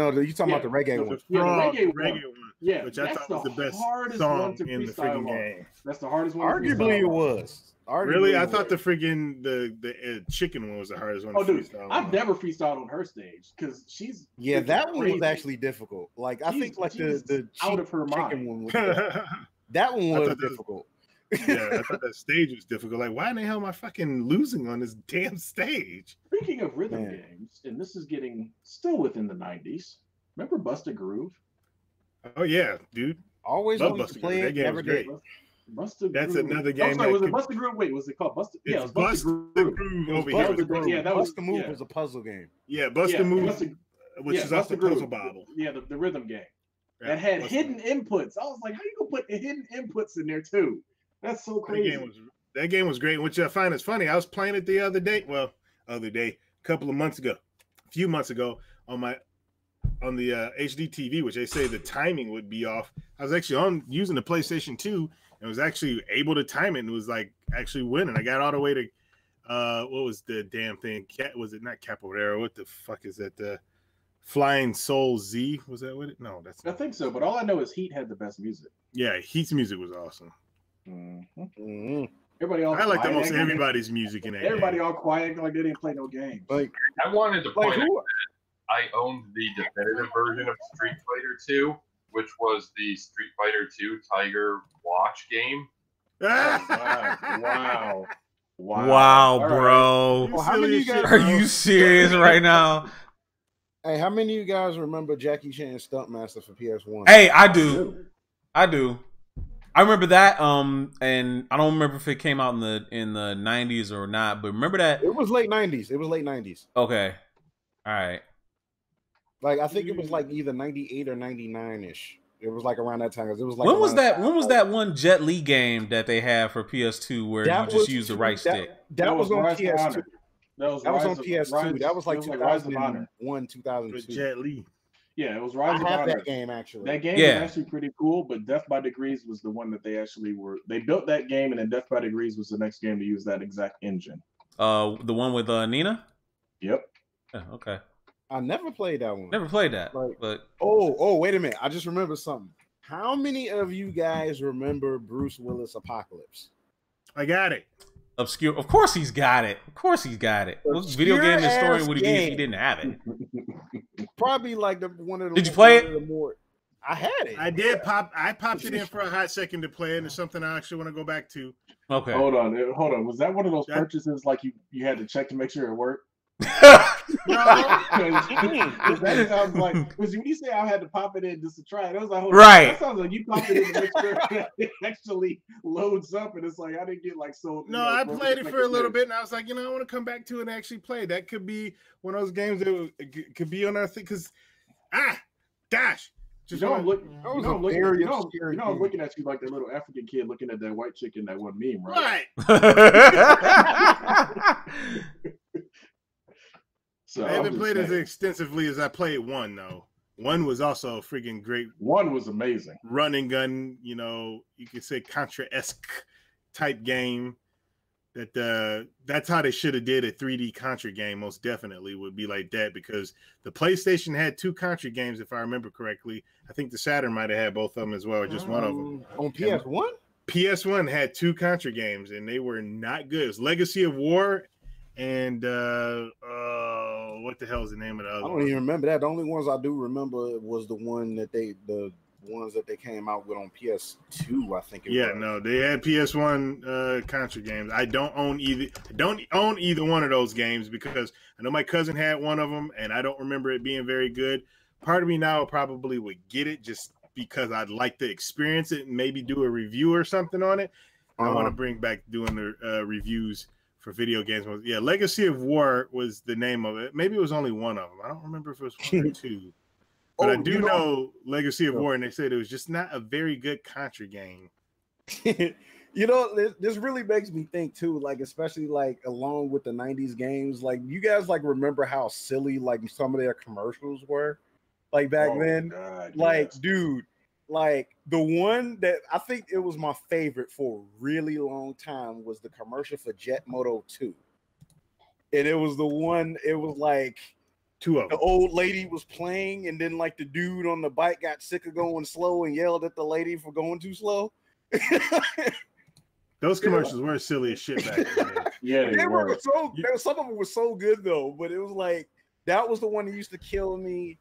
you're talking about the reggae one. The reggae one. Yeah, which I thought was the best song in the freaking game. That's the hardest one. Arguably it was. Really? I thought the freaking the chicken one was the hardest one. Oh, dude, I've never freestyled on her stage because she's that one was actually difficult. I think the out of her mind one was that one was difficult. Yeah, I thought that stage was difficult. Why in the hell am I fucking losing on this damn stage? Speaking of rhythm games, and this is getting still within the 90s. Remember Busta Groove? Oh yeah, dude. Always wanted to play it. Never did. That's another game. Was it Busta Groove? Wait, was it called Busta? Yeah, it was Busta Groove over here. Yeah, that was the move. Was a puzzle game. Yeah, Busta Move which is off the Puzzle Bobble. Yeah, the rhythm game. That had hidden inputs. I was like, how you gonna put the hidden inputs in there too? That's so crazy. That game was great, which I find is funny. I was playing it the other day. Well, a couple of months ago, a few months ago on the HD TV, which they say the timing would be off. I was actually using the PlayStation 2 and was actually able to time it and was like actually winning. I got all the way to what was the damn thing? Was it not Capoeira? What the fuck is that? The Flying Soul Z? Was that what it? No, that's not. I think so, but all I know is Heat had the best music. Yeah, Heat's music was awesome. Everybody all I like almost everybody's music in that. Everybody all quiet like they didn't play no games. Like I wanted to point out that I owned the definitive version of Street Fighter 2, which was the Street Fighter 2 Tiger Watch game. Wow. Wow, bro. Well, how many of you guys are you serious right now? Hey, how many of you guys remember Jackie Chan Stuntmaster for PS1? Hey, I do. I remember that. And I don't remember if it came out in the 90s or not, but remember that it was late 90s. Okay. All right. Like I think it was like either 98 or 99-ish. It was like around that time. It was like when was that one Jet Li game that they had for PS2 where you just use the right stick? That was on PS2. That was on PS2. That was like 2001, 2002. Jet Li. Yeah, it was Rise of Honor. I have that game actually. That game was actually pretty cool, but Death by Degrees was the one that they actually they built that game, and then Death by Degrees was the next game to use that exact engine. The one with Nina? Yep. Yeah, okay. I never played that one. Never played that. But wait a minute. I just remembered something. How many of you guys remember Bruce Willis Apocalypse? I got it. Obscure. Of course he's got it. What video game historian would he be if he didn't have it? Probably like one of the. Did you play it? I had it. I popped it in for a hot second to play it, and it's something I actually want to go back to. Okay. Hold on. Was that one of those purchases like you had to check to make sure it worked? No, that sounds like because when you say I had to pop it in just to try it, I was like, right. That sounds like you popped it in to make sure it actually loads up, and it's like I didn't get like so. No, I played it for a little bit, and I was like, I want to come back to it and actually play. That could be one of those games that could be on our thing because, gosh. I'm looking at you like that little African kid looking at that white chick in that one meme, right? So I haven't played as extensively as I played one, though. One was also a freaking great. One was amazing. Run and gun, you could say Contra-esque type game. That's how they should have did a 3D Contra game. Most definitely would be like that because the PlayStation had 2 Contra games, if I remember correctly. I think the Saturn might have had both of them as well, or just one of them. On PS1? PS1 had 2 Contra games, and they were not good. It was Legacy of War and what the hell is the name of the other one? I don't even remember that. The only ones I do remember was the ones that they came out with on PS2, I think. No, they had PS1 Contra games. I don't own either one of those games because I know my cousin had one of them, and I don't remember it being very good. Part of me now probably would get it just because I'd like to experience it and maybe do a review or something on it. I want to bring back doing the reviews for video games. Yeah, Legacy of War was the name of it. Maybe it was only one of them. I don't remember if it was 1 or 2. But I do know Legacy of War, and they said it was just not a very good Contra game. This really makes me think too, like especially like along with the 90s games, like you guys like remember how silly like some of their commercials were like back then? God, like, yes. Dude, like the one that I think it was my favorite for a really long time was the commercial for Jet Moto 2. And it was the one, it was like 2 of them. The old lady was playing, and then like the dude on the bike got sick of going slow and yelled at the lady for going too slow. Those commercials were silly as shit back then. Yeah, they were. Some of them were so good though, but it was like that was the one that used to kill me.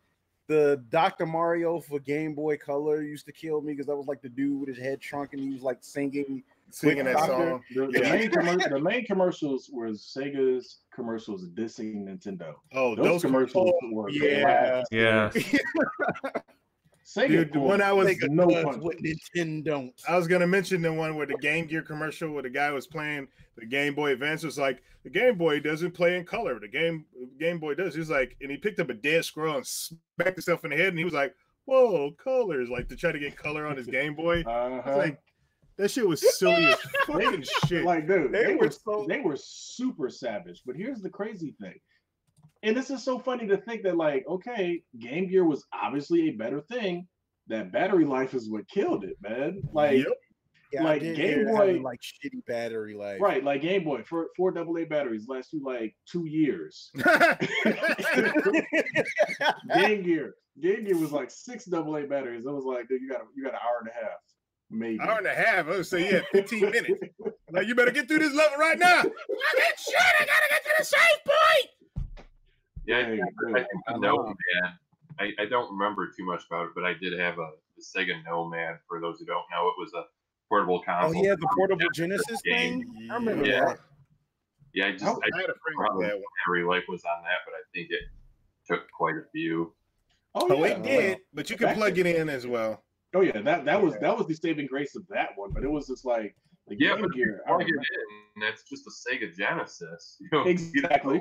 The Dr. Mario for Game Boy Color used to kill me because that was like the dude with his head shrunk and he was like singing that song. The main commercials was Sega's commercials dissing Nintendo. Oh, those commercials were yeah. Dude, the one I was no what Nintendo. I was gonna mention the one where the Game Gear commercial where the guy was playing the Game Boy Advance. Was like the Game Boy doesn't play in color. The Game Boy does. He's like, and he picked up a dead squirrel and smacked himself in the head, and he was like, "Whoa, colors!" Like to try to get color on his Game Boy. I was like, that shit was silly as fucking shit. Like, dude, they were super savage. But here's the crazy thing. And this is so funny to think that, like, okay, Game Gear was obviously a better thing. That battery life is what killed it, man. Like, like Game Boy, like shitty battery life. Right, like Game Boy, 4 AA batteries last you like 2 years. Game Gear was like 6 AA batteries. It was like, dude, you got an hour and a half, maybe. Hour and a half. I would say 15 minutes. Like, you better get through this level right now. Shit, I gotta get to the save point. Yeah, I think the Nomad. I don't remember too much about it, but I did have the Sega Nomad. For those who don't know, it was a portable console. Oh yeah, the portable Genesis thing. I remember that. Yeah, I had a friend that battery life was on that, but I think it took quite a few. Oh, it did, but you can plug it in as well. Oh yeah, that was the saving grace of that one, but it was just like the Game Gear. Plug it in, that's just a Sega Genesis. You know,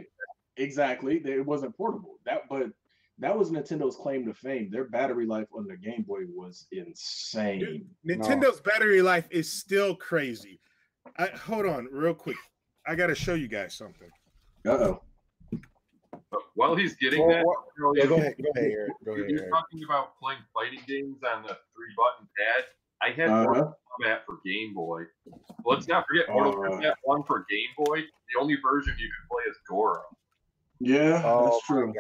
Exactly. It wasn't portable. That was Nintendo's claim to fame. Their battery life on the Game Boy was insane. Dude, Nintendo's battery life is still crazy. Hold on, real quick. I got to show you guys something. Uh-oh. While he's getting that, go ahead, Eric. You're talking about playing fighting games on the 3-button pad. I had Mortal Kombat for Game Boy. Let's not forget Mortal Kombat 1 for Game Boy. The only version you can play is Goro. Yeah, that's true.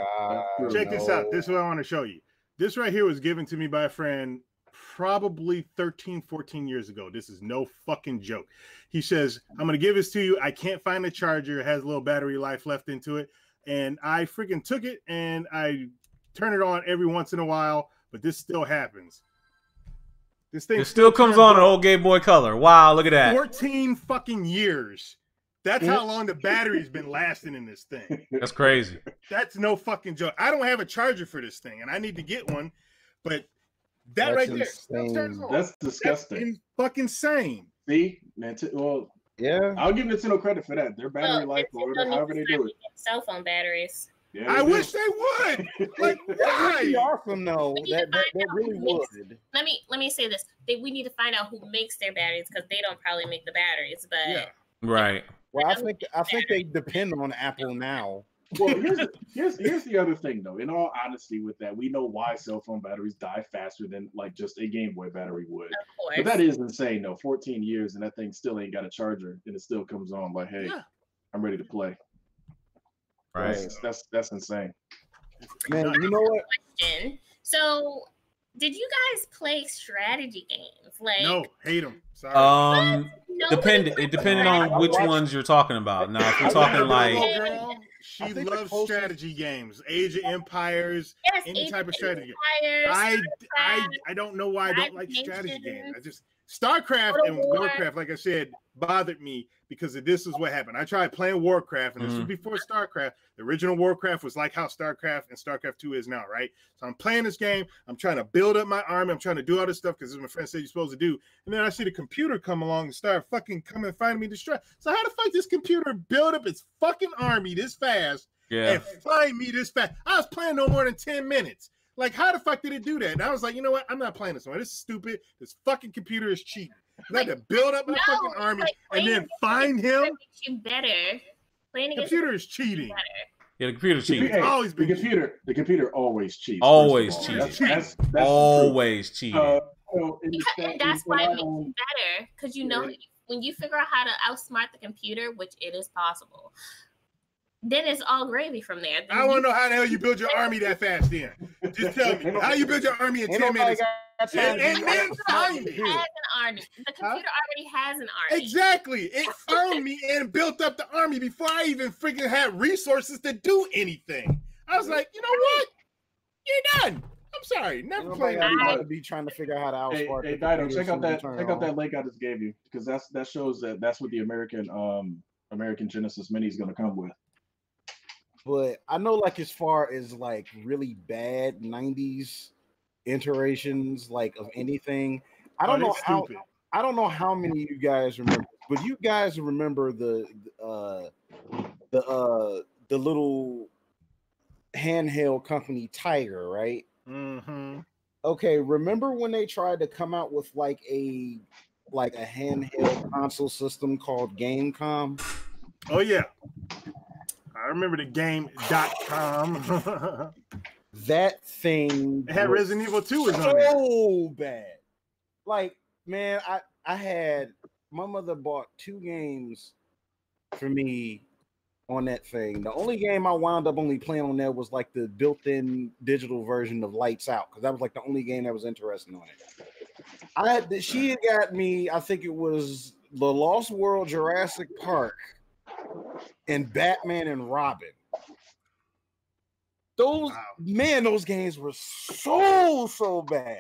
Check this out. This is what I want to show you. This right here was given to me by a friend probably 13, 14 years ago. This is no fucking joke. He says, I'm going to give this to you. I can't find a charger. It has a little battery life left into it. And I freaking took it and I turn it on every once in a while, but this still happens. This thing still comes on an old Game Boy Color. Wow, look at that. 14 fucking years. That's how long the battery's been lasting in this thing. That's crazy. That's no fucking joke. I don't have a charger for this thing, and I need to get one. But that right there, that's disgusting. That's fucking insane. See, well, yeah, I'll give Nintendo credit for that. Their battery life, however they do it. Cell phone batteries. Yeah, I wish they would. Like, why? That'd be awesome, though. That really would. Let me say this: we need to find out who makes their batteries because they don't probably make the batteries. But right. Well, I think they depend on Apple now. Well, here's the other thing, though. In all honesty, with that, we know why cell phone batteries die faster than like just a Game Boy battery would. Of course. But that is insane, though. 14 years and that thing still ain't got a charger, and it still comes on like, hey, I'm ready to play. Right. That's insane. Man, you know what? Question. So, did you guys play strategy games? Like, no, hate them. Sorry. It depended on which ones you're talking about. Now, if you're talking like, she loves strategy games, Age of Empires, any type of strategy. I don't know why I don't like strategy games. I just StarCraft and Warcraft, like I said, bothered me because this is what happened. I tried playing Warcraft, and this was before StarCraft. The original Warcraft was like how StarCraft and StarCraft 2 is now, right? So I'm playing this game. I'm trying to build up my army. I'm trying to do all this stuff because my friend said you're supposed to do. And then I see the computer come along and start fucking coming and finding me distracted. So how the fuck this computer build up its fucking army this fast and find me this fast? I was playing no more than 10 minutes. Like, how the fuck did it do that? And I was like, you know what? I'm not playing this one. This is stupid. This fucking computer is cheating. I had to build up my fucking army and then find him. Better. The computer is cheating. Better. Yeah, the computer cheating. Always been the computer always cheats. Always cheating. That's always cheating. That's why it makes it better, because you know when you figure out how to outsmart the computer, which it is possible. Then it's all gravy from there. I want to know how the hell you build your army that fast. Then just tell me how you build your army in 10 minutes, and then find me. Has an army. The computer already has an army. Exactly. It found me and built up the army before I even freaking had resources to do anything. I was like, you know what? You're done. I'm sorry. Never played. Everybody be trying to figure out how to outsmart. Hey, Dido, check out that link I just gave you, because that shows that's what the American Genesis Mini is going to come with. But I know, like, as far as like really bad 90s iterations like of anything. I don't know how. I don't know how many of you guys remember, but you guys remember the little handheld company Tiger, right? Mm-hmm. Okay, remember when they tried to come out with like a handheld console system called Gamecom? Oh yeah, I remember the game.com. That thing it had Resident Evil 2 was on there. So bad. Like, man, I had my mother bought 2 games for me on that thing. The only game I wound up only playing on there was like the built-in digital version of Lights Out, because that was like the only game that was interesting on it. She had got me, I think it was The Lost World, Jurassic Park, and Batman and Robin. Those games were so bad.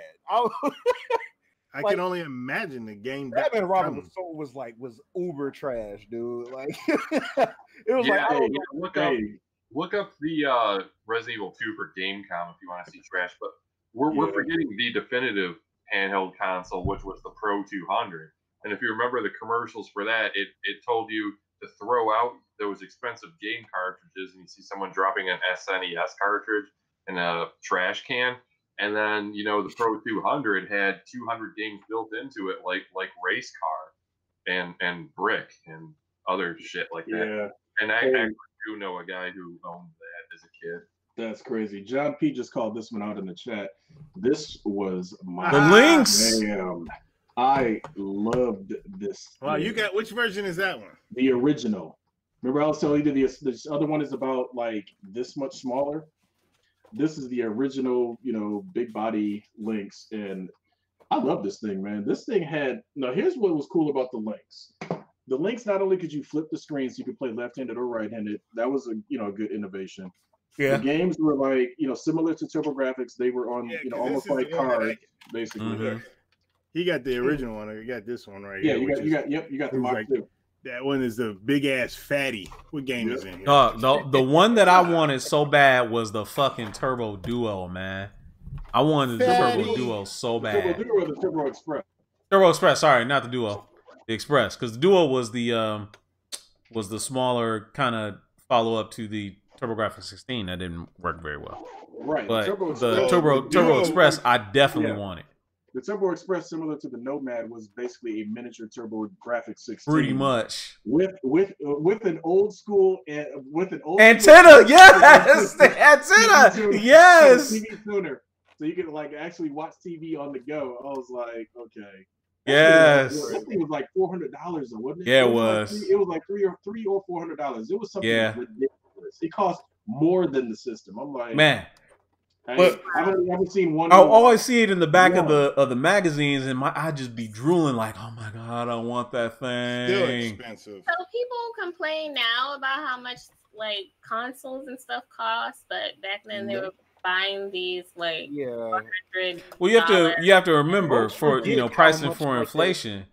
I can only imagine the game. Batman and Robin was uber trash, dude. Like it was look up the Resident Evil 2 for Gamecom if you want to see trash. But we're forgetting the definitive handheld console, which was the Pro 200. And if you remember the commercials for that, it told you to throw out those expensive game cartridges, and you see someone dropping an SNES cartridge in a trash can. And then, the Pro 200 had 200 games built into it, like Race Car and Brick and other shit like that. Yeah. And I actually do know a guy who owned that as a kid. That's crazy. John P just called this one out in the chat. This was my The Lynx. Damn. I loved this. Wow, you got which version is that one? The original. Remember I was telling you this other one is about like this much smaller. This is the original, big body Lynx, and I love this thing, man. This thing had here's what was cool about the Lynx. The Lynx, not only could you flip the screen so you could play left-handed or right-handed, that was a good innovation. Yeah. The games were like, similar to TurboGrafx. They were on, almost like cards, basically. Mm-hmm. He got the original one. You got this one right here. Yeah, you got the Mach 2. That one is the big ass fatty. What game is in here? The one that I wanted so bad was the fucking Turbo Duo, man. I wanted the Turbo Duo so bad. The Turbo Duo or the Turbo Express? Turbo Express, sorry, not the Duo. The Express. Because the Duo was the smaller kind of follow up to the TurboGrafx 16 that didn't work very well. Right. But the Turbo Express I definitely wanted. The Turbo Express, similar to the Nomad, was basically a miniature TurboGrafx 16. Pretty much. With an old school antenna, yes, the antenna, yes. TV tuner, so you could like actually watch TV on the go. I was like, okay. Yes. That thing was like $400, wasn't it? Yeah, it was. It was like $300 or $400. It was something ridiculous. It cost more than the system. I'm like, man. But I haven't seen one. I always see it in the back of the magazines, and I just be drooling like, oh my god, I want that thing. Still expensive. So people complain now about how much like consoles and stuff cost, but back then they were buying these like $400. Well, you have to remember for pricing for inflation,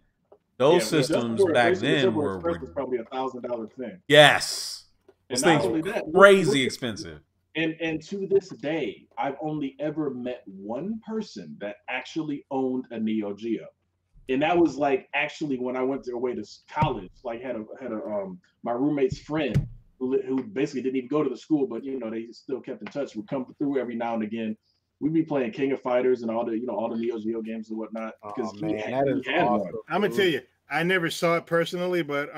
those systems back then were probably $1,000 thing. Yes, those things were crazy expensive. And to this day, I've only ever met one person that actually owned a Neo Geo, and that was like actually when I went away to college. Like had a my roommate's friend who basically didn't even go to the school, but they still kept in touch. Would come through every now and again. We'd be playing King of Fighters and all the Neo Geo games and whatnot. Because he had awesome. I'm gonna tell you, I never saw it personally, but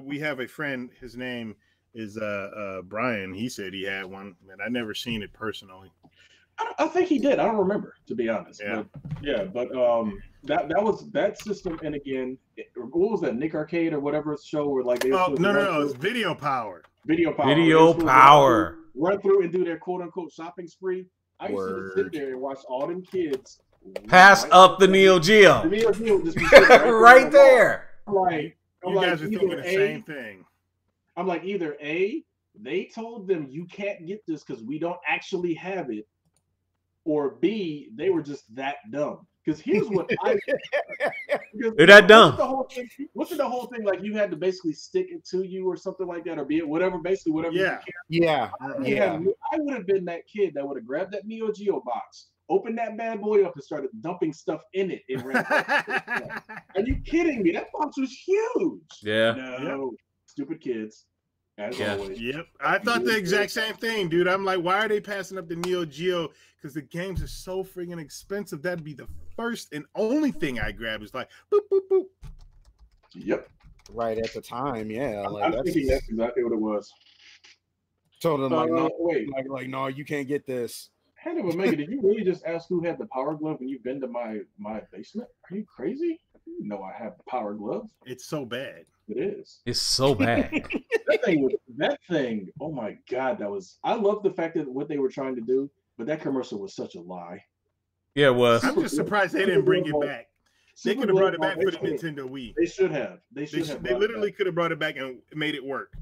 we have a friend. His name is Brian. He said he had one, and I never seen it personally. I think he did. I don't remember, to be honest. Yeah, but that was that system. And again, what was that, Nick Arcade or whatever show where like they no, it's Video Power. Video Power. Run through and do their quote unquote shopping spree. I used to sit there and watch all them kids pass up the Neo Geo. The Neo Geo just be right there. You guys are thinking the same thing. I'm like, either A, they told them you can't get this because we don't actually have it, or B, they were just that dumb. Because here's what they're that dumb. Wasn't the whole thing like you had to basically stick it to you or something like that, or be it whatever, basically whatever. Yeah. I would have been that kid that would have grabbed that Neo Geo box, opened that bad boy up and started dumping stuff in it. It ran. Are you kidding me? That box was huge. Yeah. No, stupid kids. As always. Yep. I thought the exact same thing, dude. I'm like, why are they passing up the Neo Geo? Because the games are so freaking expensive. That'd be the first and only thing I grab. Is like, boop, boop, boop. Yep. Right at the time, yeah. I'm thinking that's exactly what it was. Told them like, no, wait, like, no, you can't get this. Hey, Omega, did you really just ask who had the power glove when you've been to my basement? Are you crazy? You know I have the power glove. It's so bad. It is. It's so bad. that thing. Oh my God, I love the fact that what they were trying to do, but that commercial was such a lie. Yeah, it was. I'm just surprised they didn't bring it back. They could have brought it back for the Nintendo Wii. They should have. They literally could have brought it back and made it work.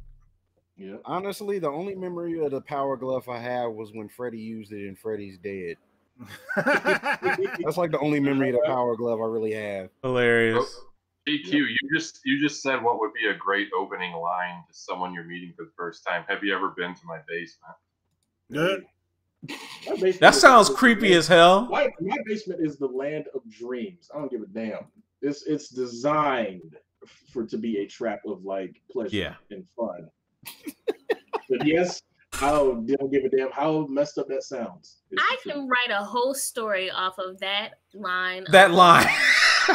Yeah. Honestly, the only memory of the power glove I have was when Freddy used it in Freddy's Dead. That's like the only memory of the power glove I really have. Hilarious. GQ, you just said what would be a great opening line to someone you're meeting for the first time. Have you ever been to my basement? Good. That sounds creepy as hell. My basement is the land of dreams. I don't give a damn. It's designed to be a trap of like pleasure and fun. But yes, I don't give a damn how messed up that sounds. I can write a whole story off of that line. That line.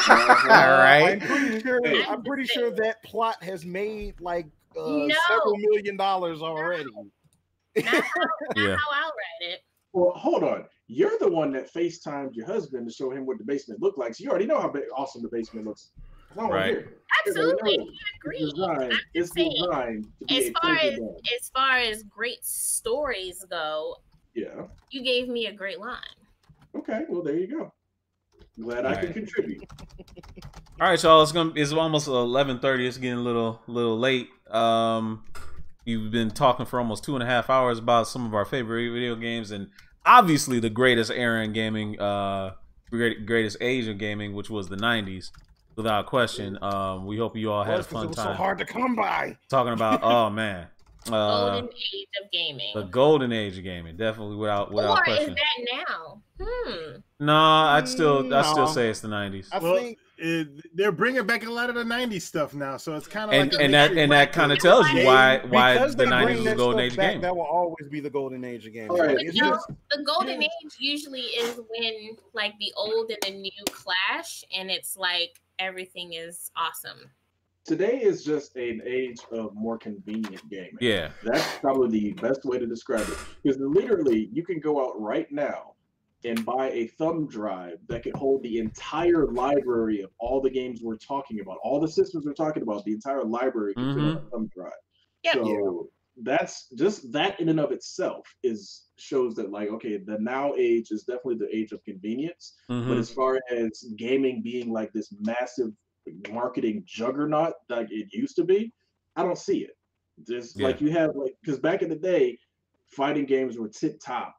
All right. I'm pretty sure that plot has made like several $1 million already. Not how I'll write it. Well, hold on. You're the one that FaceTimed your husband to show him what the basement looked like. So you already know how awesome the basement looks. Right. Absolutely, you agree. It's designed to be as far as great stories go. Yeah. You gave me a great line. Okay, well there you go. Glad I can contribute. All right, y'all. It's almost 11:30. It's getting a little late. We've been talking for almost 2.5 hours about some of our favorite video games, and obviously the greatest era in gaming, greatest age of gaming, which was the 90s. Without question. We hope you all had a fun time. It was so hard to come by. Talking about, oh man, golden age of gaming. The golden age of gaming, definitely without question. Or is that now? No, I'd still say it's the 90s. I think they're bringing back a lot of the 90s stuff now, so it's kind of that kind of tells you why the 90s is the golden age of gaming. That will always be the golden age of gaming. Right. The golden age usually is when like the old and the new clash, and it's like everything is awesome. Today is just an age of more convenient gaming. Yeah. That's probably the best way to describe it. Because literally, you can go out right now and buy a thumb drive that could hold the entire library of all the games we're talking about, all the systems we're talking about, the entire library can fit on a thumb drive. Yep. So that's just that in and of itself shows that like, okay, the now age is definitely the age of convenience. But as far as gaming being like this massive marketing juggernaut like it used to be, I don't see it. Just like you have like, because back in the day, fighting games were tip top.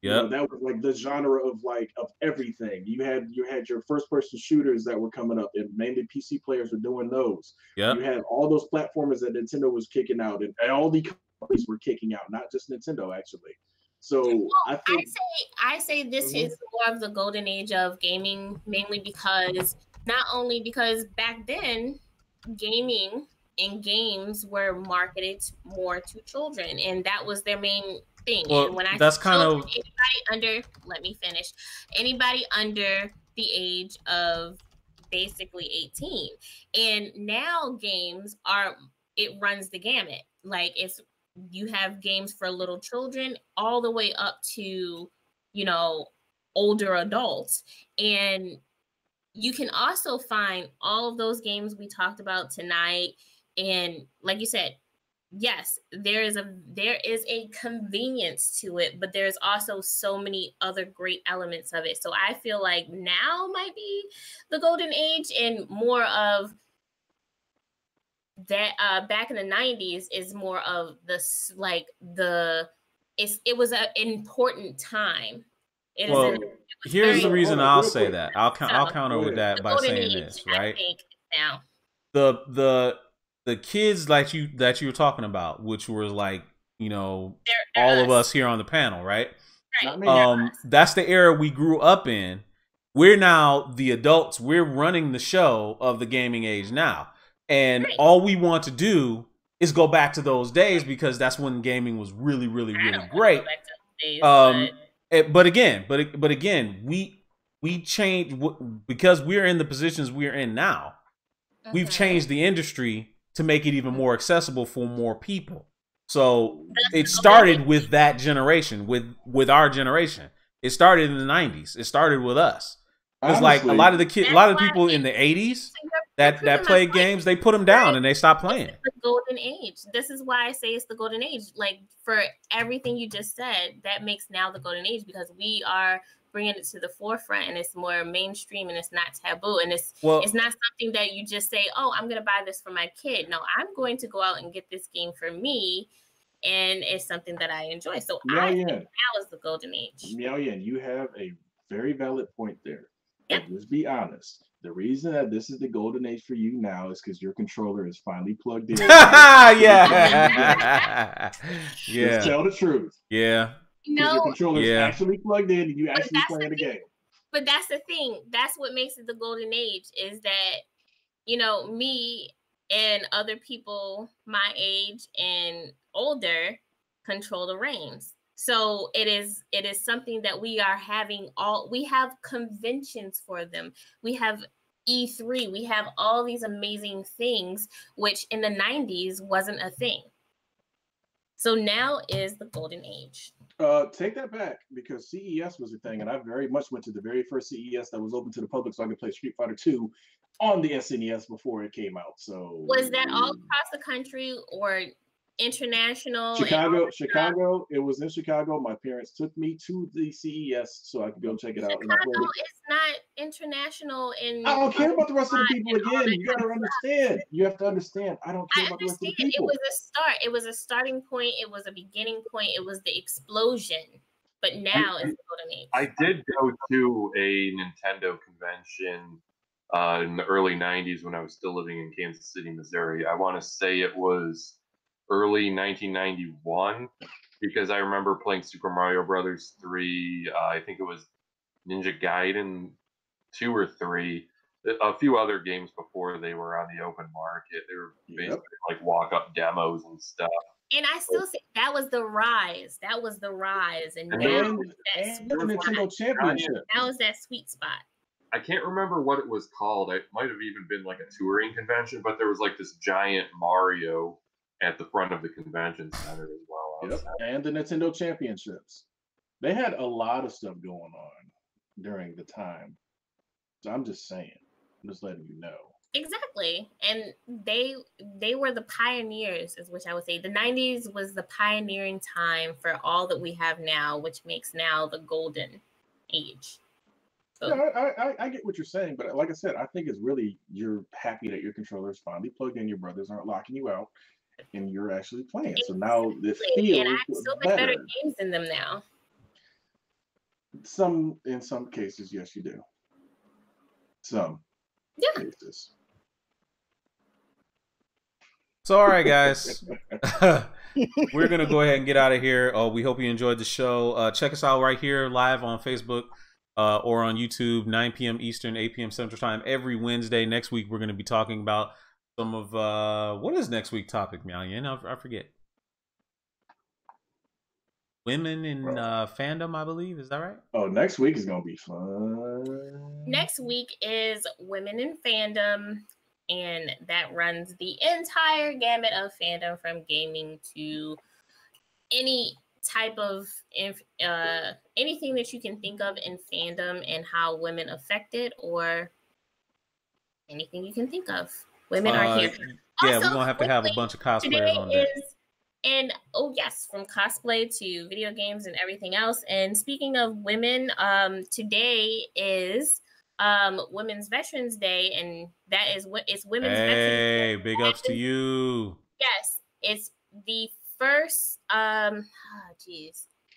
Yeah, that was like the genre of everything. You had your first person shooters that were coming up, and mainly PC players were doing those. Yeah, you had all those platformers that Nintendo was kicking out, and all the companies were kicking out, not just Nintendo actually. So I say this is more of the golden age of gaming, mainly because not only because back then gaming and games were marketed more to children, and that was their main thing. Well, and when I that's kind of anybody under the age of basically 18, and now games it runs the gamut. Like you have games for little children all the way up to older adults, and you can also find all of those games we talked about tonight. And like you said, yes, there is a convenience to it, but there's also so many other great elements of it. So I feel like now might be the golden age, and more of that back in the 90s is more of this like it was an important time. Here's the reason I'll say that. I'll counter with that by saying this, right? I think now the kids that you were talking about, which were like, all of us here on the panel, right? Right. That's the era we grew up in. We're now the adults. We're running the show of the gaming age now. And all we want to do is go back to those days because that's when gaming was really, really, really great. But again, we changed because we're in the positions we're in now. We've changed the industry to make it even more accessible for more people. So it started with that generation, with our generation. It started in the 90s. It started with us. Because like a lot of the people in the 80s that played games, they put them down and they stopped playing. It's the golden age. This is why I say it's the golden age. Like for everything you just said, that makes now the golden age because we are bringing it to the forefront and it's more mainstream and it's not taboo and it's not something that you just say, oh, I'm going to buy this for my kid. No, I'm going to go out and get this game for me. And it's something that I enjoy. So I think now is the golden age. Meow Yen, you have a very valid point there. Yep. Let's be honest. The reason that this is the golden age for you now is because your controller is finally plugged in. Yeah. Let's tell the truth. Yeah. Your controller is actually plugged in and you actually playing the game. But that's the thing. That's what makes it the golden age is that, you know, me and other people my age and older control the reins. So it is something that we are having we have conventions for them. We have E3. We have all these amazing things, which in the 90s wasn't a thing. So now is the golden age. Take that back because CES was a thing, and I very much went to the very first CES that was open to the public so I could play Street Fighter 2 on the SNES before it came out. So was that all across the country or international? Chicago. It was in Chicago. My parents took me to the CES so I could go check it out. Chicago is not international. I don't care about the rest of the people. Again, you gotta understand. You have to understand. I don't care about the rest of the people. It was a start. It was a starting point. It was a beginning point. It was the explosion. But now it's the golden age. I did go to a Nintendo convention in the early 90s when I was still living in Kansas City, Missouri. I want to say it was early 1991 because I remember playing Super Mario Brothers 3. I think it was Ninja Gaiden 2 or 3. A few other games before they were on the open market. They were basically like walk-up demos and stuff. And I still say that was the rise. That was the rise. And now the Nintendo Championship. Now is that sweet spot. I can't remember what it was called. It might have even been like a touring convention, but there was like this giant Mario at the front of the convention center as well. Yep. And the Nintendo Championships. They had a lot of stuff going on during the time. So I'm just saying. I'm just letting you know. Exactly. And they were the pioneers, is which I would say. The 90s was the pioneering time for all that we have now, which makes now the golden age. So. Yeah, I get what you're saying, but like I said, I think it's really you're happy that your controller is finally plugged in, your brothers aren't locking you out, and you're actually playing. So now this feels and I have so much better games in them now. In some cases, yes, you do. Some cases. So, all right, guys, we're going to go ahead and get out of here. We hope you enjoyed the show. Check us out right here live on Facebook or on YouTube, 9 p.m. Eastern, 8 p.m. Central Time every Wednesday. Next week, we're going to be talking about some of what is next week's topic, Meow Yen? I forget. Women in fandom, I believe. Is that right? Oh, next week is going to be fun. Next week is Women in Fandom. And that runs the entire gamut of fandom from gaming to any type of anything that you can think of in fandom and how women affect it or anything you can think of. Women are here. Yeah, also, we're going to have a bunch of cosplayers on deck. And oh yes, from cosplay to video games and everything else. And speaking of women, today is Women's Veterans Day, and that is what it's Women's Veterans Day. Hey, big ups to you. Yes, it's the first in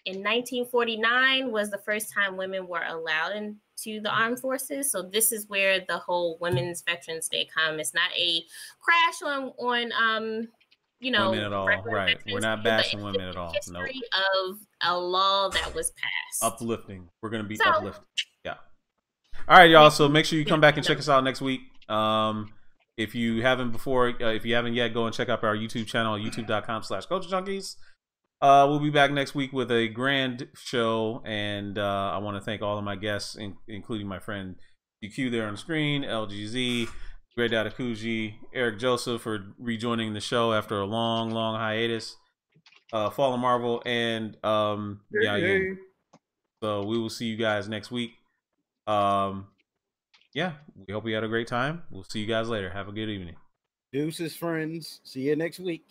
1949 was the first time women were allowed into the armed forces. So this is where the whole Women's Veterans Day comes. It's not a crash on women at all. Right. We're not bashing women at all. No. History of a law that was passed. Uplifting. We're gonna be uplifting. Yeah. All right, y'all. So make sure you come back and check us out next week. If you haven't yet, go and check out our YouTube channel, youtube.com/culturejunkies. We'll be back next week with a grand show, and I want to thank all of my guests, including my friend DQ there on the screen, LGZ, Great Dada Kuji, Eric Joseph for rejoining the show after a long hiatus, Fallen Marvel, and yeah. So we will see you guys next week. Yeah, we hope you had a great time. We'll see you guys later. Have a good evening. Deuces, friends. See you next week.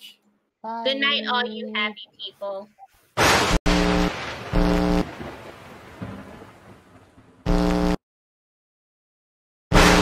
Bye. Good night, all you happy people.